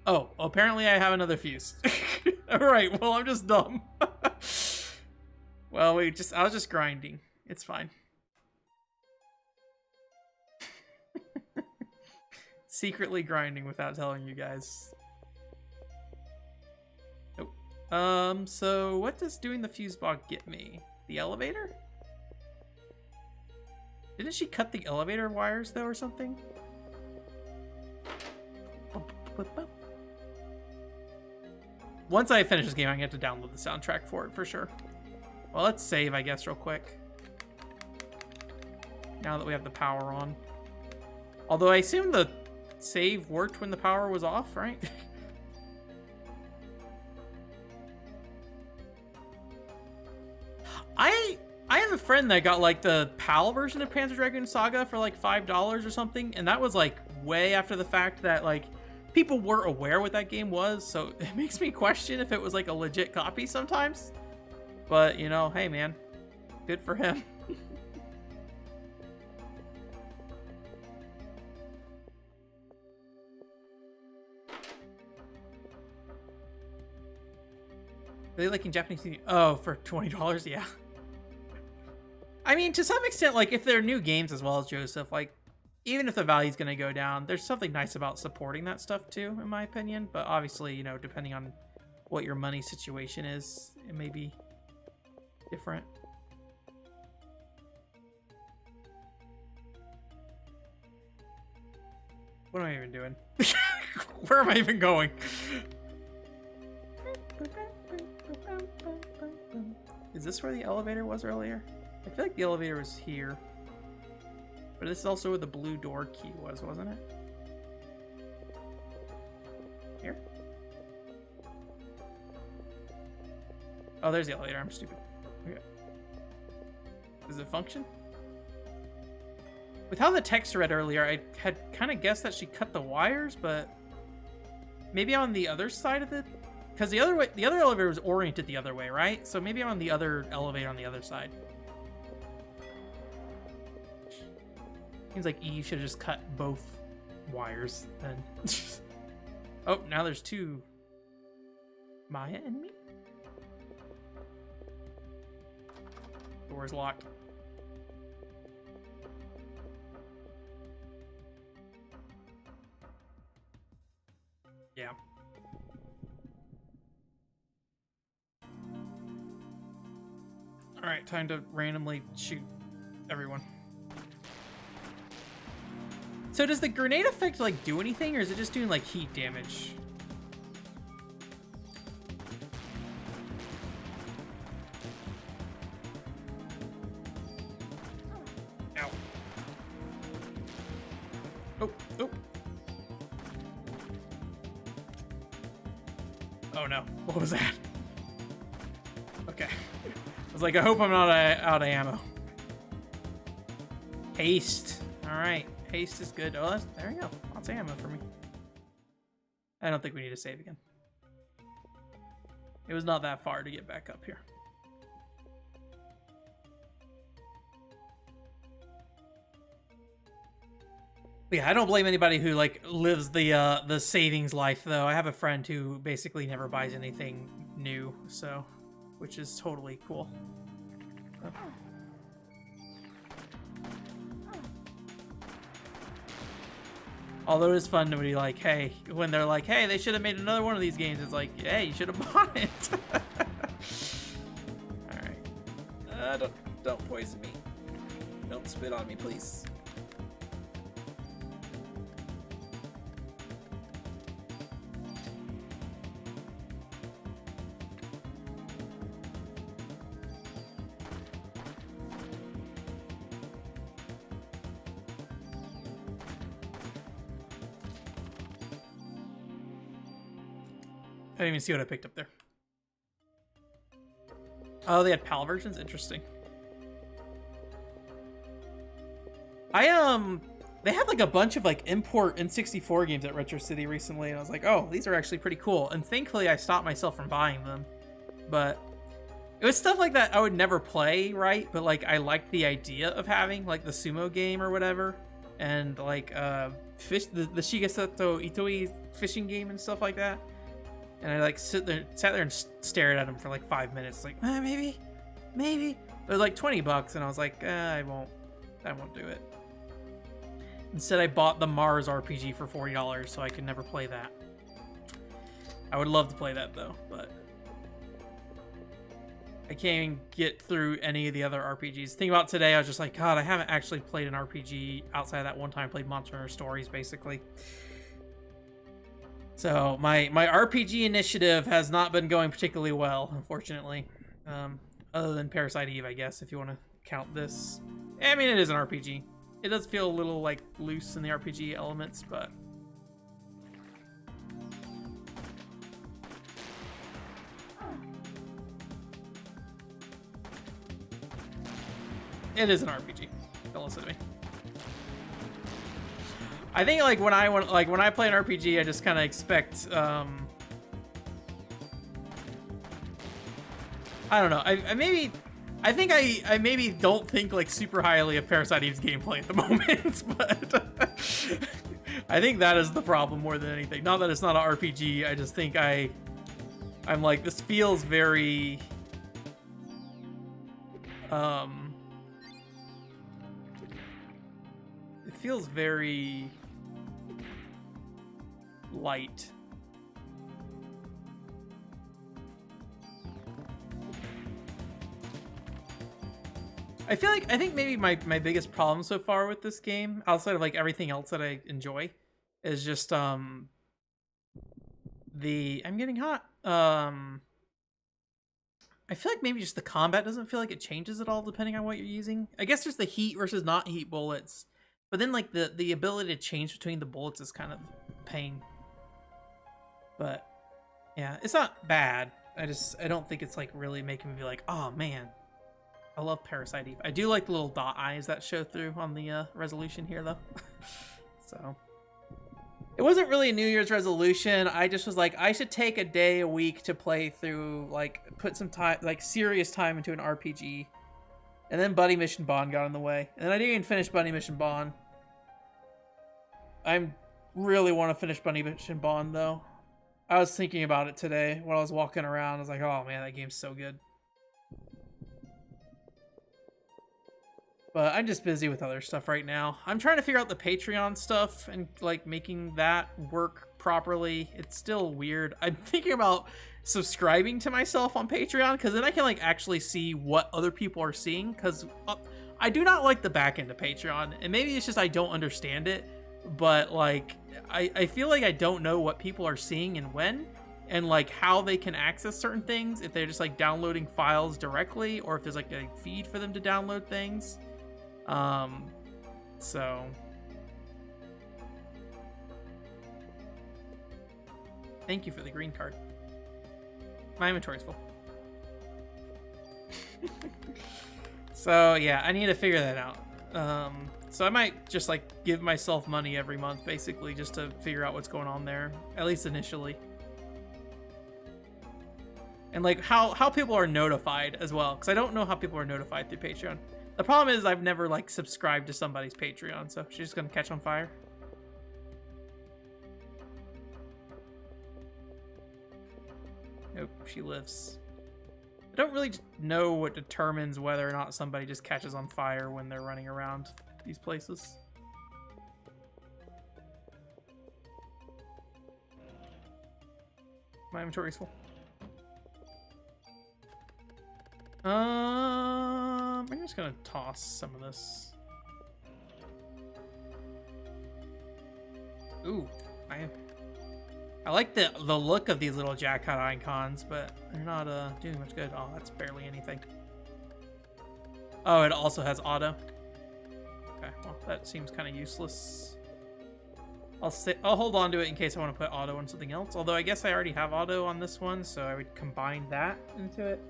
Oh, apparently I have another fuse. Alright, well, I'm just dumb. Well, I was just grinding. It's fine. Secretly grinding without telling you guys. So what does doing the fuse box get me? The elevator? Didn't she cut the elevator wires though or something? Once I finish this game, I'm gonna have to download the soundtrack for it for sure. Well, let's save, I guess, real quick. Now that we have the power on. Although I assume the save worked when the power was off, right? I have a friend that got like the PAL version of Panzer Dragoon Saga for like $5 or something, and that was like way after the fact that like people were aware what that game was, so it makes me question if it was like a legit copy sometimes. But you know, hey man, good for him. Really liking Japanese TV? Oh, for $20, yeah. I mean, to some extent, like, if they're new games as well as Joseph, like, even if the value's gonna go down, there's something nice about supporting that stuff too, in my opinion. But obviously, you know, depending on what your money situation is. It may be different. What am I even doing? Where am I even going? Is this where the elevator was earlier? I feel like the elevator was here. But this is also where the blue door key was, wasn't it? Here? Oh, there's the elevator. I'm stupid. Okay. Does it function? With how the text read earlier, I had kind of guessed that she cut the wires, but maybe on the other side of it, because the other elevator was oriented the other way, right? So maybe on the other elevator on the other side. Seems like Eve should have just cut both wires then. Oh, now there's two. Maya and me? Door's locked. Yeah. Alright, time to randomly shoot everyone. So does the grenade effect like do anything, or is it just doing like heat damage? Ow. Oh, oh. Oh no, what was that? Okay. I was like, I hope I'm not out of ammo. Haste. Alright, haste is good. Oh, there you go. Lots of ammo for me. I don't think we need to save again. It was not that far to get back up here. Yeah, I don't blame anybody who like lives the savings life though. I have a friend who basically never buys anything new, so which is totally cool. Oh. Although it's fun to be like, hey, when they're like, hey, they should have made another one of these games. It's like, hey, you should have bought it. All right. Don't poison me. Don't spit on me, please. I didn't even see what I picked up there. Oh, they had PAL versions? Interesting. They had like a bunch of like import N64 games at Retro City recently, and I was like, oh, these are actually pretty cool. And thankfully I stopped myself from buying them. But it was stuff like that I would never play, right? But like I liked the idea of having like the sumo game or whatever. And like the Shigesato Itoi fishing game and stuff like that. And I like sat there and stared at him for like 5 minutes, like maybe. It was like $20, and I was like, I won't do it. Instead, I bought the Mars RPG for $40, so I could never play that. I would love to play that though, but I can't even get through any of the other RPGs. Think about today, I was just like, God, I haven't actually played an RPG outside of that one time I played Monster Hunter Stories, basically. So my RPG initiative has not been going particularly well, unfortunately. Other than Parasite Eve, I guess, if you want to count this. I mean, it is an RPG. It does feel a little like loose in the RPG elements, but it is an RPG. Don't listen to me. I think like when I play an RPG, I just kind of expect I don't know. I maybe don't think like super highly of Parasite Eve's gameplay at the moment, but I think that is the problem more than anything. Not that it's not an RPG. I just think I'm like, this feels very it feels very light. I think maybe my biggest problem so far with this game, outside of like everything else that I enjoy, is just I'm getting hot. I feel like maybe just the combat doesn't feel like it changes at all depending on what you're using. I guess there's the heat versus not heat bullets, but then like the ability to change between the bullets is kind of pain. But yeah, it's not bad. I don't think it's like really making me be like, oh man, I love Parasite Eve. I do like the little dot eyes that show through on the resolution here though. So it wasn't really a New Year's resolution. I just was like, I should take a day a week to play through, like put some time, like serious time into an RPG. And then Buddy Mission Bond got in the way. And then I didn't even finish Buddy Mission Bond. I really want to finish Buddy Mission Bond though. I was thinking about it today while I was walking around. I was like, oh man, that game's so good. But I'm just busy with other stuff right now. I'm trying to figure out the Patreon stuff and like making that work properly. It's still weird. I'm thinking about subscribing to myself on Patreon because then I can like actually see what other people are seeing, because I do not like the back end of Patreon, and maybe it's just I don't understand it, but like I feel like I don't know what people are seeing and when, and like how they can access certain things, if they're just like downloading files directly or if there's like a feed for them to download things. So thank you for the green card. My inventory's full. So yeah, I need to figure that out. So I might just like give myself money every month basically just to figure out what's going on there, at least initially. And like how people are notified as well, because I don't know how people are notified through Patreon. The problem is I've never like subscribed to somebody's Patreon, so she's just gonna catch on fire. Nope, she lives. I don't really know what determines whether or not somebody just catches on fire when they're running around these places. My inventory's full. I'm just gonna toss some of this. Ooh, I like the look of these little jackpot icons, but they're not doing much good. Oh, that's barely anything. Oh, it also has auto. Okay, well that seems kind of useless. I'll hold on to it in case I want to put auto on something else. Although I guess I already have auto on this one, so I would combine that into it.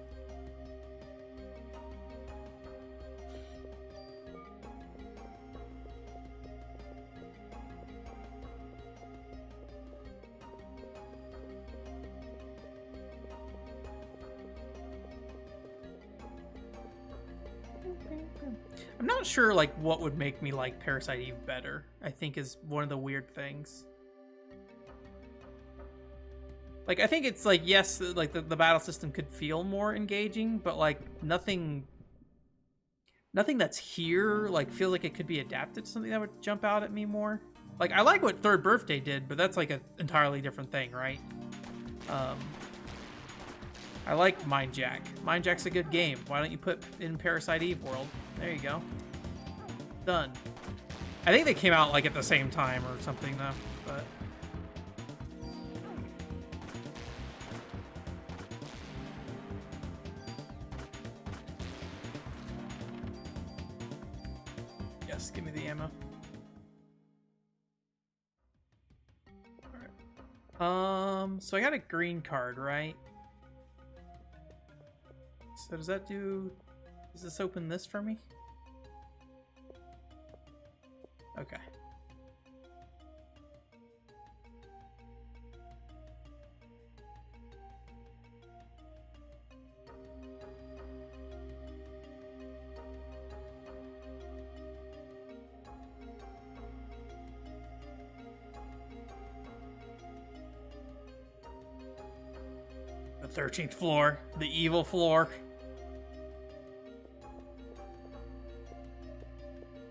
I'm not sure like what would make me like Parasite Eve better, I think is one of the weird things. Like I think it's like, yes, like the battle system could feel more engaging, but like nothing that's here like feels like it could be adapted to something that would jump out at me more. Like I like what Third Birthday did, but that's like an entirely different thing, right? I like Mind Jack. Mind Jack's a good game. Why don't you put in Parasite Eve world? There you go. Done. I think they came out like at the same time or something though, but yes, give me the ammo. All right. So I got a green card, right? So does this open this for me? Okay. The 13th floor, the evil floor.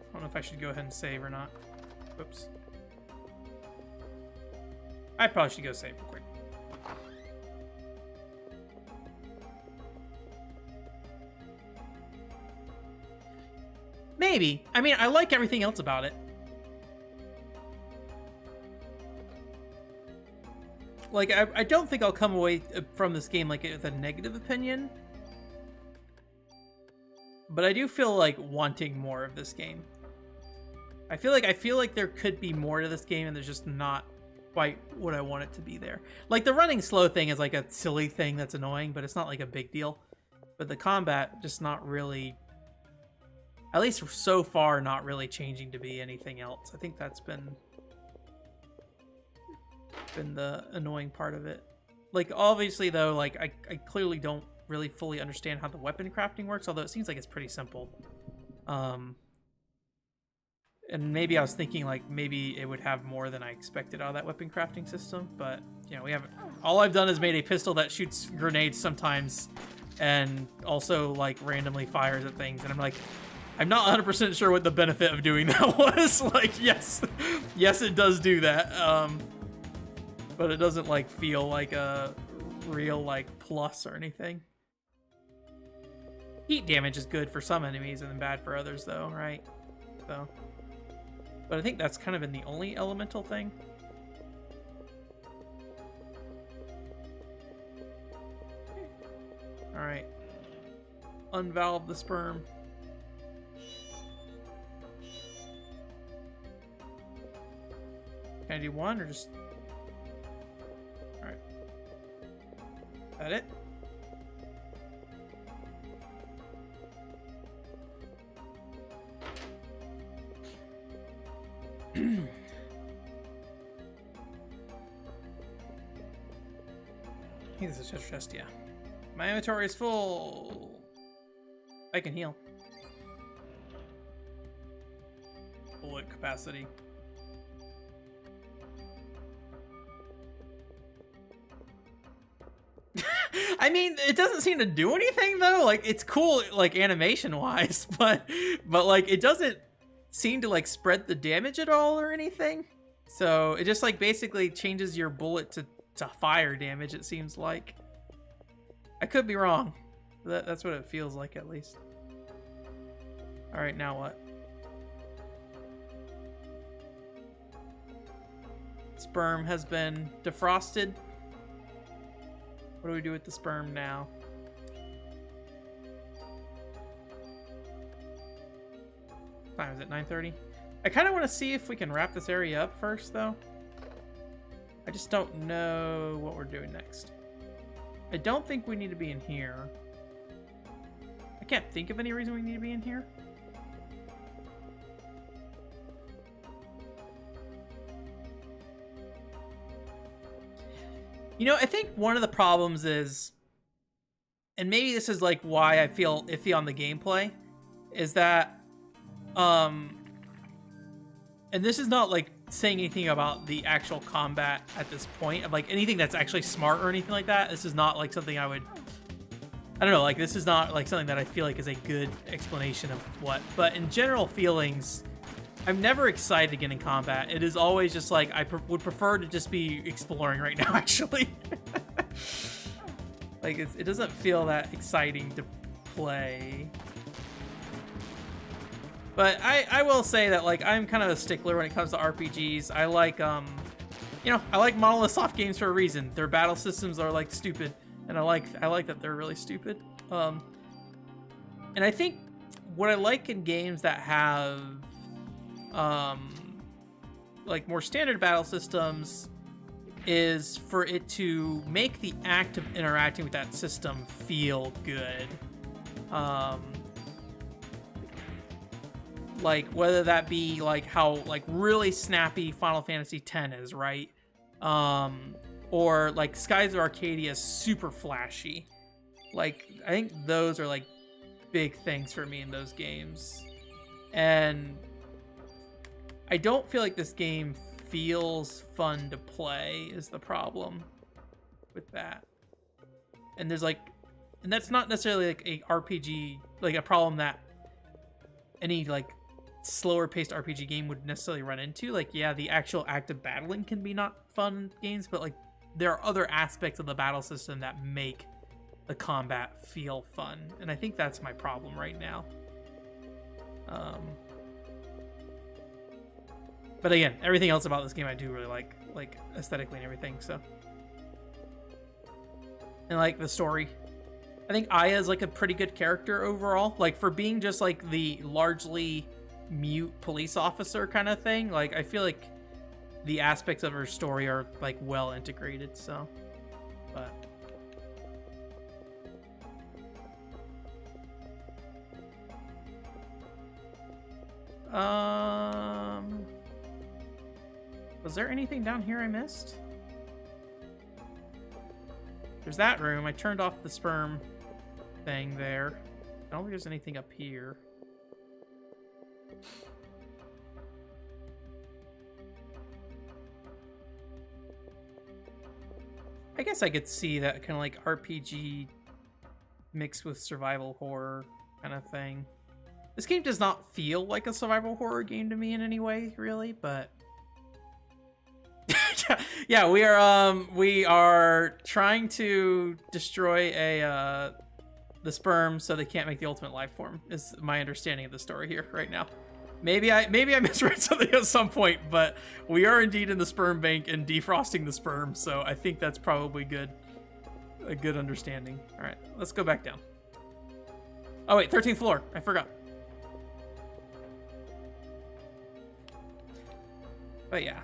I don't know if I should go ahead and save or not. Whoops. I probably should go save real quick. Maybe. I mean, I like everything else about it. Like, I don't think I'll come away from this game like with a negative opinion. But I do feel like wanting more of this game. I feel like there could be more to this game, and there's just not quite what I want it to be there. Like, the running slow thing is like a silly thing that's annoying, but it's not like a big deal. But the combat just not really, at least so far, not really changing to be anything else. I think that's been the annoying part of it. Like, obviously though, like I clearly don't really fully understand how the weapon crafting works, although it seems like it's pretty simple. And maybe I was thinking like maybe it would have more than I expected out of that weapon crafting system, but you know, we haven't. All I've done is made a pistol that shoots grenades sometimes and also like randomly fires at things, and I'm like, I'm not 100% sure what the benefit of doing that was. Like, yes, it does do that, but it doesn't like feel like a real like plus or anything. Heat damage is good for some enemies and then bad for others though, right? So, but I think that's kind of been the only elemental thing. All right, unvalve the sperm. Can I do one or just? All right, that it? I think this is just, yeah. My inventory is full. I can heal. Bullet capacity. I mean, it doesn't seem to do anything though. Like, it's cool, like animation wise, but like it doesn't seem to like spread the damage at all or anything. So it just like basically changes your bullet to fire damage, it seems like. I could be wrong. That's what it feels like, at least. All right, now what? Sperm has been defrosted. What do we do with the sperm now? What time is it? 9:30? I kind of want to see if we can wrap this area up first, though. I just don't know what we're doing next. I don't think we need to be in here. I can't think of any reason we need to be in here. You know, I think one of the problems is, and maybe this is like why I feel iffy on the gameplay, is that, and this is not like saying anything about the actual combat at this point, of like anything that's actually smart or anything like that. This is not like something I would, I don't know, like this is not like something that I feel like is a good explanation of what, but in general feelings, I'm never excited to get in combat. It is always just like, I would prefer to just be exploring right now, actually. Like, it doesn't feel that exciting to play. But I will say that, like, I'm kind of a stickler when it comes to RPGs. I like, you know, I like Monolith Soft games for a reason. Their battle systems are, like, stupid. And I like that they're really stupid. And I think what I like in games that have, like, more standard battle systems is for it to make the act of interacting with that system feel good. Like, whether that be like how like really snappy Final Fantasy X is, right? Or like Skies of Arcadia is super flashy. Like, I think those are like big things for me in those games. And I don't feel like this game feels fun to play is the problem with that. And there's like, and that's not necessarily like a RPG, like a problem that any like slower paced RPG game would necessarily run into. Like, yeah, the actual act of battling can be not fun games, but like there are other aspects of the battle system that make the combat feel fun. And I think that's my problem right now. But again, everything else about this game I do really like aesthetically and everything. So, and like the story, I think Aya is like a pretty good character overall. Like for being just like the largely mute police officer kind of thing. Like I feel like the aspects of her story are like well integrated. So, but. Was there anything down here I missed? There's that room. I turned off the sperm thing there. I don't think there's anything up here. I guess I could see that kind of like RPG mixed with survival horror kind of thing. This game does not feel like a survival horror game to me in any way, really, but yeah, we are trying to destroy the sperm so they can't make the ultimate life form, is my understanding of the story here right now. Maybe I misread something at some point, but we are indeed in the sperm bank and defrosting the sperm, so I think that's probably a good understanding. All right, let's go back down. Oh wait, 13th floor. I forgot. But yeah.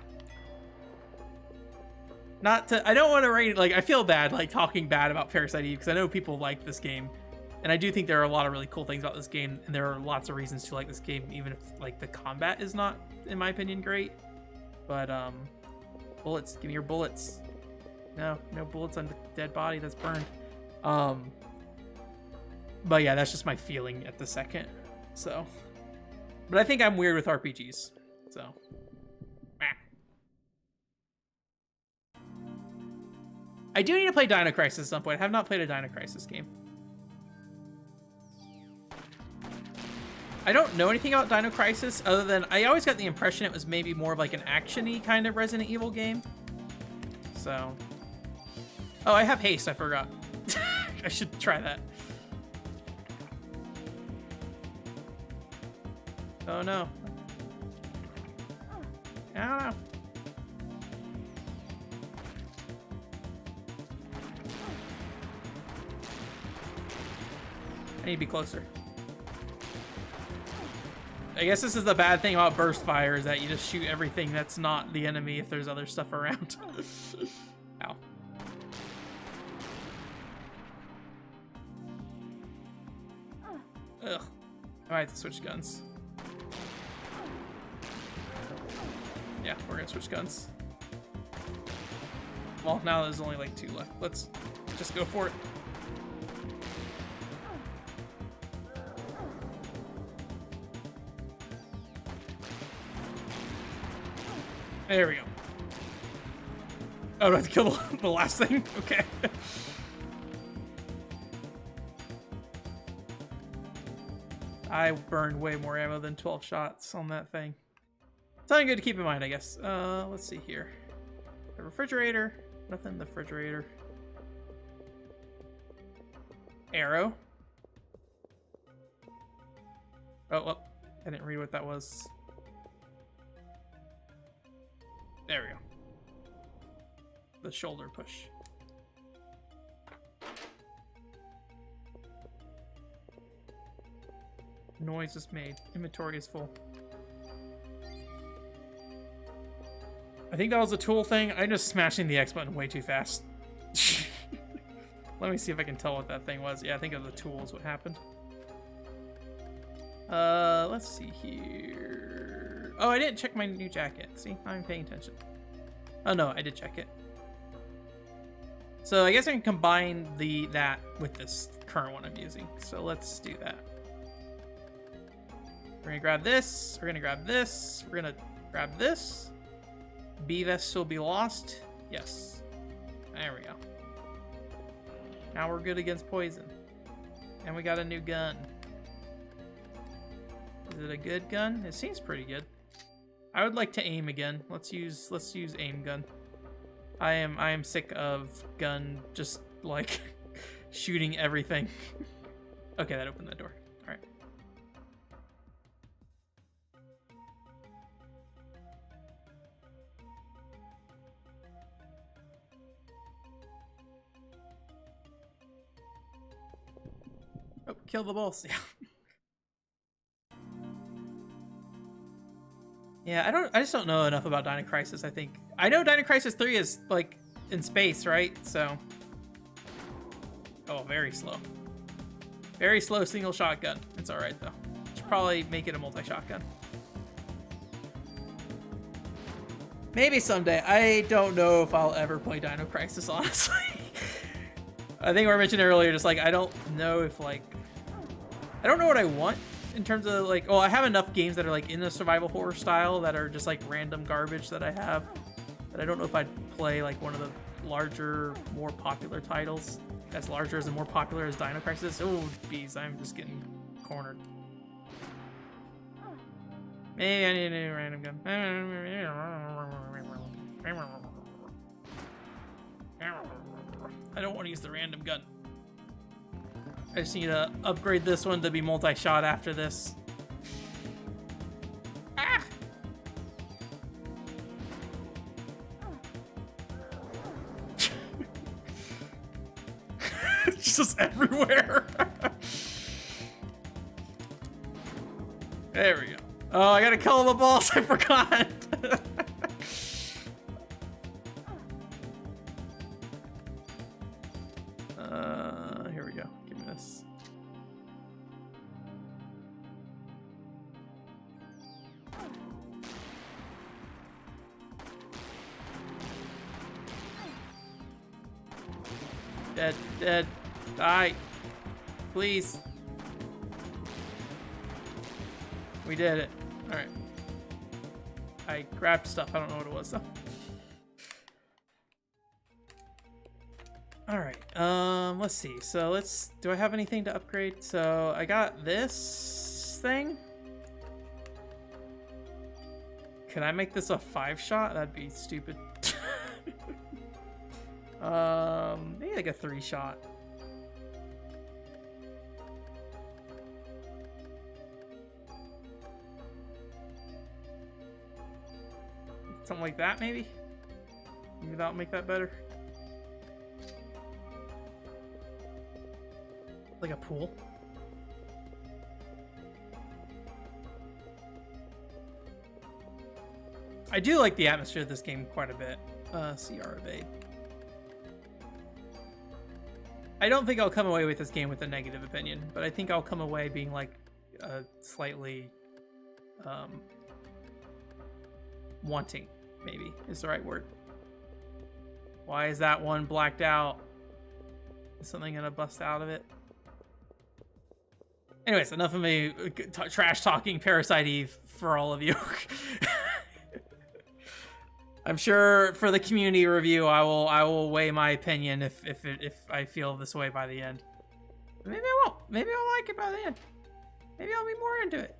I don't want to rate, like, I feel bad, like, talking bad about Parasite Eve, because I know people like this game, and I do think there are a lot of really cool things about this game, and there are lots of reasons to like this game, even if, like, the combat is not, in my opinion, great. But, bullets, give me your bullets. No bullets on the dead body that's burned. But yeah, that's just my feeling at the second, so. But I think I'm weird with RPGs, so. I do need to play Dino Crisis at some point. I have not played a Dino Crisis game. I don't know anything about Dino Crisis other than I always got the impression it was maybe more of like an action-y kind of Resident Evil game. So. Oh, I have haste. I forgot. I should try that. Oh no. I don't know. I need to be closer. I guess this is the bad thing about burst fire, is that you just shoot everything that's not the enemy if there's other stuff around. Ow. Ugh. I might have to switch guns. Yeah, we're gonna switch guns. Well, now there's only like 2 left. Let's just go for it. There we go. Oh, do I have to kill the last thing? Okay. I burned way more ammo than 12 shots on that thing. Something good to keep in mind, I guess. Let's see here. The refrigerator. Nothing in the refrigerator. Arrow. Oh, well, I didn't read what that was. There we go. The shoulder push. Noise is made. Inventory is full. I think that was a tool thing. I'm just smashing the X button way too fast. Let me see if I can tell what that thing was. Yeah, I think of the tool is what happened. Let's see here. Oh, I didn't check my new jacket. See, I'm paying attention. Oh no, I did check it. So I guess I can combine that with this current one I'm using. So let's do that. We're gonna grab this. We're gonna grab this. We're gonna grab this. B vest will be lost. Yes. There we go. Now we're good against poison. And we got a new gun. Is it a good gun? It seems pretty good. I would like to aim again. Let's use aim gun. I am sick of gun just like shooting everything. Okay, that opened that door. All right. kill the boss. Yeah. Yeah, I just don't know enough about Dino Crisis, I think. I know Dino Crisis 3 is, like, in space, right? So... Oh, very slow. Very slow single shotgun. It's alright, though. Should probably make it a multi-shotgun. Maybe someday. I don't know if I'll ever play Dino Crisis, honestly. I think I mentioned earlier, just, like, I don't know if, like... I don't know what I want. In terms of like, I have enough games that are like in the survival horror style that are just like random garbage that I have. But I don't know if I'd play like one of the larger, more popular titles. As larger and more popular as Dino Crisis. Oh, bees, I'm just getting cornered. Maybe I need a random gun. I don't want to use the random gun. I just need to upgrade this one to be multi-shot after this. Ah! It's just everywhere. There we go. Oh, I gotta kill the boss. I forgot. Here we go. Give me this. Dead, dead. Die. Please. We did it. Alright. I grabbed stuff. I don't know what it was though. Alright, let's see. So do I have anything to upgrade? So I got this thing. Can I make this a 5-shot? That'd be stupid. Maybe like a 3-shot. Something like that, maybe? Maybe that'll make that better. Like a pool. I do like the atmosphere of this game quite a bit. CR evade. I don't think I'll come away with this game with a negative opinion, but I think I'll come away being like slightly wanting, maybe is the right word. Why is that one blacked out? Is something gonna bust out of it? Anyways, enough of me trash talking Parasite Eve for all of you. I'm sure for the community review, I will weigh my opinion if I feel this way by the end. But maybe I won't. Maybe I'll like it by the end. Maybe I'll be more into it.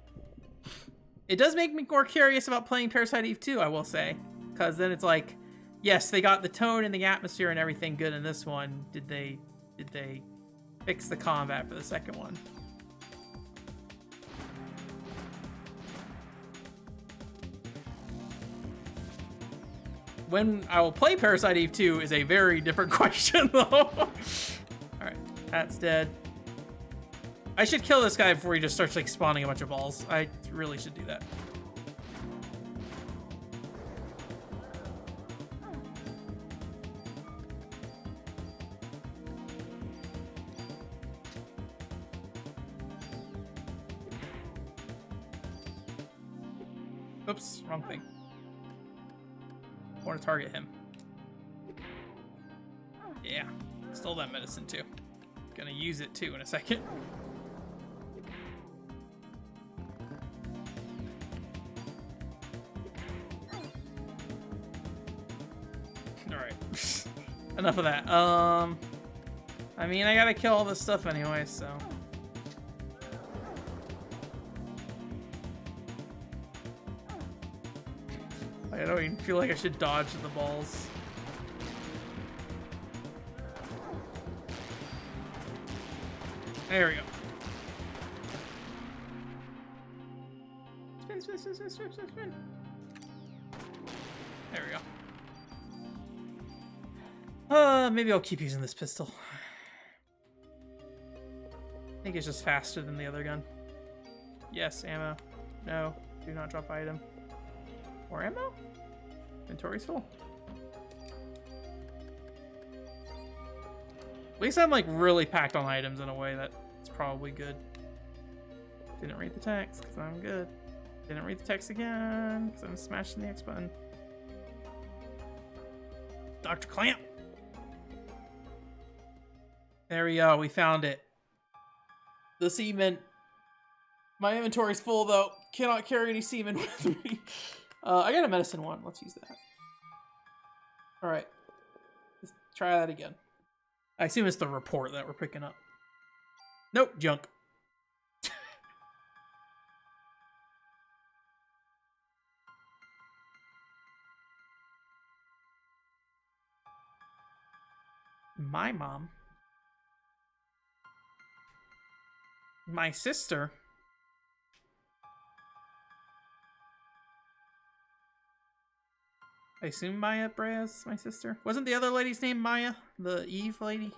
It does make me more curious about playing Parasite Eve 2, I will say, because then it's like, yes, they got the tone and the atmosphere and everything good in this one. Did they fix the combat for the second one? When I will play Parasite Eve 2 is a very different question, though. Alright, that's dead. I should kill this guy before he just starts, like, spawning a bunch of balls. I really should do that. Oops, wrong thing. I want to target him. Yeah, stole that medicine too. Gonna use it too in a second. Alright. Enough of that. I mean, I gotta kill all this stuff anyway, so. I don't even feel like I should dodge the balls. There we go. Spin, spin, spin, spin, spin, spin, spin. There we go. Maybe I'll keep using this pistol. think it's just faster than the other gun. Yes, ammo. No, do not drop item. More ammo? Inventory's full. At least I'm like really packed on items in a way that's probably good. Didn't read the text because I'm good. Didn't read the text again because I'm smashing the X button. Dr. Clamp! There we go, we found it. The semen. My inventory's full though. Cannot carry any semen with me. I got a medicine one. Let's use that. Alright. Let's try that again. I assume it's the report that we're picking up. Nope, junk. My mom. My sister. I assume Maya Brea's my sister. Wasn't the other lady's name Maya? The Eve lady?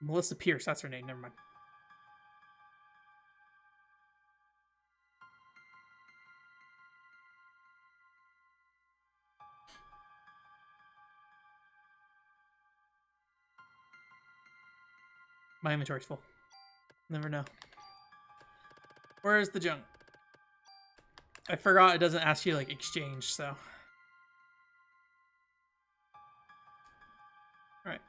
Melissa Pierce, that's her name, never mind. My inventory's full. Never know. Where's the junk? I forgot it doesn't ask you, like, exchange, so. Alright.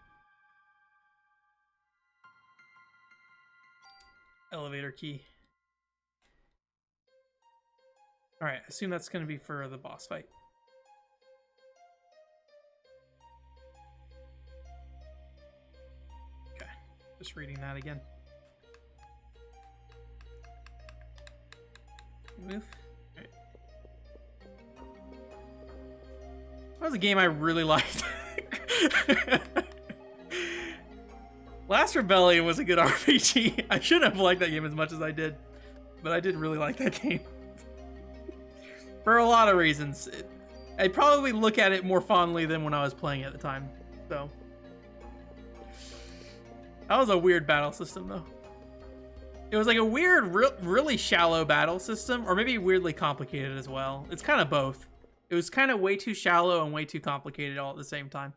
Elevator key. Alright, I assume that's going to be for the boss fight. Okay, just reading that again. Move. Right. That was a game I really liked. Last Rebellion was a good RPG. I shouldn't have liked that game as much as I did, but I did really like that game. For a lot of reasons. I'd probably look at it more fondly than when I was playing it at the time, so. That was a weird battle system, though. It was like a weird, really shallow battle system, or maybe weirdly complicated as well. It's kind of both. It was kind of way too shallow and way too complicated all at the same time.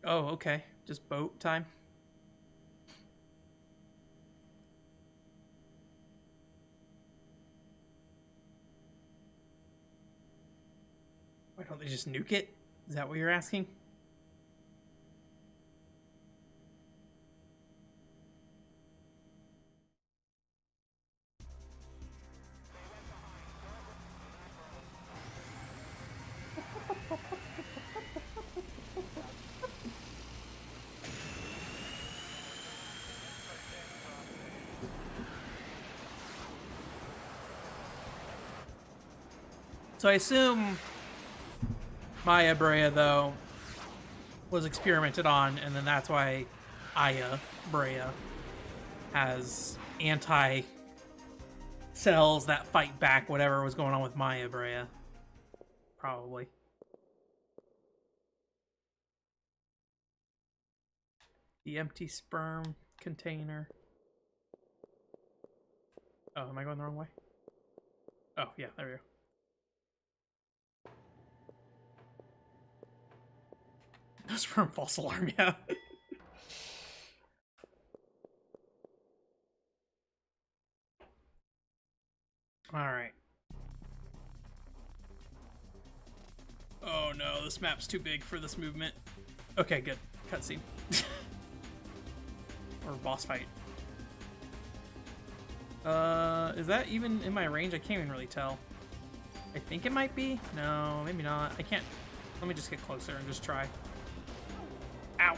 Oh, okay. Just boat time. Why don't they just nuke it? Is that what you're asking? So I assume Maya Brea, though, was experimented on, and then that's why Aya Brea has anti-cells that fight back whatever was going on with Maya Brea. Probably. The empty sperm container. Oh, am I going the wrong way? Oh, yeah, there we go. Sperm false alarm, yeah. Alright. Oh no, this map's too big for this movement. Okay, good. Cutscene. Or boss fight. Is that even in my range? I can't even really tell. I think it might be. No, maybe not. I can't. Let me just get closer and just try. Ow.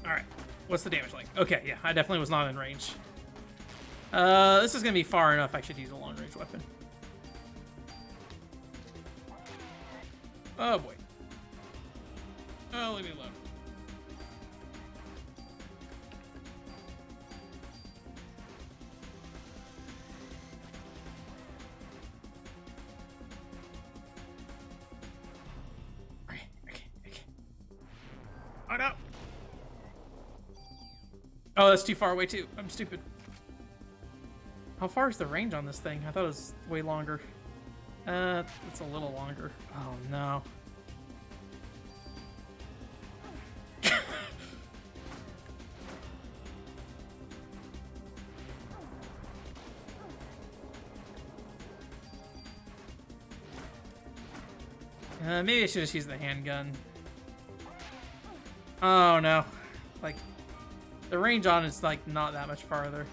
Alright. What's the damage like? Okay, yeah, I definitely was not in range. This is gonna be far enough. I should use a long-range weapon. Oh boy. Oh, leave me alone. Oh no! Oh, that's too far away too. I'm stupid. How far is the range on this thing? I thought it was way longer. It's a little longer. Oh no. Maybe I should just use the handgun. Oh no. Like, the range on it's like not that much farther.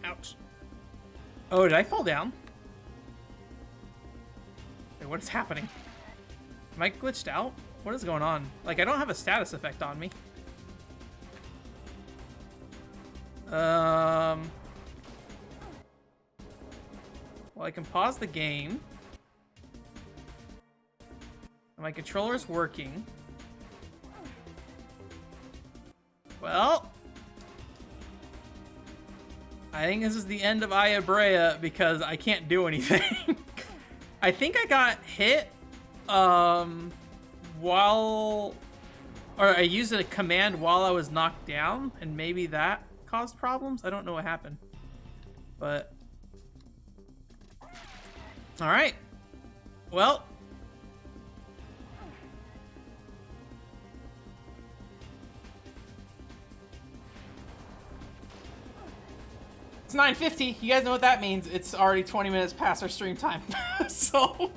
Ouch. Oh, did I fall down? Wait, what is happening? Am I glitched out? What is going on? Like, I don't have a status effect on me. Well, I can pause the game. My controller's working. Well, I think this is the end of Aya Brea because I can't do anything. I think I got hit while, or I used a command while I was knocked down, and maybe that caused problems. I don't know what happened, but all right. Well, it's 9:50. You guys know what that means. It's already 20 minutes past our stream time. So,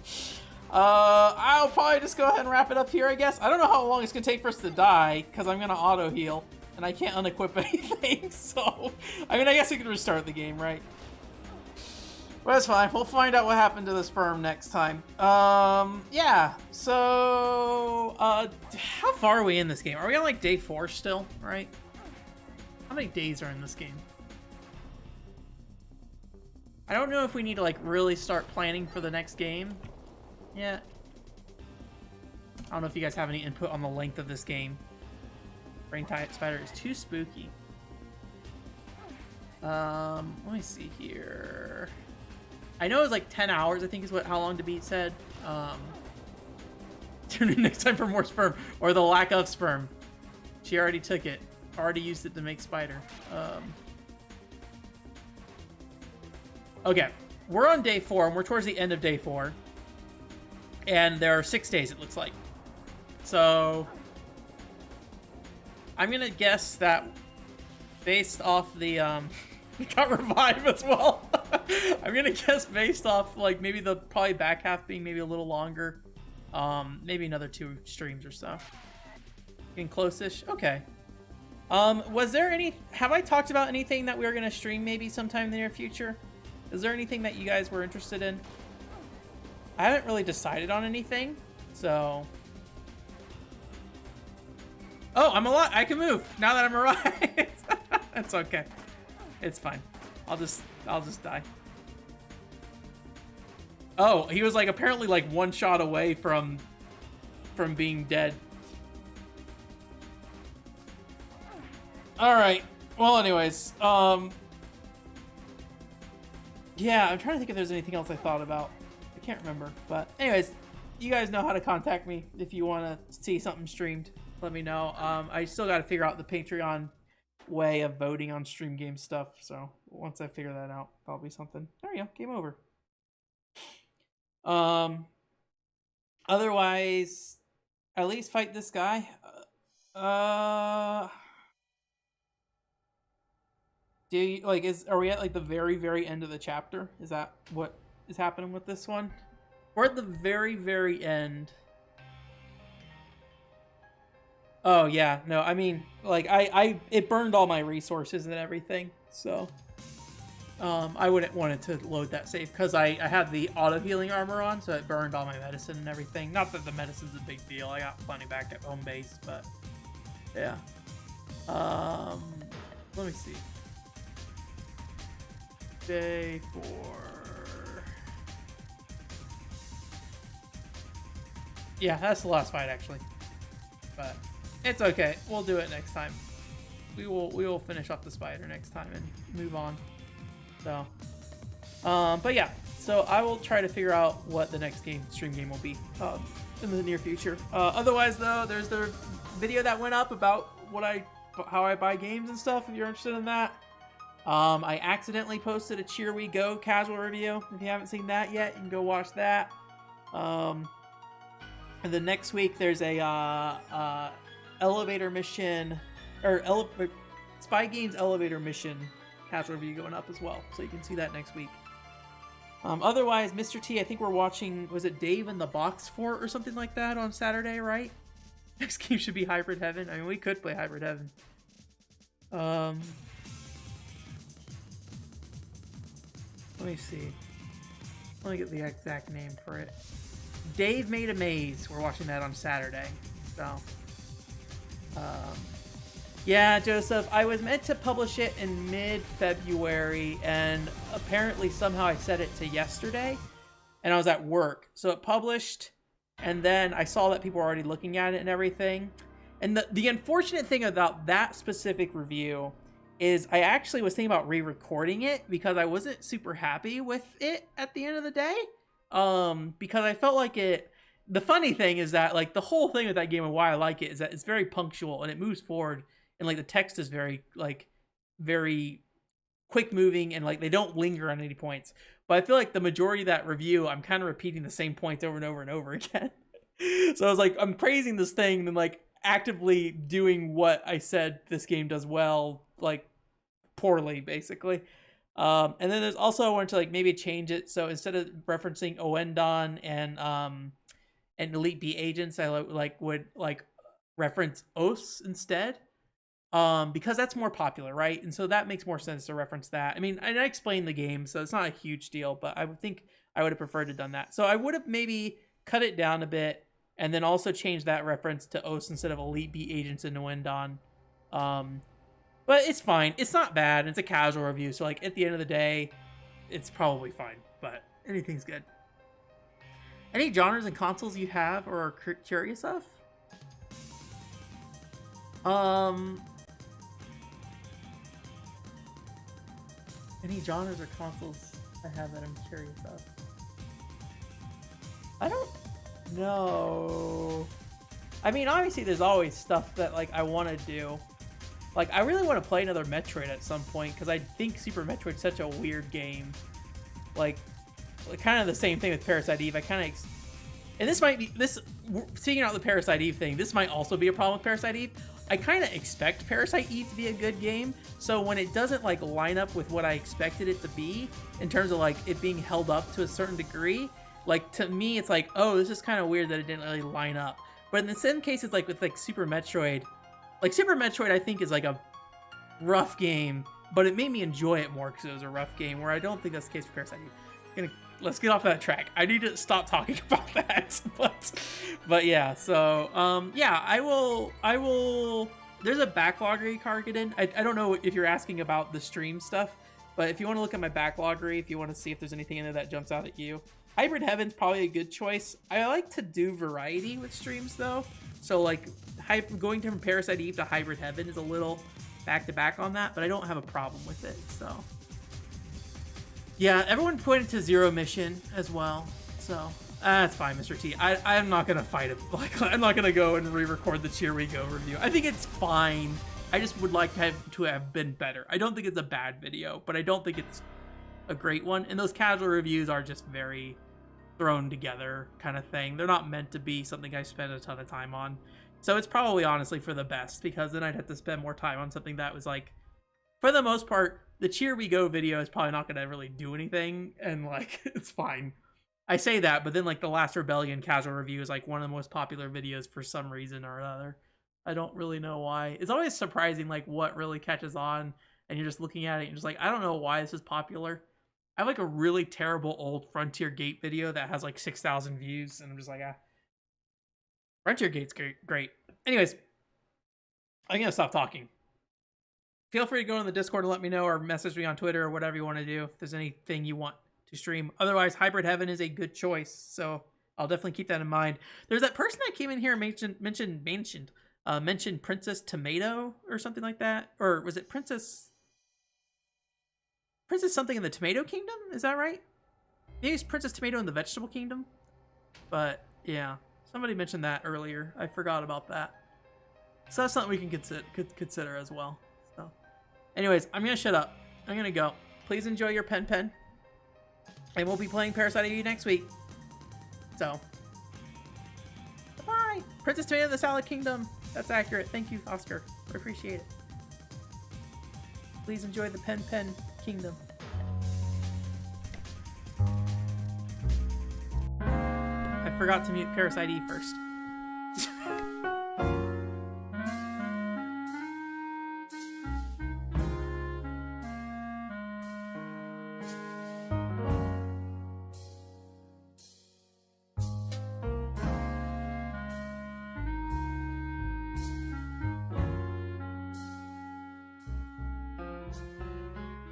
I'll probably just go ahead and wrap it up here, I guess. I don't know how long it's going to take for us to die, because I'm going to auto-heal, and I can't unequip anything, so... I mean, I guess we can restart the game, right? But that's fine. We'll find out what happened to the sperm next time. Yeah. So, how far are we in this game? Are we on, like, day 4 still, right? How many days are in this game? I don't know if we need to, like, really start planning for the next game yet. I don't know if you guys have any input on the length of this game. Brain Spider is too spooky. Let me see here. I know it was like 10 hours, I think is how long DeBeat said. Tune in next time for more sperm. Or the lack of sperm. She already took it. Already used it to make spider. Okay, we're on day 4, and we're towards the end of day 4. And there are 6 days, it looks like. So, I'm gonna guess that based off the, we got revive as well. I'm gonna guess based off, like, maybe the probably back half being maybe a little longer. Maybe another 2 streams or so. Getting close-ish? Okay. Was there have I talked about anything that we were gonna stream maybe sometime in the near future? Is there anything that you guys were interested in? I haven't really decided on anything, so... Oh, I'm alive! I can move! Now that I'm arrived! That's okay. It's fine. I'll just die. Oh, he was like apparently like 1 shot away from being dead. Alright. Well, anyways, yeah, I'm trying to think if there's anything else I thought about. I can't remember. But anyways, you guys know how to contact me if you want to see something streamed. Let me know. I still got to figure out the Patreon way of voting on stream game stuff. So once I figure that out, that'll be something. There you go. Game over. Otherwise, at least fight this guy. Do you, like, are we at like the very, very end of the chapter? Is that what is happening with this one? We're at the very, very end. Oh yeah, no, I mean, like, it burned all my resources and everything, so I wouldn't want it to load that save because I had the auto healing armor on, so it burned all my medicine and everything. Not that the medicine's a big deal. I got plenty back at home base, but yeah. Let me see. Day 4. Yeah, that's the last fight actually. But it's okay. We'll do it next time. We will finish off the spider next time and move on. So, but yeah. So I will try to figure out what the next stream game will be in the near future. Otherwise, though, there's the video that went up about how I buy games and stuff. If you're interested in that, I accidentally posted a Cheer We Go casual review. If you haven't seen that yet, you can go watch that. And then next week there's a elevator mission or Spy Games elevator mission casual review going up as well, so you can see that next week. Otherwise, Mr. T, I think we're watching, was it Dave in the Box Fort or something like that on Saturday, right? Next game should be Hybrid Heaven. I mean, we could play Hybrid Heaven. Let me see. Let me get the exact name for it. Dave Made a Maze. We're watching that on Saturday. So, yeah, Joseph, I was meant to publish it in mid-February, and apparently somehow I set it to yesterday, and I was at work. So it published, and then I saw that people were already looking at it and everything. And the unfortunate thing about that specific review is I actually was thinking about re-recording it because I wasn't super happy with it at the end of the day. Because I felt like it... The funny thing is that, like, the whole thing with that game and why I like it is that it's very punctual and it moves forward. And, like, the text is very quick moving and, like, they don't linger on any points. But I feel like the majority of that review, I'm kind of repeating the same points over and over and over again. So I was like, I'm praising this thing and then, like, actively doing what I said this game does well, like, poorly, basically. And then there's also, I wanted to, like, maybe change it. So instead of referencing Oendon and Elite B agents, I would reference Os instead. Because that's more popular, right? And so that makes more sense to reference that. I mean, I explained the game, so it's not a huge deal, but I would think I would have preferred to have done that. So I would have maybe cut it down a bit, and then also changed that reference to Os instead of Elite B agents in Nuendon. But it's fine. It's not bad. It's a casual review, so like at the end of the day, it's probably fine. But anything's good. Any genres and consoles you have or are curious of? Any genres or consoles I have that I'm curious of? I don't know. I mean, obviously there's always stuff that like I want to do. Like, I really want to play another Metroid at some point, because I think Super Metroid's such a weird game. Like kind of the same thing with Parasite Eve. I kind of... And this might be... Seeing out the Parasite Eve thing, this might also be a problem with Parasite Eve. I kind of expect Parasite Eve to be a good game, so when it doesn't, like, line up with what I expected it to be, in terms of, like, it being held up to a certain degree, like, to me, it's like, oh, this is kind of weird that it didn't really line up. But in the same cases, like, with, like, Super Metroid... Like, Super Metroid, I think, is, like, a rough game, but it made me enjoy it more because it was a rough game, where I don't think that's the case for Parasite Eve. Let's get off that track. I need to stop talking about that. But yeah, so, yeah, I will... There's a backloggery Kargaden. I don't know if you're asking about the stream stuff, but if you want to look at my backloggery, if you want to see if there's anything in there that jumps out at you. Hybrid Heaven's probably a good choice. I like to do variety with streams, though. So, like, going from Parasite Eve to Hybrid Heaven is a little back-to-back on that, but I don't have a problem with it, so... Yeah, everyone pointed to Zero Mission as well, so... That's fine, Mr. T. I'm not gonna fight it. Like, I'm not gonna go and re-record the Cheer We Go review. I think it's fine. I just would like to have been better. I don't think it's a bad video, but I don't think it's a great one. And those casual reviews are just very thrown together kind of thing. They're not meant to be something I spend a ton of time on. So it's probably honestly for the best, because then I'd have to spend more time on something that was like, for the most part, the Cheer We Go video is probably not going to really do anything, and like, it's fine. I say that, but then like the Last Rebellion casual review is like one of the most popular videos for some reason or other. I don't really know why. It's always surprising like what really catches on, and you're just looking at it and you're just like, I don't know why this is popular. I have like a really terrible old Frontier Gate video that has like 6,000 views, and I'm just like, Frontier Gate's great. Anyways, I'm gonna stop talking. Feel free to go in the Discord and let me know, or message me on Twitter or whatever you want to do if there's anything you want to stream. Otherwise, Hybrid Heaven is a good choice, so I'll definitely keep that in mind. There's that person that came in here and mentioned Princess Tomato or something like that, or was it Princess something in the Tomato Kingdom? Is that right? Maybe it's Princess Tomato in the Vegetable Kingdom. But yeah, somebody mentioned that earlier. I forgot about that. So that's something we can consider as well. So, anyways, I'm gonna shut up. I'm gonna go. Please enjoy your pen, and we'll be playing Parasite Eve next week. So, bye. Princess Tomato in the Salad Kingdom. That's accurate. Thank you, Oscar. I appreciate it. Please enjoy the pen kingdom. I forgot to mute Parasite Eve first.